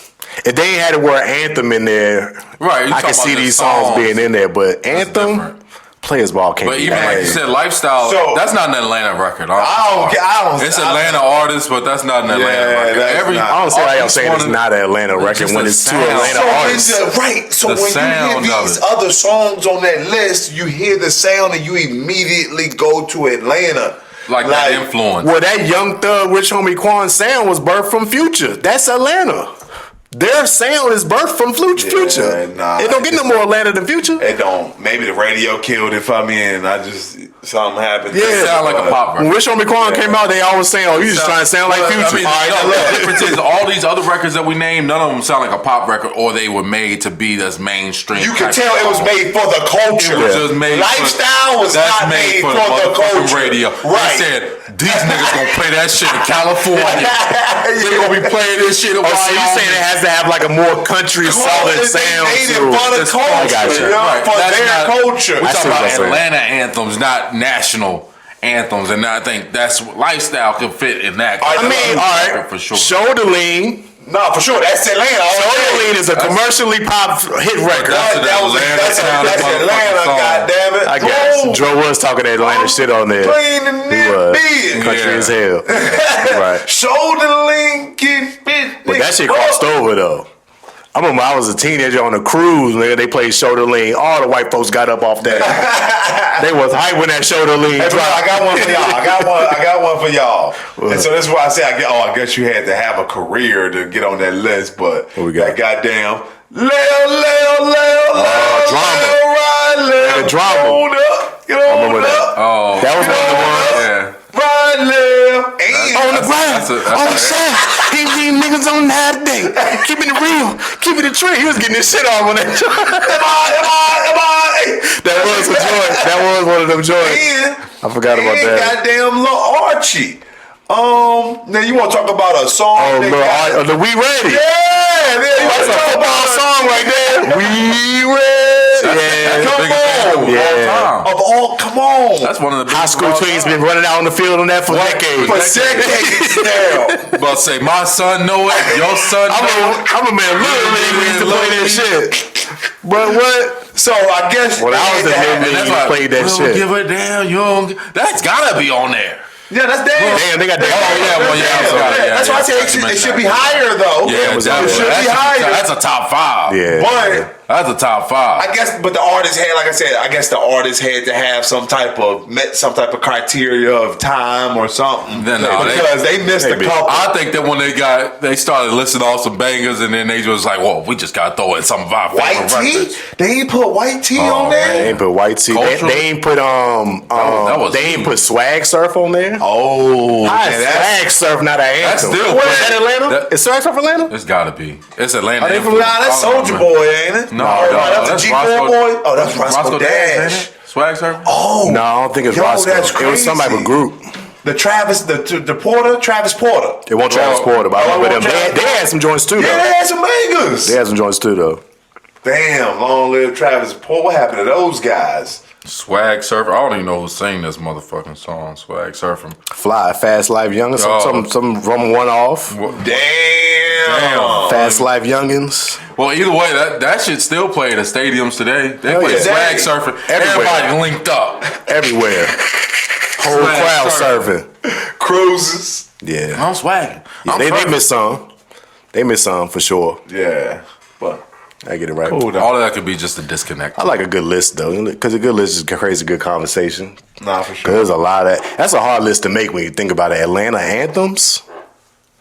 If they ain't had the word anthem in there, right? I can see these songs being in there, but anthem. Players Ball can't. But even like you said, Lifestyle. So, that's not an Atlanta record. I don't. It's Atlanta artists, but that's not an Atlanta record. I don't see how y'all saying it's not an Atlanta record when it's 2 Atlanta artists. Right. So when you hear these other songs on that list, you hear the sound and you immediately go to Atlanta. like that influence. Well, that Young Thug, Rich Homie Quan sound was birthed from Future. That's Atlanta. Their sound is birthed from Future. Nah, it don't get no more Atlanta than Future. It don't. Maybe the radio killed it for me, and something happened. Yeah, It sound like a pop record. When Rich Homie Quan came out, they always saying, "Oh, you just trying to sound like Future." I mean, the difference is all these other records that we named, none of them sound like a pop record, or they were made to be this mainstream. You can tell it was made for the culture. It was just made Lifestyle was not made for the culture. Radio. Right. They said these niggas gonna play that shit in California. They gonna be playing this shit in Oh, so you saying it has to have like a more country solid sound Made it to for the it? culture, Right. for That's their not- culture. We're I see talking what about you're saying. Atlanta anthems, not national anthems, and I think that's lifestyle could fit in that. I mean, all right, for sure. Shoulder Lean. No, for sure. That's Atlanta. Shoulder Lean is a commercially pop hit record. That's Atlanta, goddammit. I guess Dro was talking that Atlanta shit on there. Playing the He was big. country as hell. Right. Shoulder Lincoln fit. But that shit crossed over though. I remember I was a teenager on a cruise, nigga. They played Shoulder Lean. All the white folks got up off that. They was hype when that Shoulder Lean Hey, bro, dropped. I got one for y'all. I got one for y'all. And so this is why I say I guess you had to have a career to get on that list, but What we got? that goddamn Drama. ride, Yeah, Drama. Hold up, get on remember that. up, Oh, That was one of the ones. yeah. ride left, and On the ground, that's a- on the side. He these niggas on that day. Keeping it real, keeping it true. He was getting his shit off on that joint. am I? That was a joint. That was one of them joints. And I forgot about and that. goddamn Lil Archie. Now you want to talk about a song? Oh, that bro, got- the We Ready. yeah, you want That's to a talk football about song right there. We Ready. That's Come the biggest anthem of Yeah. all time. Of all, come on. That's one of the High biggest school of all teams time. been running out on the field on that for decades. For decades now. About to say, my son know it, your son know it. I'm a man. Little league we used to play that shit. But what? So I guess When I was in And Little that's League, why we played that we don't shit. give a damn, you don't. That's gotta be on there. yeah, that's damn. Damn, they got that. Oh, yeah, well, yeah, I forgot, yeah, That's why I yeah, said yeah, it should be yeah. higher though. Yeah, it definitely. should be That's higher. That's a top 5. Yeah. But That's a top 5. I guess, but the artist had, like I said, I guess the artist had to have some type of criteria of time or something. Then, no, because they missed a maybe. couple. I think that when they started listing off some bangers, and then they was like, "Whoa, we just gotta throw in some of our White favorite tea? records." They ain't put white tea on They there. ain't put White Tee. Cultural? They ain't put that was they ain't huge. put Swag Surf on there. Oh, How is yeah, that's- Swag Surf not an That's anthem? still Is great. that Atlanta? That- Is Swag Surf Atlanta? It's gotta be. It's Atlanta. Are they from- influence. Nah, that's Oh, Soldier man. Boy, ain't it? No, that's a G4 Roscoe- Boy. Oh, that's Roscoe Dash. ain't it? Swag Surfer. Oh, No, I don't think it's Yo, Roscoe. that's It was some type crazy. of group. the Travis Porter. It wasn't Travis Porter, but I Oh, remember them. Travis They had some joints too, Yeah, they though. had some bangers. They had some joints too, though. Damn, long live Travis Porter. What happened to those guys? Swag Surfer. I don't even know who sang this motherfucking song. Swag Surfer. Fly, Fast Life Youngins, Oh. some from one off. Damn. Fast Life Youngins. Well, either way, that shit still played at stadiums today. They Hell play yeah. Swag Today. Surfer. Everywhere. Everybody linked up. Everywhere. Whole Swag crowd Surfer. surfing. Cruises. Yeah. I'm swagging. Yeah, I'm they surfing. missed some. They missed some for sure. Yeah. But I get it right. cool though. All of that could be just a disconnect. I like a good list though, because a good list is crazy good conversation. Nah, for Cause sure. there's a lot of that's a hard list to make when you think about it. Atlanta anthems.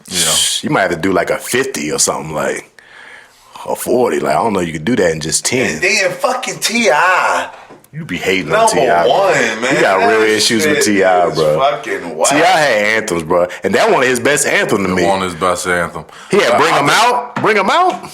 Yeah. You might have to do like a 50 or something like or 40. Like I don't know, you could do that in just 10. And then fucking T.I. You be hating on Number T.I. bro. one, man. You got real That issues with shit T.I., is bro. Fucking wild. T.I. had anthems, bro, and that one of his best anthem to me. One is best anthem. He had Bring I 'Em think- Out, Bring 'Em Out,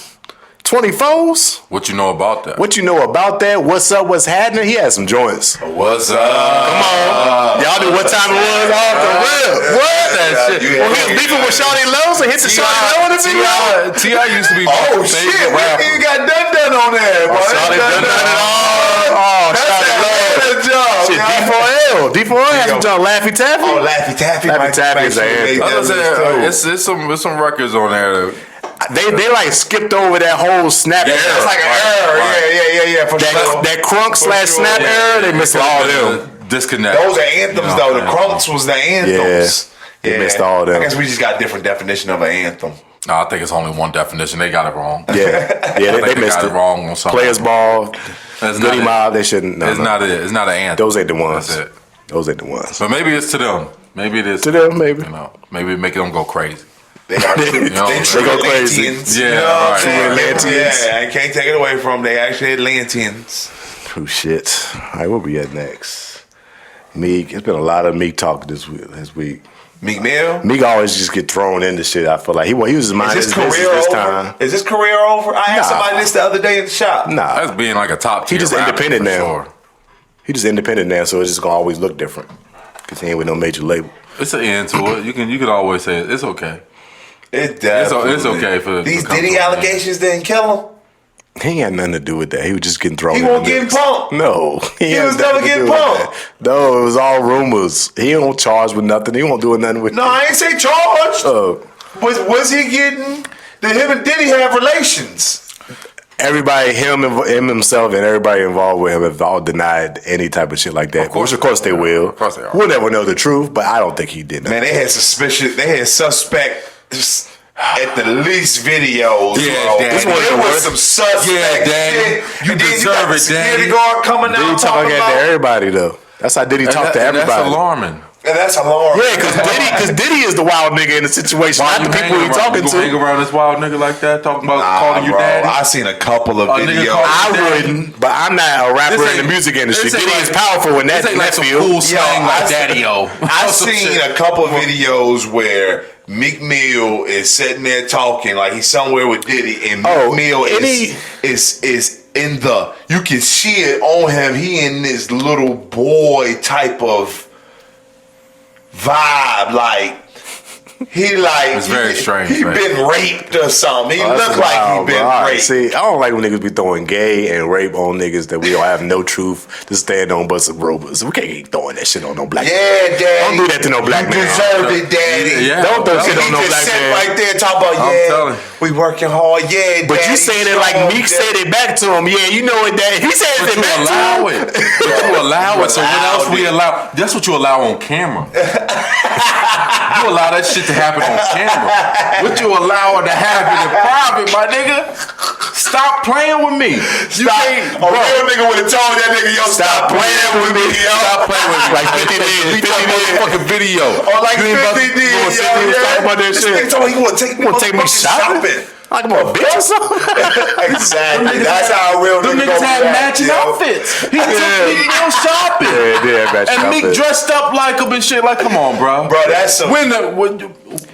24s. What you know about that? What you know about that? What's up? What's happening? He had some joints. What's up? Come on, y'all knew what time it was off the real. What that shit? Well, he was beefing with Shawty Lowe, so hit the Shawty Lowe in the video. T.I. used to be my Oh favorite shit! rapper. You got done on there, boy. Shawty done it all. Oh, That's Shawty a Lowe. hell of a job. Shit, y'all. D4L had some John Laffy Taffy. Oh, Laffy Taffy. Laffy Taffy is an anthem. I was gonna say, it's some records on there. They like skipped over that whole snap Yeah. era. It's like an error. Yeah. For sure. That crunk slash sure, snap yeah. era. They missed all them. Disconnect. Those are anthems, though. The Crunks was the anthems. They missed all them. I guess we just got a different definition of an anthem. No, I think it's only one definition. They got it wrong. Yeah, I they think missed got it. it wrong on something. Players ball, That's Goody not it. Mob. They shouldn't. No, It's no. not it. It's not an anthem. Those ain't the ones. That's it. Those ain't the ones. But maybe it's to them. Maybe it is To them, maybe. You know, maybe make them go crazy. They are true. know, They they true go crazy. Atlanteans. Yeah, You know what I'm right. saying? Atlanteans. Yeah, I can't take it away from them. They actually Atlanteans. Oh shit! All right, where we at next? Meek. It's been a lot of Meek talk this week. Meek Mill. Meek always just get thrown into shit. I feel like he was minding Is his his business career this over? time. Is his career over? I asked Nah. somebody this the other day in the shop. Nah, That's being like a top tier. He just rapper, independent for now. Sure. he just independent now, so it's just gonna always look different because he ain't with no major label. It's an end to it. You can always say it. It's okay. It definitely. It's okay for these to come Diddy to an end. allegations didn't kill him. He ain't had nothing to do with that. He was just getting thrown. He in won't the get mix. punked. No, He had was nothing never to getting do with punked. that. No, it was all rumors. He don't charge with nothing. He won't do nothing with. No, I ain't say charged. Oh. Was he getting? Did him and Diddy have relations? Everybody, him himself, and everybody involved with him have all denied any type of shit like that. Of course they will. Of course they are. We'll never know the truth, but I don't think he did that. Man, they had suspicion. They had suspect at the least videos. Yeah, bro. Dad. This This there was was some suspect Yeah, Daddy. shit. You And then deserve got the it, security Daddy. guard coming Diddy out talk talking like that to everybody though. That's how Diddy talk to everybody. That's alarming. And that's alarming. Yeah, because Diddy is the wild nigga in the situation, Why not you the people he talking you gonna hang to. around this wild nigga like that, talking about Nah, calling you bro, daddy? I seen a couple of A nigga videos. call- I wouldn't, but I'm not a rapper This in the ain't- music industry. this ain't Diddy like- is powerful in that, This ain't like some field. cool slang I like see- daddy-o. I Some seen shit. a couple of videos where Meek Mill is sitting there talking like he's somewhere with Diddy, and Meek Mill is in the. You can see it on him. He in this little boy type of vibe, like. He like It's very strange, He man. been raped or something. He Oh, that's look like wild, he been bro. All right, raped. see, I don't like when niggas be throwing gay and rape on niggas that we don't have no truth to stand on but some robots. We can't keep throwing that shit on no black man. Yeah, daddy. Don't do that to no black you man. deserved it, daddy. Yeah, Don't throw I'm shit He on no just black sat man. right there talking about, I'm telling we working hard, yeah, But daddy. you saying it like show Meek that- said it back to him. Yeah, you know it, Dad. He says But it you back to allow him. it. But you allow it. So what allowed else we it. allow? That's what you allow on camera. You allow that shit to happen on camera. What you allow it to happen in private, my nigga? Stop playing with me. You can't, A real nigga would have told that nigga, yo, stop playing with me, yo. Stop playing with me. Like 50 days, We 50 talking days. fucking video. Or like You ain't about to- 50 you did, wanna sit yo, here and talk about that This shit? nigga told me he want to take me, You want to take me motherfucking shopping? Like I'm a bitch or something? Exactly. That's how a real Them nigga niggas gonna had react, matching yo. outfits. He took Meek Mill shopping. Yeah, And Meek dressed up like him and shit. Like, come on, bro. Bro, that's some. When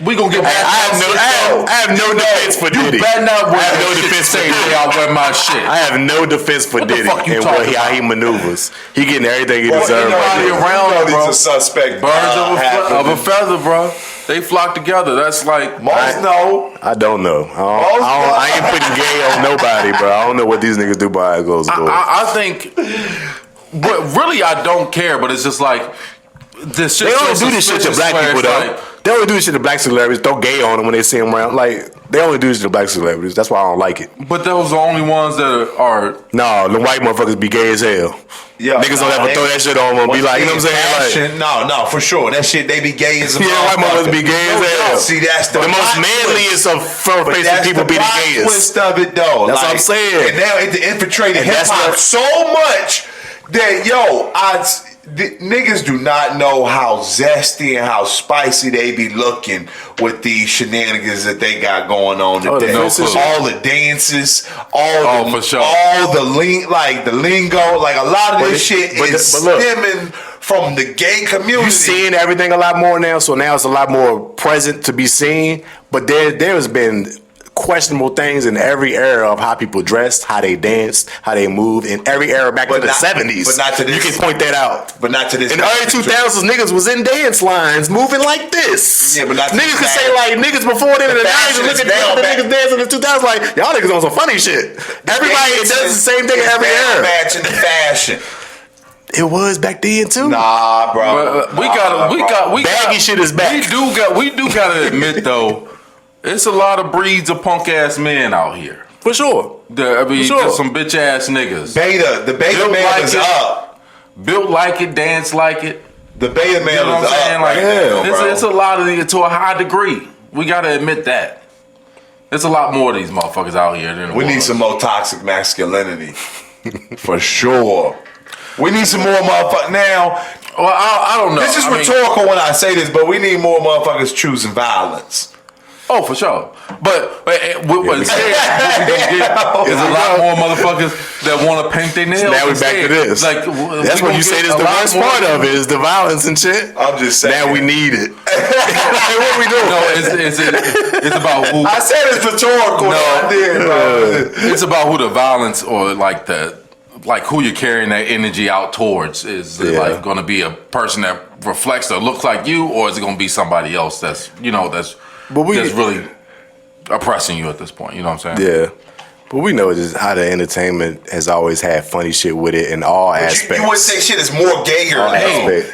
we gonna get back? I have no defense for You Diddy. better not wear I have that no shit defense the for same Diddy. way I wear my shit. I have no defense for What the Diddy fuck you and talking how he about? maneuvers. He getting everything he Bro, deserves. you know, right you now. around, know bro. these are suspect. Birds of happening. a feather, bro. They flock together. That's like Most know. I don't know. I ain't putting gay on nobody, bro. I don't know what these niggas do behind closed doors. I think. But really, I don't care. But it's just like this shit. They only do this shit to black people, though. They only do this shit to black celebrities. Throw gay on them when they see them around. Like, they only do this to black celebrities. That's why I don't like it. But those are the only ones that are. No, the white motherfuckers be gay as hell. Yeah, Niggas don't ever throw that shit on them and be like, you know what I'm saying? Like, No, for sure. That shit, they be gay as a yeah, white motherfuckers be gay as hell. See, that's the most plot manliest twist. of front-facing That's people be the plot gayest. twist of it, though. That's what I'm saying. And now it infiltrated And hip that's hop not- so much that niggas do not know how zesty and how spicy they be looking with these shenanigans that they got going on Oh, the today. dances? All the dances, for sure. all the lingo, like a lot of But this it- shit but is the- but look. stemming from the gay community. You seeing everything a lot more now, so now it's a lot more present to be seen. But there's been questionable things in every era of how people dressed, how they danced, how they moved, in every era back But to the not- 70s. but not to this- You can point that out. But not to this. In the early 2000s, niggas was in dance lines moving like this. Yeah, but not to niggas this could say fashion. like niggas before then in the 90s fashion and is look now at the back. niggas dancing in the 2000s like, y'all niggas on some funny shit. Everybody does the same thing in every era. Matching the fashion. It was back then too. Nah, bro. We got. Baggy shit is back. We do gotta admit though, it's a lot of breeds of punk ass men out here. For sure. Sure. Just some bitch ass niggas. The beta Built man like is it. up. Built like it, dance like it. The beta man You know what is I'm saying? up Like, right now, bro. it's a lot of these to a high degree. We gotta admit that. There's a lot more of these motherfuckers out here than We need some more toxic masculinity. For sure. We need some more motherfuckers now. Well, I don't know. This is rhetorical when I say this, but we need more motherfuckers choosing violence. Oh, for sure. But what instead, what we gonna get is a lot more motherfuckers that want to paint their nails. Now we back to this. Like, that's what you say is the worst part of it, is the violence and shit. I'm just saying. Now we need it. What we doing? No, it's about who. I said it's rhetorical. No, I did, bro. It's about who the violence or like who you're carrying that energy out towards. Is it like going to be a person that reflects or looks like you, or is it going to be somebody else that's that's really oppressing you at this point? You know what I'm saying? Yeah. But we know just how the entertainment has always had funny shit with it in all aspects. You wouldn't say shit is more gayer.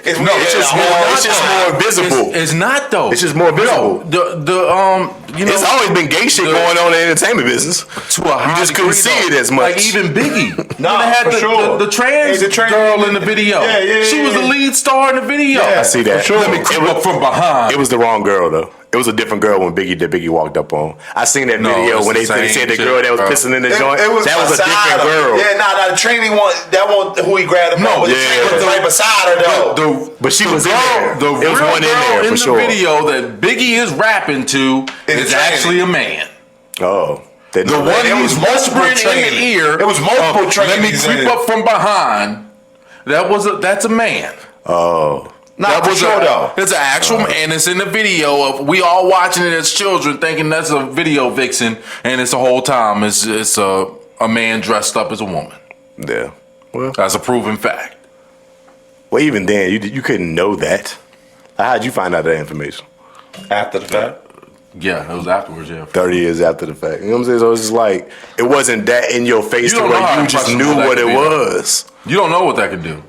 It's just more visible. It's not though. It's just more visible. It's always been gay shit going on in the entertainment business. To a high you just couldn't see it as much. Like even Biggie. No, they had for sure. the trans girl in the video. Yeah. She was the lead star in the video. I see that. For sure. Let me creep up from behind. It was the wrong girl though. It was a different girl when Biggie walked up on. I seen that video when they said the girl that was pissing in the joint. That was a different girl. Yeah, the training one, that one who he grabbed him on. The trainer was right beside her though. But she was in there. The it was real one in girl there for sure. The video that Biggie is rapping to is actually a man. Oh. The one who's whispering in the ear. It was multiple trainings. Let me creep up from behind. That's a man. Oh. Not for sure though. It's an actual man, and it's in the video of we all watching it as children, thinking that's a video vixen, and it's the whole time it's a man dressed up as a woman. Yeah, well, that's a proven fact. Well, even then, you couldn't know that. How'd you find out that information? After the fact. Yeah, it was afterwards. Yeah, 30 years after the fact. You know what I'm saying? So it's just like it wasn't that in your face to where you just knew what it was. You don't know what that could do.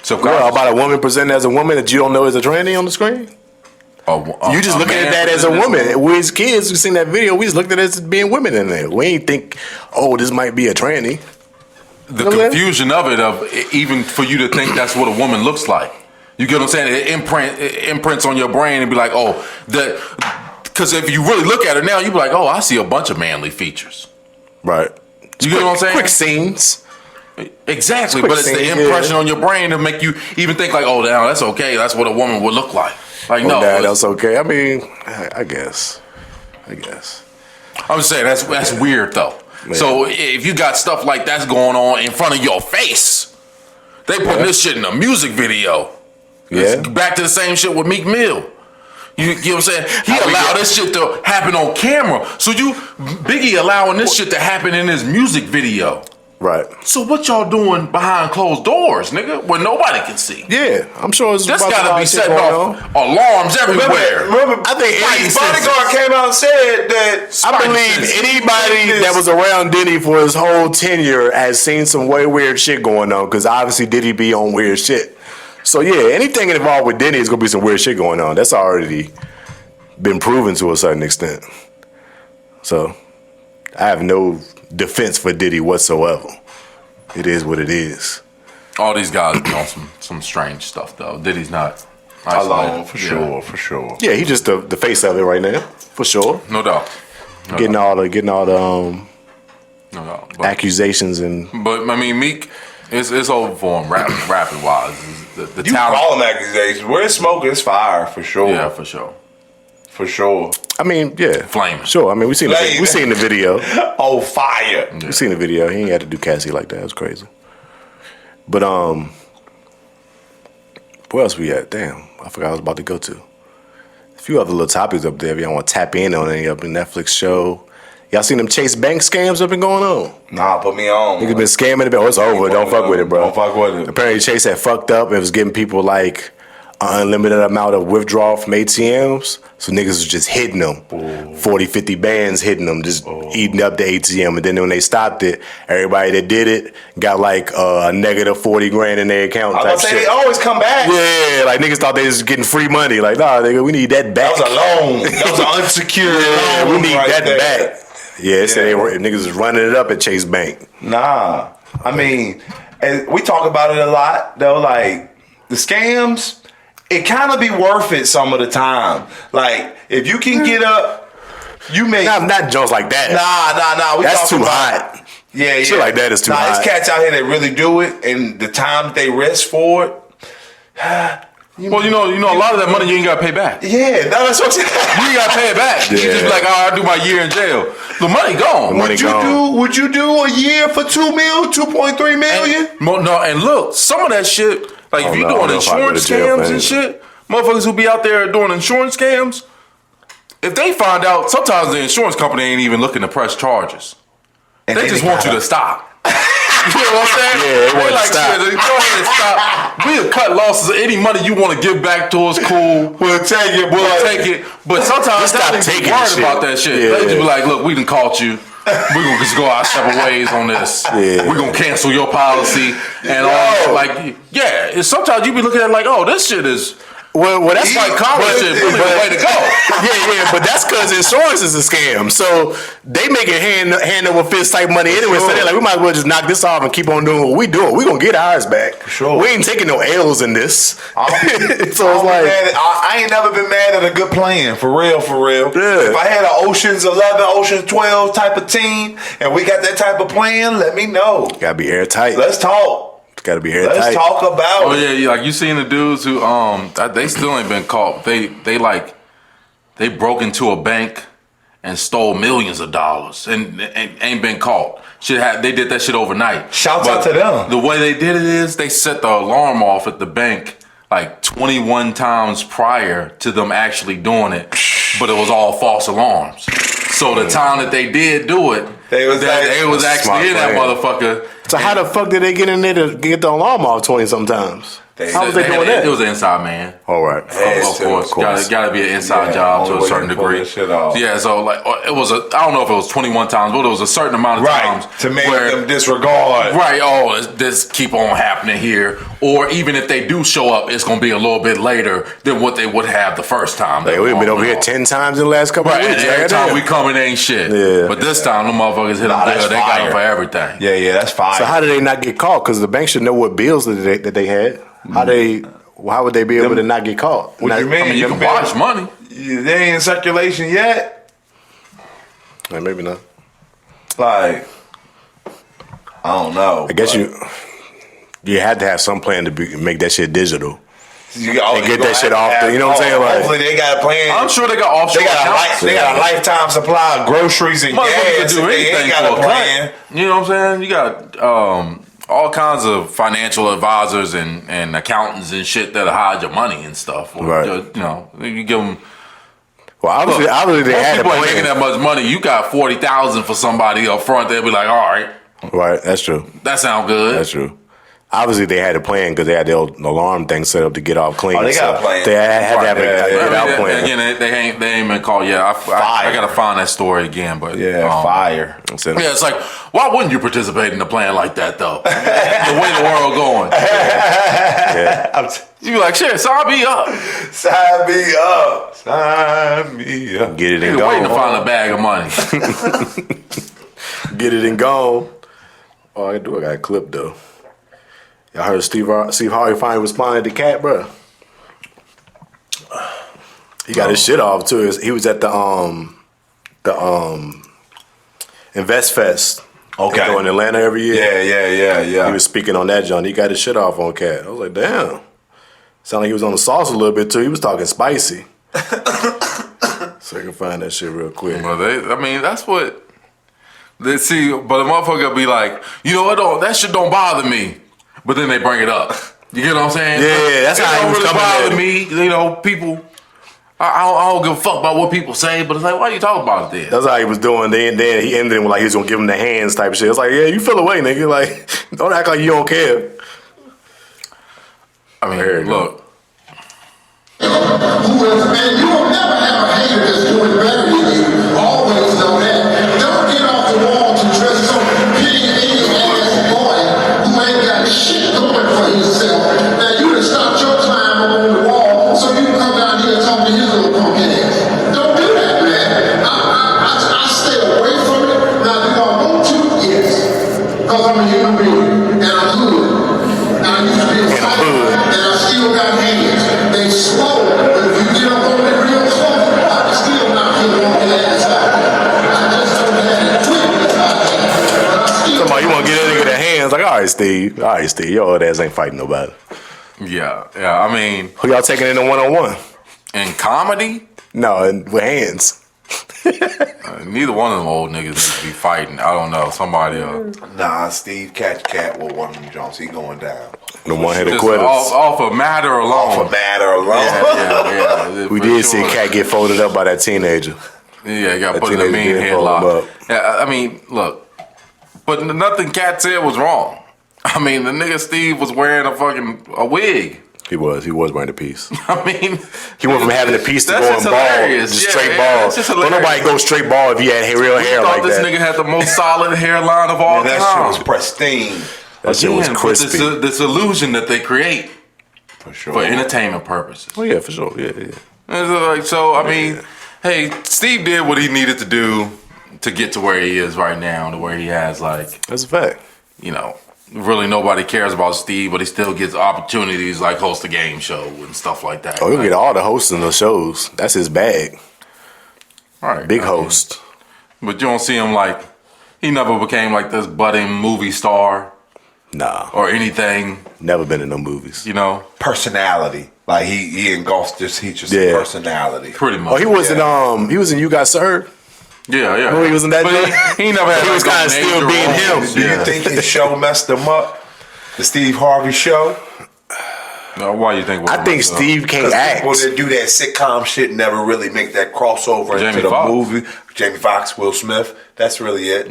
So about a woman presenting as a woman that you don't know is a tranny on the screen? You just looking at that as a woman. We as kids, we seen that video, we just looked at it as being women in there. We ain't think, this might be a tranny. The confusion of it, even for you to think that's what a woman looks like. You get what I'm saying? It imprints on your brain and be like, because if you really look at it now, you be like, I see a bunch of manly features. Right. You get what I'm saying? Quick scenes. Exactly, but it's the impression on your brain to make you even think like, that's okay. That's what a woman would look like. Like, no, that's okay. I mean, I guess. I'm just saying that's weird though. Man. So if you got stuff like that's going on in front of your face, they putting this shit in a music video. Yeah. It's back to the same shit with Meek Mill. You know what I'm saying? He allowed this shit to happen on camera. So Biggie allowing this shit to happen in his music video. Right. So what y'all doing behind closed doors, nigga, where nobody can see? Yeah, I'm sure it's this gotta be setting off alarms everywhere. Remember, I think Eddie's bodyguard came out and said that. I believe anybody that was around Diddy for his whole tenure has seen some way weird shit going on, because obviously Diddy be on weird shit. So yeah, anything involved with Diddy is gonna be some weird shit going on. That's already been proven to a certain extent. So I have no defense for Diddy whatsoever. It is what it is. All these guys be on some strange stuff though. Diddy's not alone for sure. Yeah, he's just the face of it right now, for sure. No doubt. Getting all the accusations and. But I mean, Meek, it's over for him rapping wise. The you talent. call him accusations? Where it's smoke, it's fire for sure. Yeah, for sure. For sure. I mean, yeah. Flaming. Sure. I mean, we seen the video. Oh, fire. We seen the video. He ain't had to do Cassie like that. It was crazy. But where else we at? Damn, I forgot I was about to go to. A few other little topics up there if y'all want to tap in on any of the Netflix show. Y'all seen them Chase Bank scams that been going on? Nah, put me on. Niggas been scamming it. It's over. Don't fuck with it, bro. Don't fuck with it. Apparently Chase had fucked up and was giving people like an unlimited amount of withdrawal from ATMs. So niggas was just hitting them. 40, 50 bands hitting them, just eating up the ATM. And then when they stopped it, everybody that did it got like a negative 40 grand in their account. I was gonna say, they always come back. Yeah, like niggas thought they was getting free money. Like, nah, nigga, we need that back. That was a loan. That was an unsecured loan. We need that back. Yeah, they were, niggas was running it up at Chase Bank. Nah. I mean, and we talk about it a lot, though, like, the scams, it kind of be worth it some of the time. Like, if you can get up, you make... Not Jones like that. Nah. That's too hot. Yeah, Shit like that is too Nah, high. there's cats out here that really do it, and the time that they risk for it. Well, you know, a lot of that money you ain't got to pay back. Yeah, no, that's what I'm saying. You ain't got to pay it back. You just be like, oh, I do my year in jail. The money gone. Would you do a year for 2 mil, 2.3 million? No, and look, some of that shit, like if Oh, you no, I don't doing know if I'd go to insurance jail for scams and anything. shit, motherfuckers who be out there doing insurance scams, if they find out, sometimes the insurance company ain't even looking to press charges. And They just want you to stop. You know what I'm saying? Yeah, they want to like, stop. shit, go ahead and stop. We'll cut losses. Any money you want to give back to us, cool. We'll take it. We'll take it. But sometimes Stop they taking be worried shit. about that shit. Yeah. They just be like, look, we done caught you. We're going to just go our separate ways on this. Yeah. We're going to cancel your policy. And all like, yeah. It's sometimes you be looking at it like, oh, this shit is... Well, that's White collar shit, really the way to go. Yeah, but that's because insurance is a scam. So they making hand over fist type money anyway. So they're like, we might as well just knock this off and keep on doing what we doing. We gonna get ours back. For sure. We ain't taking no L's in this. So it's like I ain't never been mad at a good plan, for real, for real. Yeah. If I had an Ocean's 11, Ocean's 12 type of team, and we got that type of plan, let me know. gotta be airtight. Let's talk. Gotta be airtight. Let's talk about Oh it. yeah, like you seen the dudes who they still ain't been caught. They broke into a bank and stole millions of dollars and ain't been caught. They did that shit overnight. Shouts out to them. The way they did it is they set the alarm off at the bank like 21 times prior to them actually doing it, but it was all false alarms. So the time that they did do it, they was actually in that motherfucker. So how the fuck did they get in there to get the alarm off 20 sometimes? How was they doing that? It was an inside man. All right. Of course. Gotta be an inside job to a certain degree. Yeah, so like it was I don't know if it was 21 times, but it was a certain amount of times to make them disregard. Right, this keep on happening here. Or even if they do show up, it's gonna be a little bit later than what they would have the first time. Like, we've been over here 10 times in the last couple of weeks. And every time we come, it ain't shit. Yeah. But this time, the motherfuckers hit them good. They got them for everything. Yeah, that's fine. So how did they not get caught? Because the bank should know what bills that they had. How would they be able to not get caught? What you mean? I mean, you can wash money. They ain't in circulation yet. Maybe not. Like, I don't know. I guess you had to have some plan to make that shit digital. You get that shit off the, you know what I'm saying? Like, hopefully they got a plan. I'm sure they got offshore accounts. They got a lifetime supply of groceries and gas. Do They anything ain't got for a plan. You know what I'm saying? You got all kinds of financial advisors and accountants and shit that'll hide your money and stuff. Or, Right. You give them. well, obviously they Most had a people ain't making plan. that much money. You got 40,000 for somebody up front. They'll be like, all right, Right, that's true. that sound good. That's true. Obviously, they had a plan because they had their alarm thing set up to get off clean. Oh, they got a plan. They had to have a get out plan. Again, they ain't been called yet. I gotta find that story again, but fire. Yeah, it's like, why wouldn't you participate in a plan like that though? The way the world going, you be like, shit, sign me up. Sign me up. Sign me up. Get it and You're waiting to go. find a bag of money. Get it and go. All I got a clip though. Y'all heard Steve Harvey finally responded to Cat, bro. He got his shit off too. He was at the Invest Fest. Okay. They go in Atlanta every year. Yeah. He was speaking on that, John. He got his shit off on Cat. I was like, damn. Sounded like he was on the sauce a little bit too. He was talking spicy. So I can find that shit real quick. Well, that's what they see. But a motherfucker be like, you know what? That shit don't bother me. But then they bring it up. You get what I'm saying? Yeah, that's it how he don't was really coming bother me. You know, people. I don't give a fuck about what people say, but it's like, why you talking about it then? That's how he was doing. Then he ended it with like he was gonna give him the hands type shit. It's like, yeah, you feel away, nigga. Like, don't act like you don't care. I mean, look. And you will never have a hater that's doing better than you. Always know that. Don't get off the wall to dress some pig ass boy who ain't got shit going for himself. Now you done stopped your time on the wall so you can come down here and talk to his little punk ass. Don't do that, man. I stay away from it. Now do I want to? Yes. Because I'm a human being and I'm hood. Now I used to be a fighter and I still got hands. They slow, but if you get up on it real close, I can still knock your ass fans like, all right, Steve, your old ass ain't fighting nobody. Yeah. I mean, Who y'all taking in the 1-on-1? in comedy, No, with hands. neither one of them old niggas needs to be fighting. I don't know. Somebody Nah, Steve catch cat with one of them Jones. He going down. The one-headed just quitters. off a matter alone. For matter alone. Yeah, We for did see sure. Cat get folded up by that teenager. Yeah, you got That put in a teenager mean did fold him headlock. up. Yeah, I mean, look, but nothing Cat said was wrong. I mean, the nigga Steve was wearing a wig. He was wearing a piece. I mean, He went from having a piece to that's going just bald, hilarious. just Yeah, straight yeah, bald. that's just Don't hilarious. nobody go straight bald if you had real hair thought like this that. nigga had the most solid hairline of all And that time. shit was pristine. That shit was Again, but crispy. This illusion that they create For sure. for entertainment purposes. Oh yeah, for sure. Yeah. And I mean, hey, Steve did what he needed to do to get to where he is right now, to where he has That's a fact. really nobody cares about Steve, but he still gets opportunities like host a game show and stuff like that. Oh, he'll get all the hosts in the shows. That's his bag. All right, Big I mean, host. but you don't see him he never became like this budding movie star Nah, or anything, never been in no movies. Personality. Like he engulfs just Yeah. personality. pretty much. Oh, he was in You Got Served. Yeah. Remember he was in that But joint? he never had He was like, kinda a still major being him. roles. Do you think his show messed him up? The Steve Harvey show? No, why you think? I think Steve can't Because act. people that do that sitcom shit never really make that crossover Jamie into the Foxx. movie. Jamie Foxx, Will Smith. That's really it.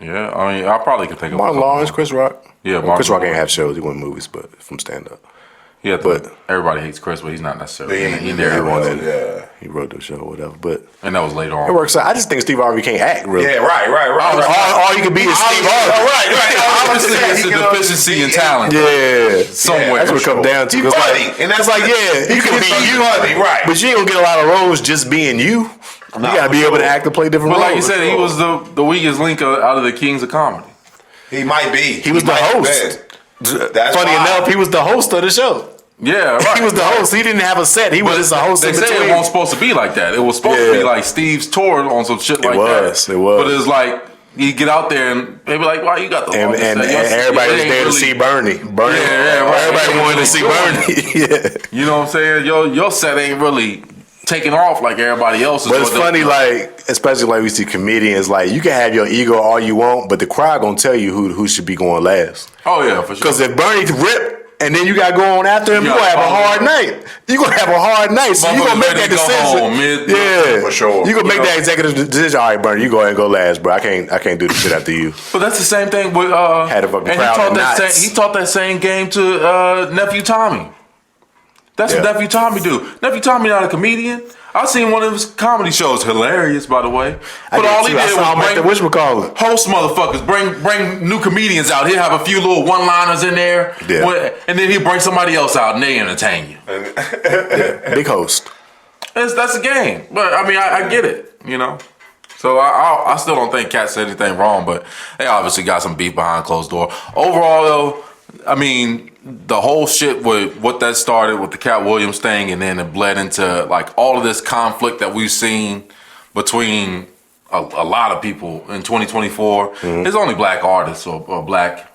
Yeah, I mean, I probably could think of Martin a couple Lawrence, more. Chris Rock. Yeah, Well, Martin Chris Rock ain't Lawrence. have shows. He won movies, but from stand up. Yeah, but- everybody hates Chris, but he's not necessarily. He ain't He in there there, was, yeah. He wrote the show, whatever. But and that was later on. it works out. I just think Steve Harvey can't act really. Yeah, right. All you can be is Steve Harvey. Right. Obviously, it's a deficiency in talent. Yeah, Somewhere. That's what it comes down to. He's 'Cause funny, like, and that's it's like you can be you, funny, right? but you ain't gonna get a lot of roles just being you. You gotta be able to act and play different But roles. like you said, he was the weakest link out of the kings of comedy. He might be. He was the might have host. been. That's Funny why. enough, he was the host of the show. Yeah, right. He was the host. He didn't have a set. He was just a host They in say between. it wasn't supposed to be like that. It was supposed to be Yeah. like Steve's tour on some shit like was, that. it was. But it's like you get out there and they be like, "Wow, you got the and, longest and, set." and everybody was It ain't there to really- see Bernie. Bernie. Yeah, right. Everybody wanted to see Doing Bernie. Yeah. You know what I'm saying? Your set ain't really taking off like everybody else's. But it's funny, like, especially like we see comedians, like, you can have your ego all you want, but the crowd gonna tell you who should be going last. oh yeah, for sure. Because if Bernie rip and then you gotta go on after him, Yeah, you gonna have a hard oh, night. You gonna have a hard night. So you gonna Motherfuckers make ready that to go decision. home mid- Yeah, For sure. You gonna make You know? that executive decision. All right, Bernie, you go ahead and go last, bro. I can't do the shit after you. But that's the same thing with Had a fucking and crowd of knots. he taught that same game to nephew Tommy. That's Yeah. what nephew Tommy do. Nephew Tommy not a comedian. I seen one of his comedy shows, hilarious by the way. But all he did was bring host motherfuckers, bring new comedians out. He'll have a few little one-liners in there, Yeah. and then he'll bring somebody else out and they entertain you. Big host. That's a game. But I mean, I get it, you know. So I still don't think Cat said anything wrong, but they obviously got some beef behind closed door. Overall, though, I mean, the whole shit with what that started with the Cat Williams thing, and then it bled into like all of this conflict that we've seen between a lot of people in 2024. Mm-hmm. It's only black artists or black.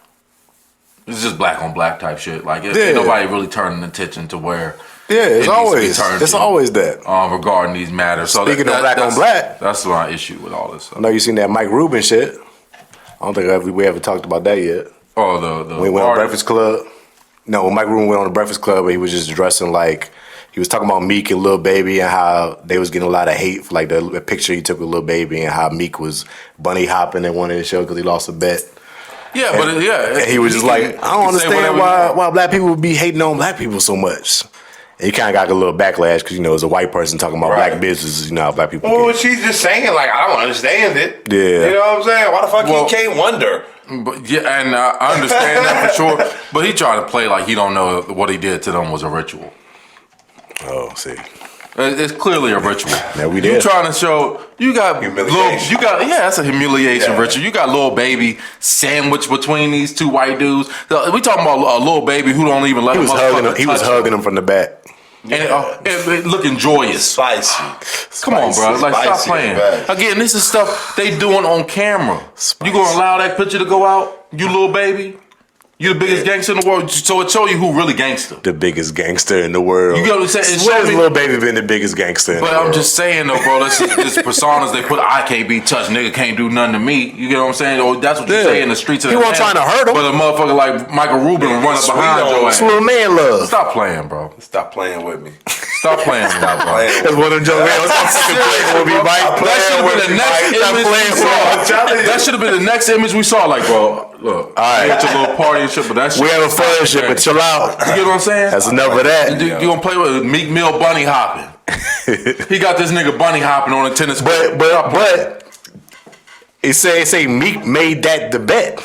It's just black on black type shit. Like ain't Yeah. nobody really turning attention to where. Yeah, it needs it's to be always turned it's to, always that. regarding these matters. So Speaking of black on black. that's my issue with all this stuff. I know you seen that Mike Rubin shit. I don't think we ever talked about that yet. Oh, the When he went on artist? Breakfast Club. No, when Mike Rubin went on the Breakfast Club, he was just dressing like he was talking about Meek and Lil Baby and how they was getting a lot of hate for like the picture he took with Lil Baby and how Meek was bunny hopping in one of the shows because he lost a bet. Yeah, but And he was just like, I don't understand why black people would be hating on black people so much. And he kind of got a little backlash because, you know, as a white person talking about black businesses, you know how black people Well, get. she's just saying, like, I don't understand it. Yeah. You know what I'm saying? Why the fuck Well- he can't wonder? But yeah, and I understand that for sure. But he tried to play like he don't know what he did to them was a ritual. Oh, see. It's clearly a ritual. Now we You did. trying to show you got Humiliation. that's a humiliation Yeah. ritual. You got Lil Baby sandwiched between these two white dudes. We talking about a Lil Baby who don't even let He him was hugging him. He was hugging him from the back. and looking joyous. Spicy. Come on, bro. Like, stop Spicy playing. and bad. Again, this is stuff they doing on camera. Spicy. You gonna allow that picture to go out? You little baby? You the biggest gangster in the world, so it show you who really gangster. The biggest gangster in the world. You get what I'm saying? Where's Lil Baby been the biggest gangster in the world? But I'm just saying though, bro, this personas they put, I can't be touched, nigga can't do nothing to me. You get what I'm saying? Or that's what you say in the streets of He wasn't trying to hurt him. But a motherfucker like Michael Rubin run up behind your ass. It's little man love. Stop playing, bro. Stop playing with me. Stop playing with me, bro. That's one of them jokes. That should have been the next image we saw. Like, bro, look, right. It's a little party and shit, but that shit. We having fun and shit, but chill out. You get what I'm saying? That's enough of that. You gonna play with Meek Mill bunny hopping? He got this nigga bunny hopping on a tennis court. But it say Meek made that the bet.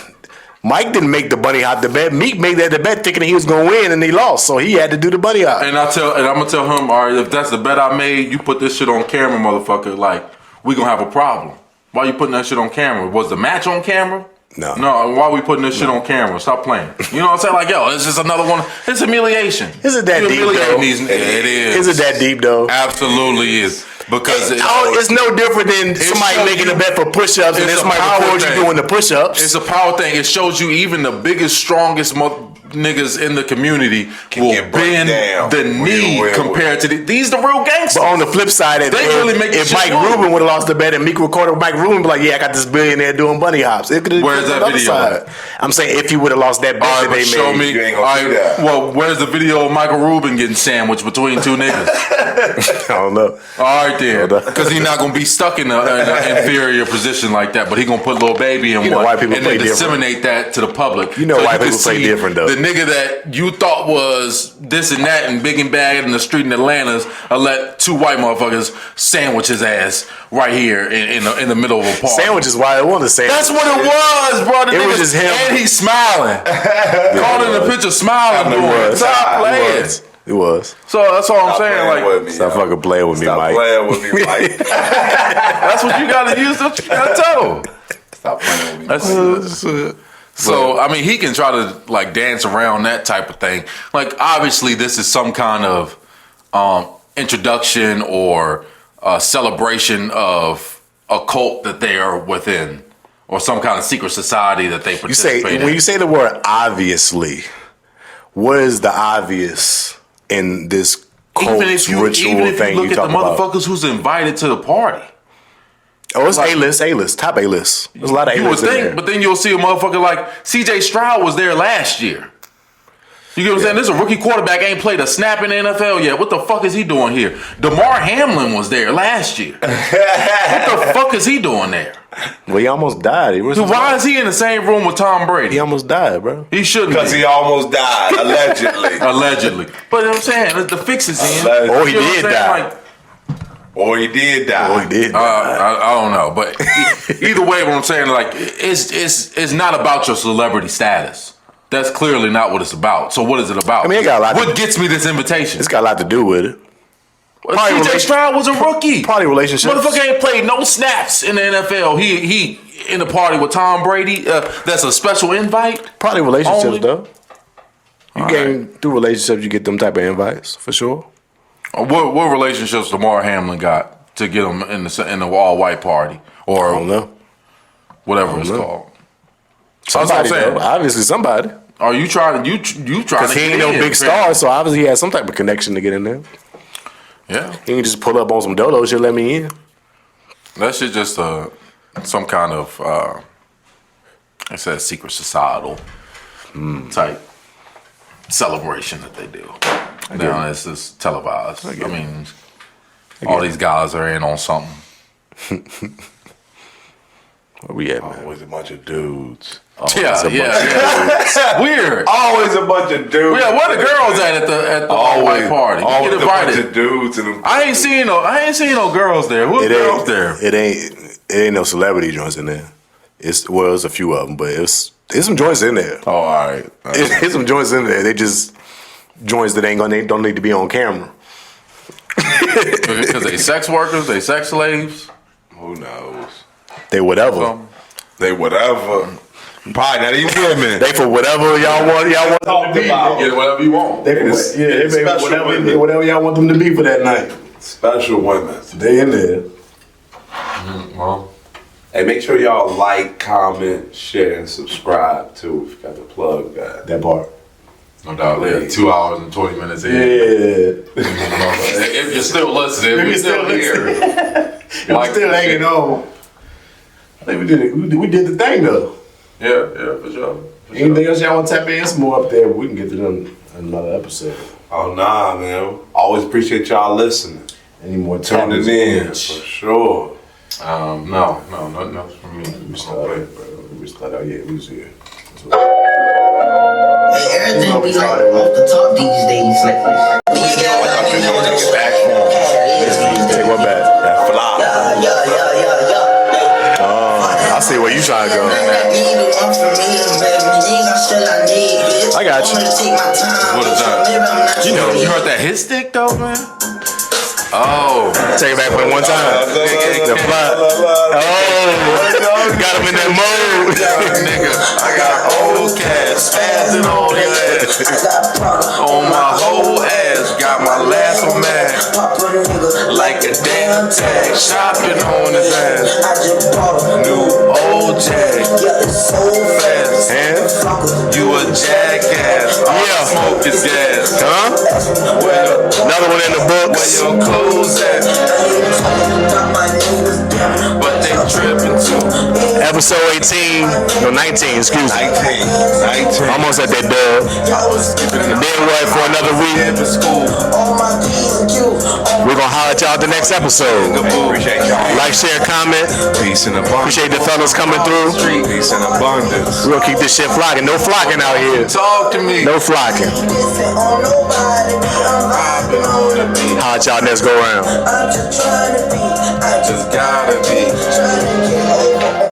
Mike didn't make the bunny hop the bet. Meek made that the bet thinking he was gonna win and he lost, so he had to do the bunny hop. And I'm gonna tell him, all right, if that's the bet I made, you put this shit on camera, motherfucker. Like, we gonna have a problem. Why you putting that shit on camera? Was the match on camera? No. Why we putting this shit on camera? Stop playing. You know what I'm saying? Like, yo, it's just another one. It's humiliation. Is it that deep though? It is. Is it that deep though? Absolutely is. Because it's no different than somebody making a bet for push-ups and then somebody records you doing the push-ups. It's a power thing. It shows you even the biggest, strongest niggas in the community will bend the knee compared to these the real gangsters. But on the flip side, if Mike Rubin would have lost the bet and Meek recorded Mike Rubin, be like, yeah, I got this billionaire doing bunny hops. Where's that video? Side. I'm saying if he would have lost that bet that they show made. Me. Well, where's the video of Michael Rubin getting sandwiched between two niggas? I don't know. All right then, because he's not gonna be stuck in an inferior position like that, but he gonna put Lil Baby in one white people and then disseminate that to the public. You know, white people play different though. The nigga that you thought was this and that and big and bad in the street in Atlanta's, I let two white motherfuckers sandwich his ass right here in the middle of a park. Sandwich is why I want to say. That's what it was, bro. It was just him, and he's smiling. Caught in the picture, smiling. Stop playing. It was. So that's all I'm saying. Like, stop fucking playing with me, Mike. Stop playing with me, Mike. That's what you gotta use. That's what you gotta tell him. Stop playing with me. So I mean, he can try to like dance around that type of thing. Like, obviously, this is some kind of introduction or celebration of a cult that they are within, or some kind of secret society that they participate in. When you say the word obviously, what is the obvious in this cult ritual thing you talk about? Even if you look at the motherfuckers who's invited to the party. Oh, it's like, A-list, top A-list. There's a lot of A-list in there. But then you'll see a motherfucker like CJ Stroud was there last year. You get what I'm saying? This is a rookie quarterback, ain't played a snap in the NFL yet. What the fuck is he doing here? DeMar Hamlin was there last year. What the fuck is he doing there? Well, he almost died. Why is he in the same room with Tom Brady? He almost died, bro. He shouldn't. Because he almost died, allegedly. Allegedly. But you know what I'm saying, the fix is in. Or he did die. Or he did die. I don't know, but either way, what I'm saying, like, it's not about your celebrity status. That's clearly not what it's about. So what is it about? I mean, it got a lot. What gets me this invitation? It's got a lot to do with it. CJ Stroud was a rookie. Probably relationships. Motherfucker ain't played no snaps in the NFL. He in the party with Tom Brady. That's a special invite. Probably relationships only. though. You gain through relationships, you get them type of invites for sure. What relationships DeMar Hamlin got to get him in the all white party or I don't know. Whatever it's called? Somebody, though. Obviously somebody. Are you trying? You trying? Because he ain't no big star, so obviously he has some type of connection to get in there. Yeah, he can just pull up on some dodo shit. Let me in. That shit just some kind of I said secret societal type celebration that they do. Now it's just televised. I mean, all these guys are in on something. Where we at, man? Always a bunch of dudes. Yeah. Weird. Always a bunch of dudes. Yeah, where the girls at the all white party? Always Get invited. a bunch of dudes and I ain't seen no girls there. Who's girls there? It ain't no celebrity joints in there. It's a few of them, but it's some joints in there. Oh, all right. It's some joints in there. They just joints that they don't need to be on camera. Because they sex workers, they sex slaves. Who knows? They whatever. They whatever. Probably not even women. They for whatever y'all want. Y'all want them to be. Get whatever you want. They whatever y'all want them to be for that night. Special women. They in there. Well, Hey, make sure y'all like, comment, share, and subscribe too. If you got to plug that. That part. No doubt. Yeah, 2 hours and 20 minutes in. Yeah. If you're still listening, if you're still here, I'm still hanging on. I think we did it. We did the thing though. Yeah, for sure. Anything else y'all want to tap in? Some more up there. We can get to them in another episode. Oh nah, man. Always appreciate y'all listening. Any more Tuning in for sure. No, nothing else from me. We started out. Yeah, we was here. Hey, everything be like off the top these days. Like, Take one back. That fly. I see where you trying to go. I got you. What is that? You heard that hit stick though, man? Oh. Take it back one time. The fly. Oh. Got him in that mode. Nigga, I got old cash spazzing on your ass. On my whole ass, got my last one mad. Like a damn tag, shopping on his ass. New old jag, so fast. And You a jackass, all I smoke is gas. huh? Another one in the Where books. your clothes at? But they tripping too. Episode 18. No, 19. Excuse me. 19. Almost at that dub. And then what for another week? In school. We're gonna holler at y'all at the next episode. Appreciate y'all. Like, share, comment. Peace and abundance. Appreciate the fellas coming through. Peace and abundance. We're gonna keep this shit flocking. No flocking out here. Talk to me. No flocking. Holler at y'all next go round. Just gotta be.